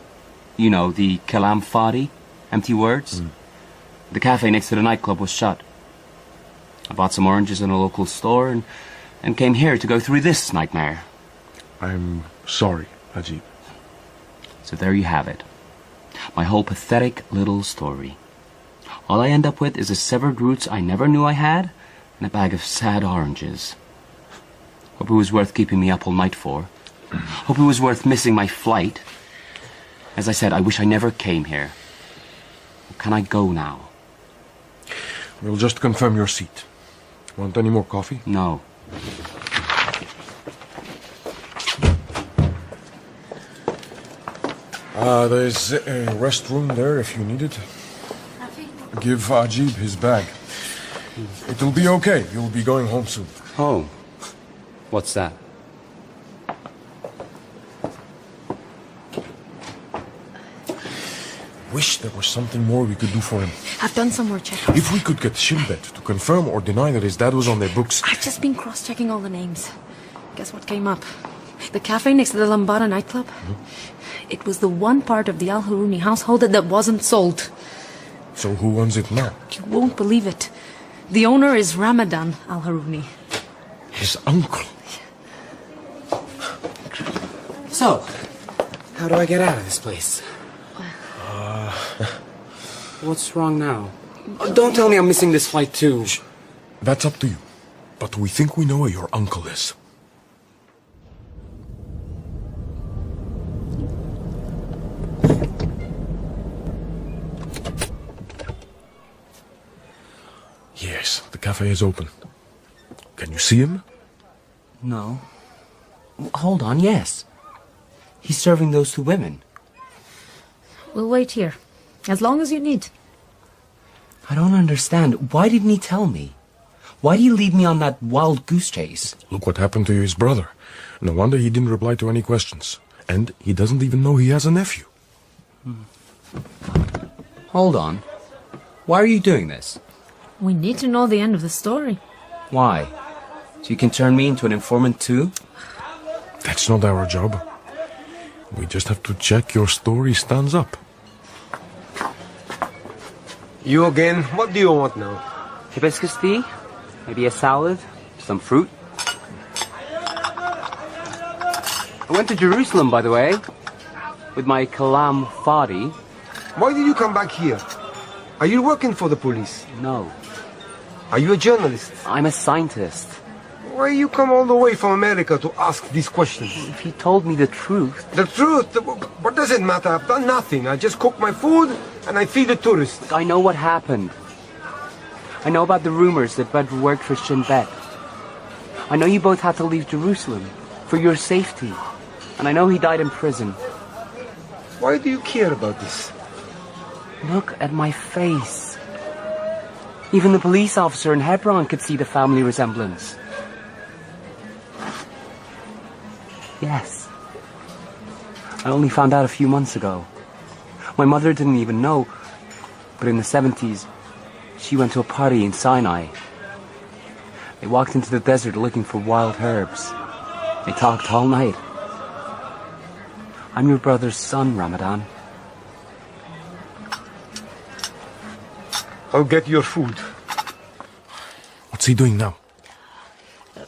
You know, the Kalam Fadi. Empty words. The cafe next to the nightclub was shut. I bought some oranges in a local store and came here to go through this nightmare. I'm sorry, Ajib. So there you have it. My whole pathetic little story. All I end up with is a severed roots I never knew I had and a bag of sad oranges. Hope it was worth keeping me up all night for. Hope it was worth missing my flight. As I said, I wish I never came here. Can I go now? We'll just confirm your seat. Want any more coffee? No. There's a restroom there if you need it. Give Ajib his bag. It'll be okay. You'll be going home soon. Home? What's that? Wish there was something more we could do for him. I've done some more checking. If we could get Shinbet to confirm or deny that his dad was on their books. I've just been cross-checking all the names. Guess what came up? The cafe next to the Lambada nightclub? It was the one part of the Al-Haruni household that wasn't sold. So who owns it now? You won't believe it. The owner is Ramadan Al-Haruni. His uncle? So, how do I get out of this place? What's wrong now? Don't tell me I'm missing this flight too. Shh. That's up to you. But we think we know where your uncle is. Yes, the cafe is open. Can you see him? No. Hold on, yes. He's serving those two women. We'll wait here. As long as you need. I don't understand. Why didn't he tell me? Why did he lead me on that wild goose chase? Look what happened to his brother. No wonder he didn't reply to any questions. And he doesn't even know he has a nephew. Hold on. Why are you doing this? We need to know the end of the story. Why? So you can turn me into an informant too? That's not our job. We just have to check your story stands up. You again? What do you want now? Hibiscus tea? Maybe a salad? Some fruit? I went to Jerusalem, by the way, with my Kalam Fadi. Why did you come back here? Are you working for the police? No. Are you a journalist? I'm a scientist. Why you come all the way from America to ask these questions? If you told me the truth... The truth? What does it matter? I've done nothing. I just cook my food and I feed the tourists. I know what happened. I know about the rumors that Badr worked for Shin Bet. I know you both had to leave Jerusalem for your safety. And I know he died in prison. Why do you care about this? Look at my face. Even the police officer in Hebron could see the family resemblance. Yes. I only found out a few months ago. My mother didn't even know. But in the 70s, she went to a party in Sinai. They walked into the desert looking for wild herbs. They talked all night. I'm your brother's son, Ramadan. I'll get your food. What's he doing now?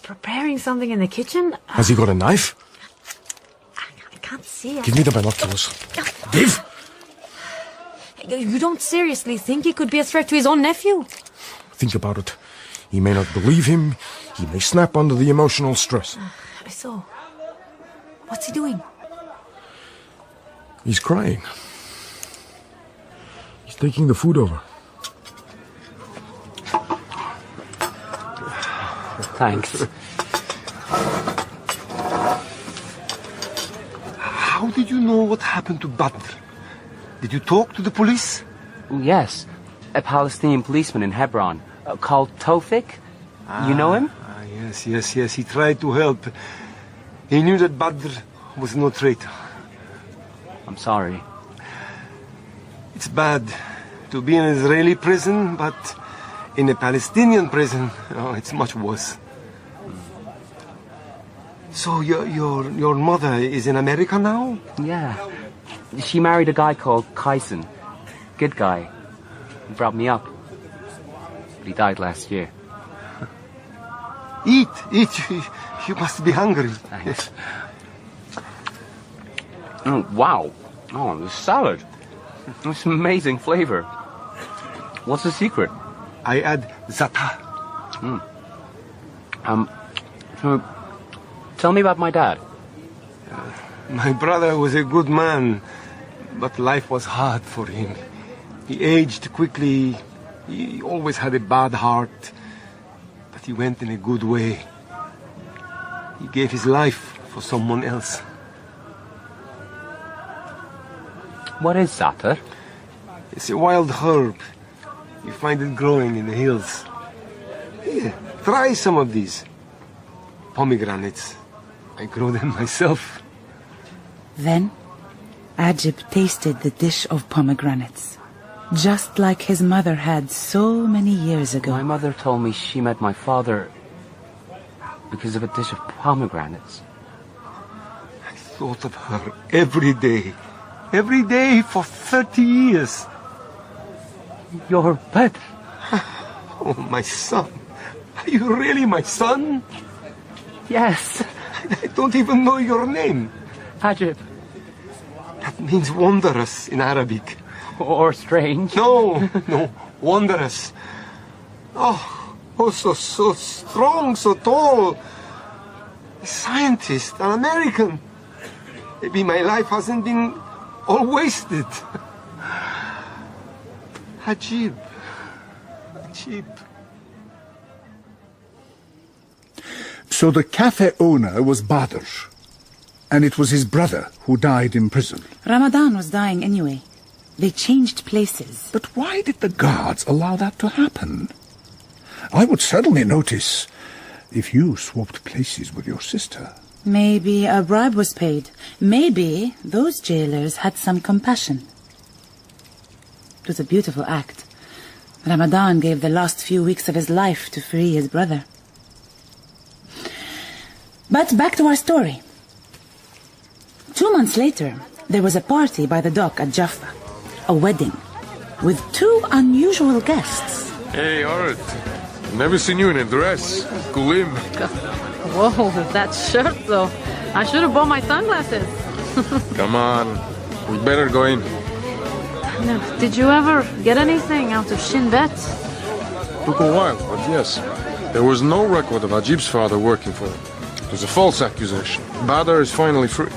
Preparing something in the kitchen? Has he got a knife? I can't see it. Give me the binoculars. Give! You don't seriously think he could be a threat to his own nephew? Think about it. He may not believe him. He may snap under the emotional stress. So, what's he doing? He's crying. He's taking the food over. Thanks. How did you know what happened to Badr? Did you talk to the police? Yes. A Palestinian policeman in Hebron called Tawfik. You know him? Yes. He tried to help. He knew that Badr was no traitor. I'm sorry. It's bad to be in an Israeli prison, but in a Palestinian prison, it's much worse. So your mother is in America now? Yeah. She married a guy called Kyson. Good guy. He brought me up. But he died last year. Eat. You must be hungry. Thanks. Oh, wow. Oh, the salad. It's amazing flavor. What's the secret? I add za'atar. So tell me about my dad. My brother was a good man, but life was hard for him. He aged quickly. He always had a bad heart, but he went in a good way. He gave his life for someone else. What is za'atar? It's a wild herb. You find it growing in the hills. Here, try some of these. Pomegranates. I grow them myself. Then, Ajib tasted the dish of pomegranates, just like his mother had so many years ago. My mother told me she met my father because of a dish of pomegranates. I thought of her every day. Every day for 30 years. Your pet? Oh, my son. Are you really my son? Yes. I don't even know your name. Ajib. That means wondrous in Arabic. Or strange. No, wondrous. Oh, so strong, so tall. A scientist, an American. Maybe my life hasn't been all wasted. Ajib. So the cafe owner was Badr, and it was his brother who died in prison. Ramadan was dying anyway. They changed places. But why did the guards allow that to happen? I would certainly notice if you swapped places with your sister. Maybe a bribe was paid. Maybe those jailers had some compassion. It was a beautiful act. Ramadan gave the last few weeks of his life to free his brother. But back to our story. 2 months later, there was a party by the dock at Jaffa. A wedding with 2 unusual guests. Hey, Art. Never seen you in a dress. Kulim. Whoa, that shirt though. I should have bought my sunglasses. Come on. We better go in. No, did you ever get anything out of Shin Bet? Took a while, but yes. There was no record of Ajib's father working for him. It was a false accusation. Badr is finally free.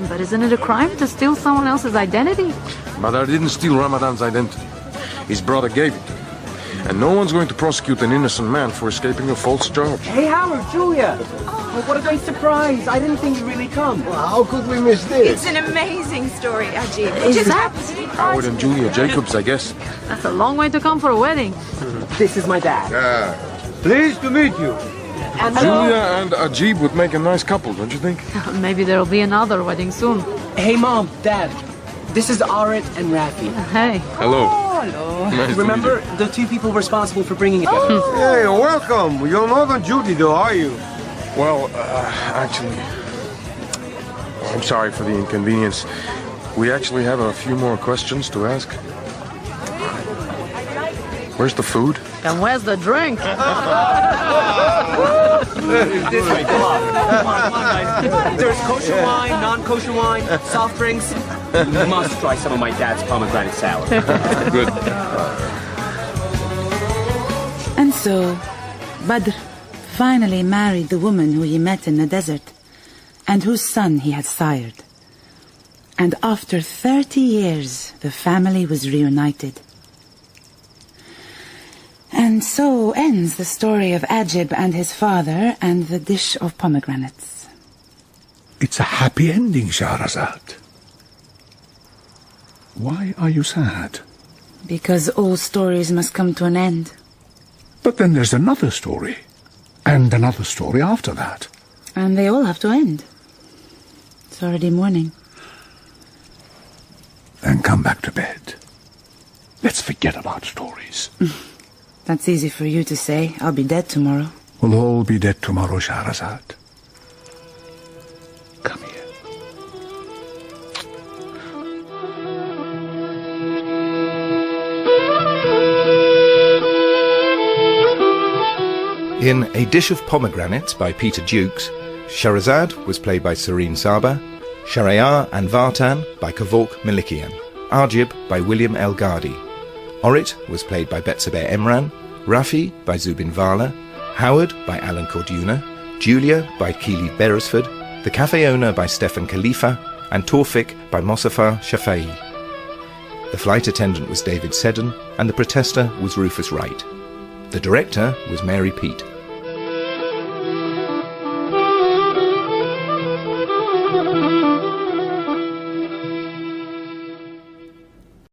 But isn't it a crime to steal someone else's identity? Badr didn't steal Ramadan's identity. His brother gave it to him. And no one's going to prosecute an innocent man for escaping a false charge. Hey, Howard, Julia! Oh, what a great surprise! I didn't think you'd really come. Well, how could we miss this? It's an amazing story, Ajib. What just happened? Howard and Julia Jacobs, I guess. That's a long way to come for a wedding. This is my dad. Pleased to meet you. And Julia and Ajib would make a nice couple, don't you think? Maybe there'll be another wedding soon. Hey, Mom, Dad. This is Arit and Rafi. Hey. Hello. Hello. Nice Remember the 2 people responsible for bringing it together? Hey, welcome. You're not on duty, though, are you? Well, actually... I'm sorry for the inconvenience. We actually have a few more questions to ask. Where's the food? And where's the drink? This way, come on, guys. There's kosher wine, non-kosher wine, soft drinks. You must try some of my dad's pomegranate salad. Good. And so, Badr finally married the woman who he met in the desert, and whose son he had sired. And after 30 years, the family was reunited. And so ends the story of Ajib and his father and the dish of pomegranates. It's a happy ending, Shahrazad. Why are you sad? Because all stories must come to an end. But then there's another story. And another story after that. And they all have to end. It's already morning. Then come back to bed. Let's forget about stories. That's easy for you to say. I'll be dead tomorrow. We'll all be dead tomorrow, Shahrazad. Come here. In A Dish of Pomegranates by Peter Jukes, Shahrazad was played by Sirine Saba, Shahrayar and Vartan by Kevork Malikyan, Ajib by William El Ghardi. Orit was played by Betsabeh Emran, Rafi by Zubin Vala, Howard by Alan Corduna, Julia by Keely Beresford, the cafe owner by Stefan Khalifa, and Tawfik by Mossafar Shafai. The flight attendant was David Seddon, and the protester was Rufus Wright. The director was Mary Peet.